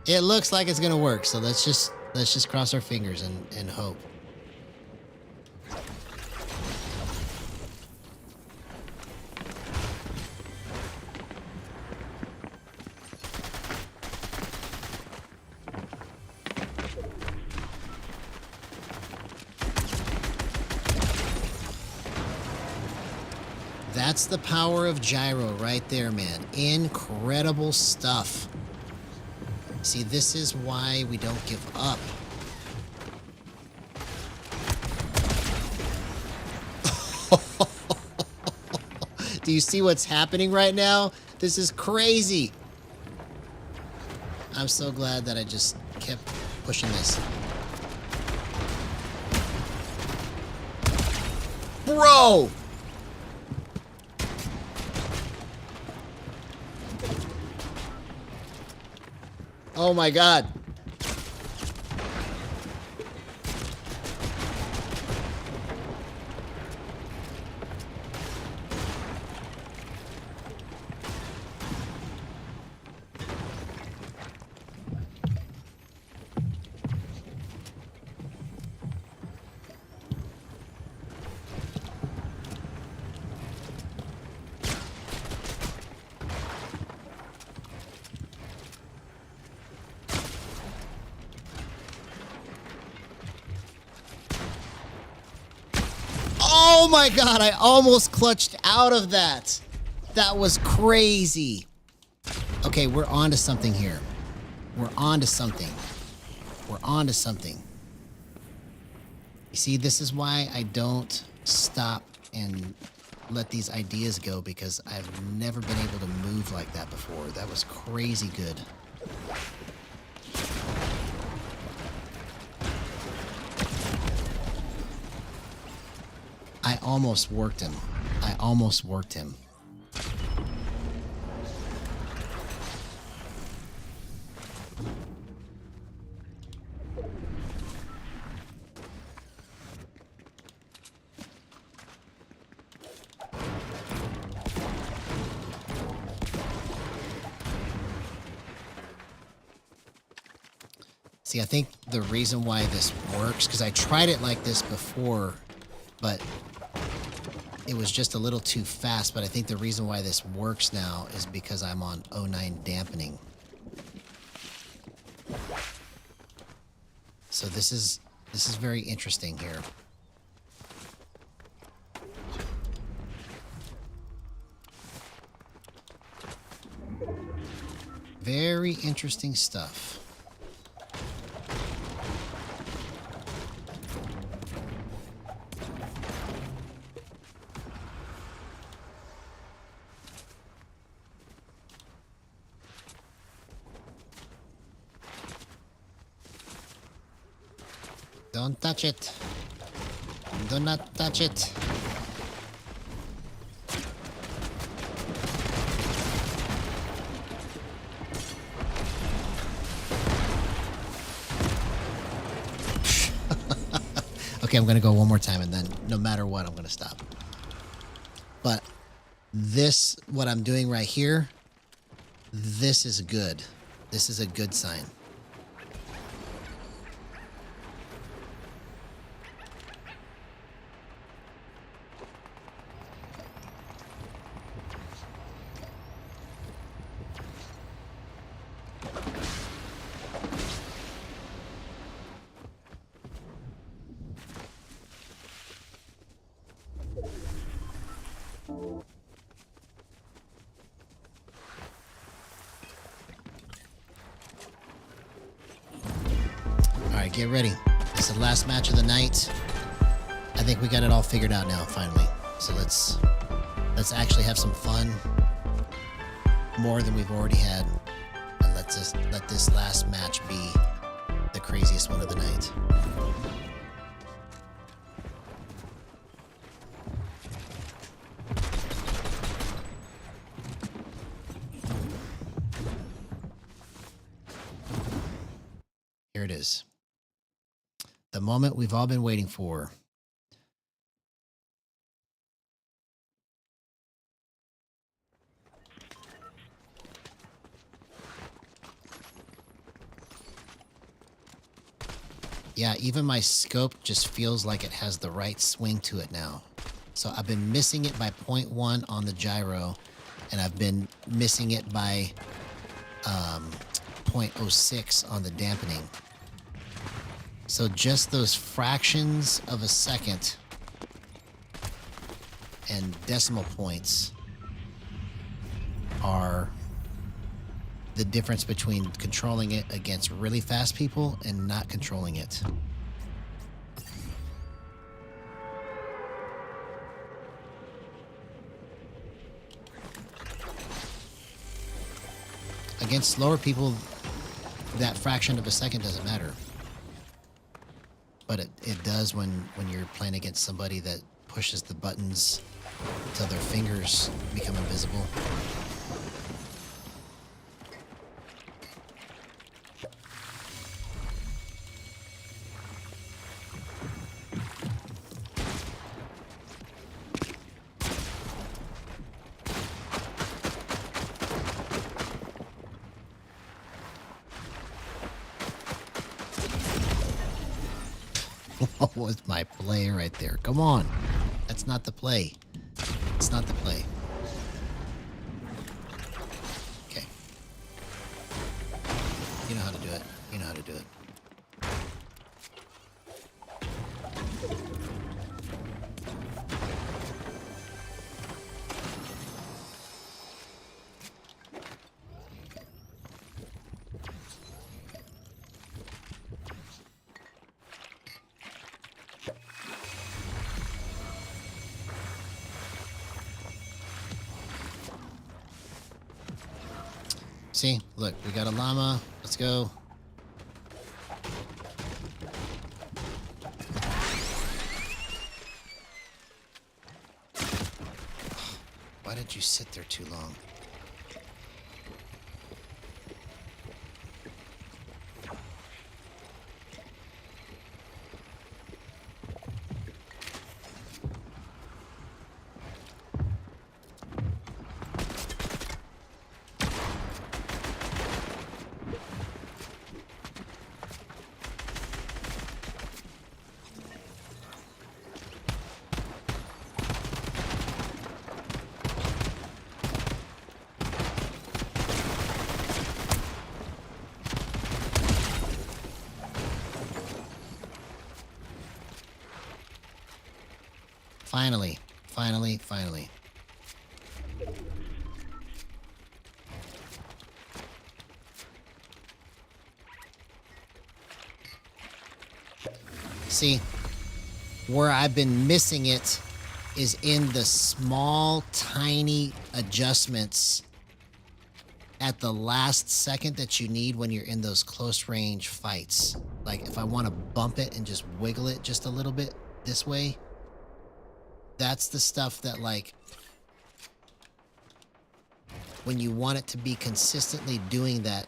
It looks like it's gonna work, so let's just cross our fingers and hope. That's the power of Gyro right there, man. Incredible stuff. See, this is why we don't give up. Do you see what's happening right now? This is crazy. I'm so glad that I just kept pushing this. Bro! Oh my God. Oh my God, I almost clutched out of that. That was crazy. Okay, we're on to something here. We're on to something. We're on to something. You see, this is why I don't stop and let these ideas go because I've never been able to move like that before. That was crazy good. I almost worked him. I almost worked him. See, I think the reason why this works, because I tried it like this before, but it was just a little too fast. But I think the reason why this works now is because I'm on 09 dampening. So this is very interesting here. Very interesting stuff. Don't touch it. Do not touch it. Okay, I'm going to go one more time, and then no matter what, I'm going to stop. But this, what I'm doing right here, this is good. This is a good sign. Alright, get ready. This is the last match of the night. I think we got it all figured out now, finally. So let's actually have some fun. More than we've already had. And let this last match be the craziest one of the night. Here it is. The moment we've all been waiting for. Yeah, even my scope just feels like it has the right swing to it now. So I've been missing it by 0.1 on the gyro, and I've been missing it by 0.06 on the dampening. So just those fractions of a second and decimal points are the difference between controlling it against really fast people and not controlling it. Against slower people, that fraction of a second doesn't matter. But it does when you're playing against somebody that pushes the buttons until their fingers become invisible. What was my play right there? Come on. That's not the play. It's not the play. Okay. You know how to do it. You know how to do it. See? Look, we got a llama. Let's go. Why did you sit there too long? Finally, finally, finally. See, where I've been missing it is in the small, tiny adjustments at the last second that you need when you're in those close range fights. Like if I want to bump it and just wiggle it just a little bit this way, that's the stuff that, like, when you want it to be consistently doing that,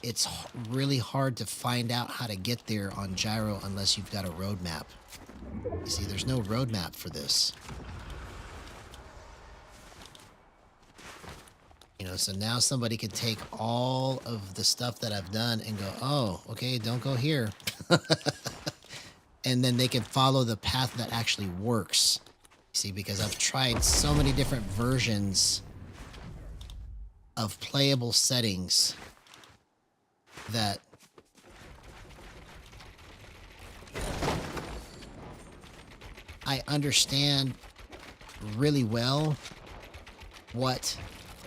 it's really hard to find out how to get there on Gyro unless you've got a roadmap. You see, there's no roadmap for this. You know, so now somebody could take all of the stuff that I've done and go, oh, okay, don't go here. And then they can follow the path that actually works. See, because I've tried so many different versions of playable settings that I understand really well what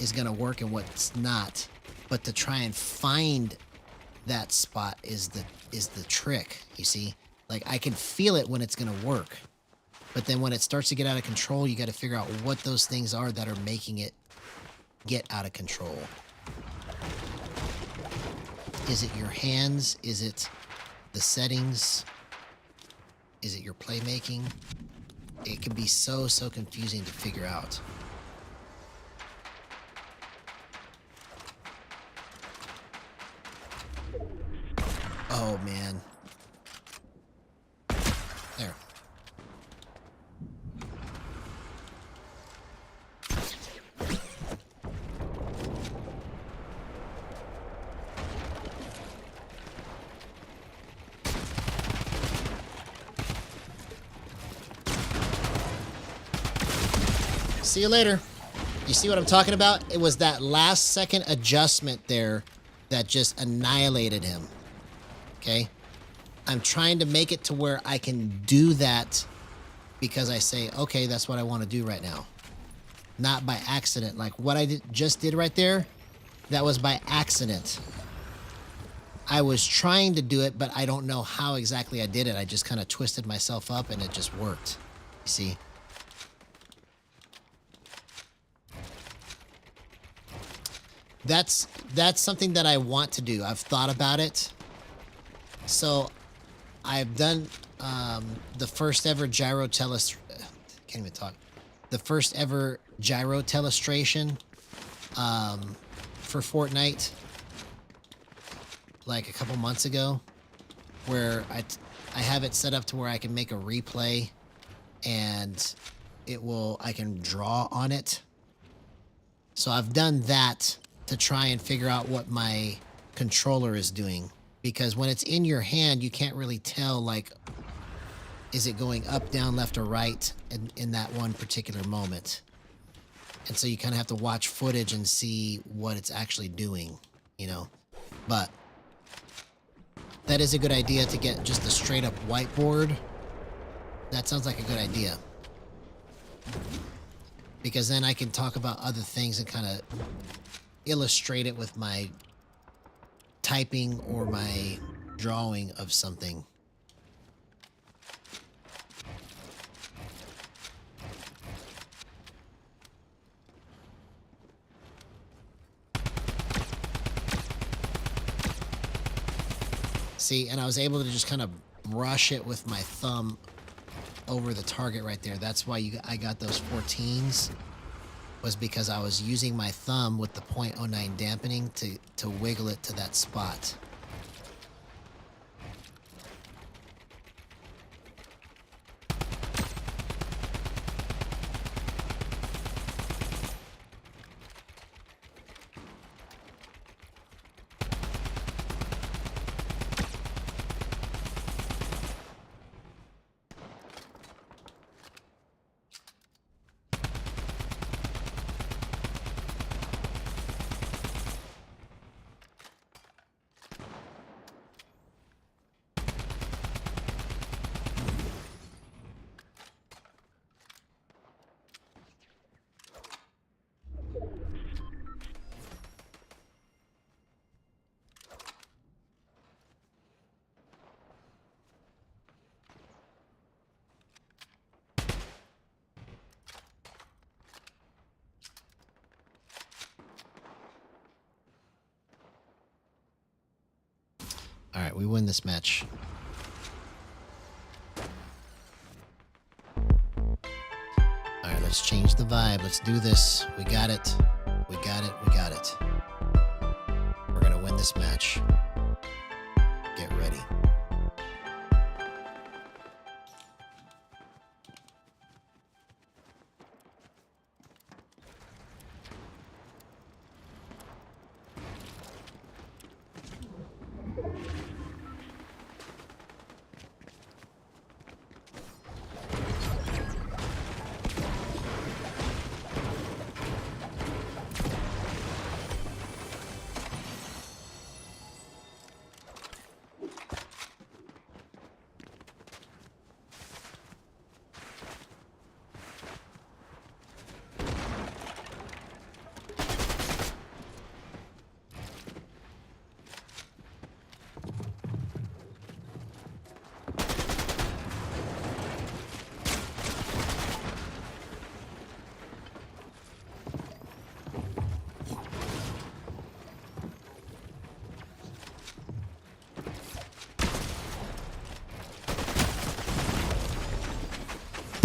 is going to work and what's not, but to try and find that spot is the trick, you see? Like, I can feel it when it's going to work. But then when it starts to get out of control, you got to figure out what those things are that are making it get out of control. Is it your hands? Is it the settings? Is it your playmaking? It can be so confusing to figure out. Oh, man. There. See you later. You see what I'm talking about? It was that last second adjustment there that just annihilated him. Okay? I'm trying to make it to where I can do that because I say, okay, that's what I want to do right now. Not by accident. Like what I just did right there, that was by accident. I was trying to do it, but I don't know how exactly I did it. I just kind of twisted myself up and it just worked. You see? That's something that I want to do. I've thought about it. So I've done the first ever gyro can't even talk. The first ever gyro telestration for Fortnite, like a couple months ago, where I have it set up to where I can make a replay and I can draw on it. So I've done that to try and figure out what my controller is doing. Because when it's in your hand, you can't really tell, like, is it going up, down, left, or right in that one particular moment. And so you kind of have to watch footage and see what it's actually doing, you know. But that is a good idea to get just a straight up whiteboard. That sounds like a good idea. Because then I can talk about other things and kind of illustrate it with my typing or my drawing of something. See, and I was able to just kind of brush it with my thumb over the target right there. That's why I got those 14s, was because I was using my thumb with the 0.09 dampening to wiggle it to that spot. All right, we win this match. All right, let's change the vibe. Let's do this. We got it. We got it. We got it. We're going to win this match. Get ready.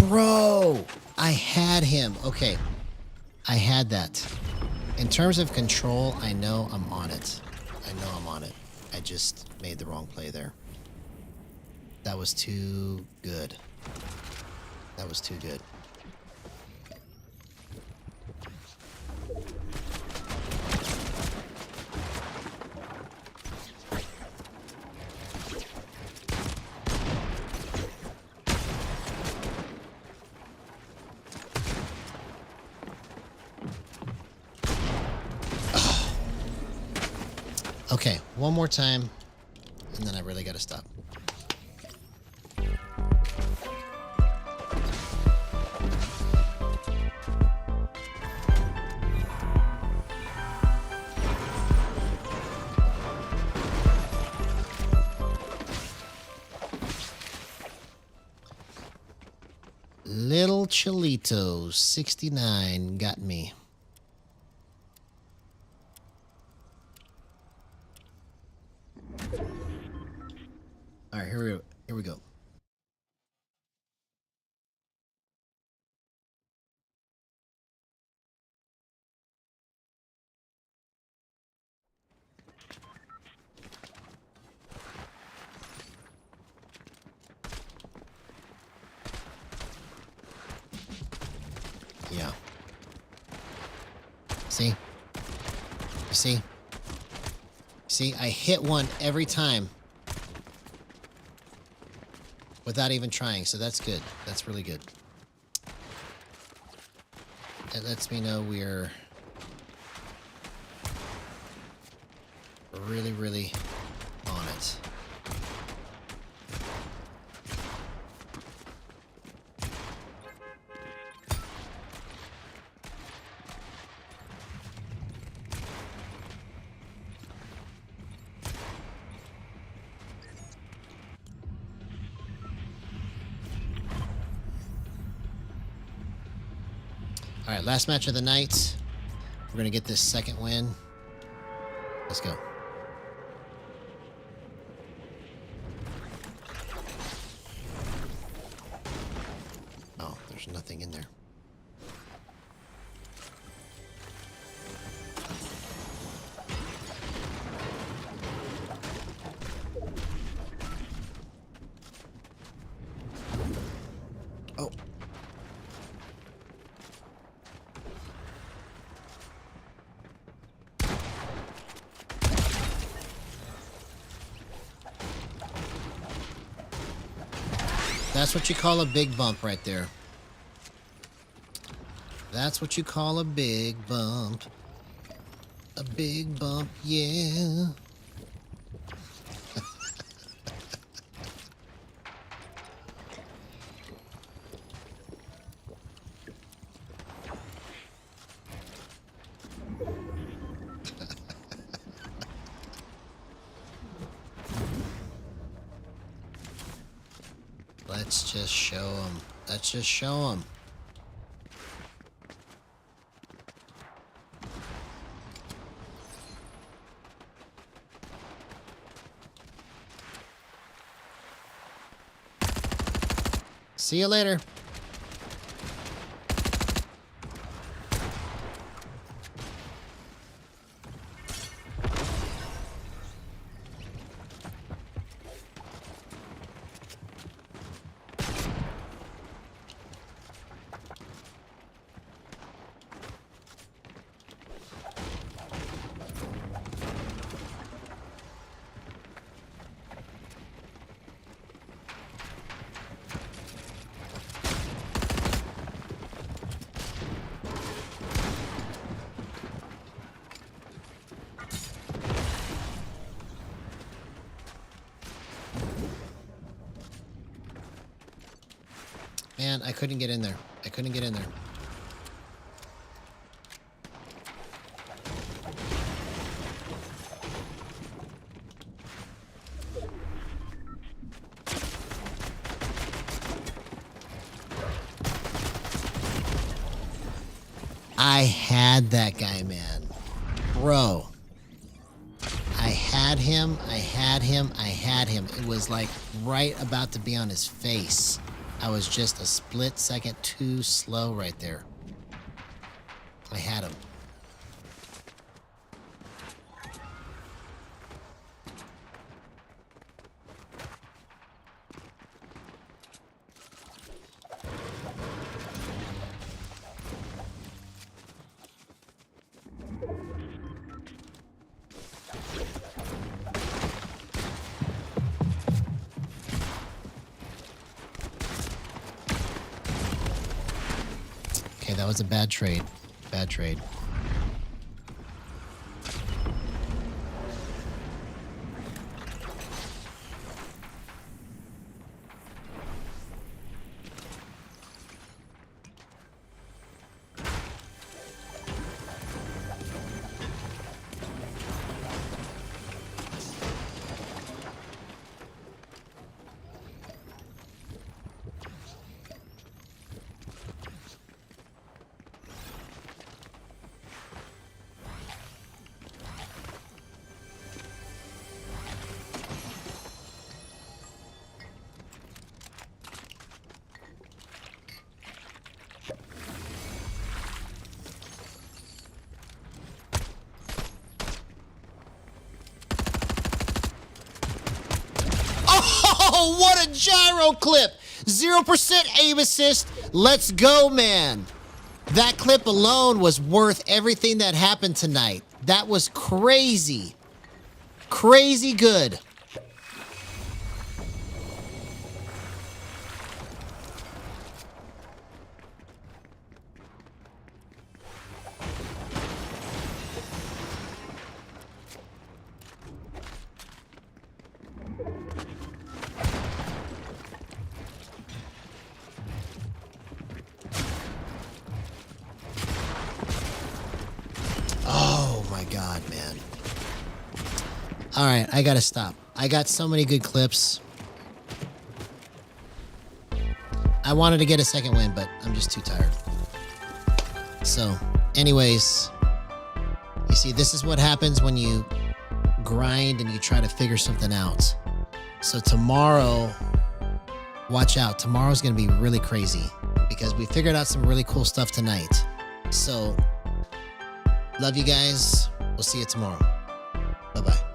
Bro, I had him. Okay, I had that. In terms of control, I know I'm on it. I know I'm on it. I just made the wrong play there. That was too good. That was too good. Okay, one more time, and then I really gotta stop. Little Cholito 69 got me. All right, here we go. Yeah. See? You see? See, I hit one every time without even trying, so that's good. That's really good. That lets me know we're really, really on it. All right, last match of the night. We're going to get this second win. Let's go. Hang in there. Oh. That's what you call a big bump right there. That's what you call a big bump. A big bump, yeah. Let's just show them. Let's just show them. See you later. Man, I couldn't get in there. I couldn't get in there. I had that guy, man. Bro. I had him. I had him. I had him. It was like right about to be on his face. I was just a split second too slow right there. I had him. Okay, that was a bad trade. Bad trade. Oh, what a gyro clip! 0% aim assist. Let's go, man. That clip alone was worth everything that happened tonight. That was crazy. Crazy good. Oh my God, man. All right, I gotta stop. I got so many good clips. I wanted to get a second win, but I'm just too tired. So, anyways, you see, this is what happens when you grind and you try to figure something out. So tomorrow, watch out. Tomorrow's gonna be really crazy because we figured out some really cool stuff tonight. So, love you guys. We'll see you tomorrow. Bye-bye.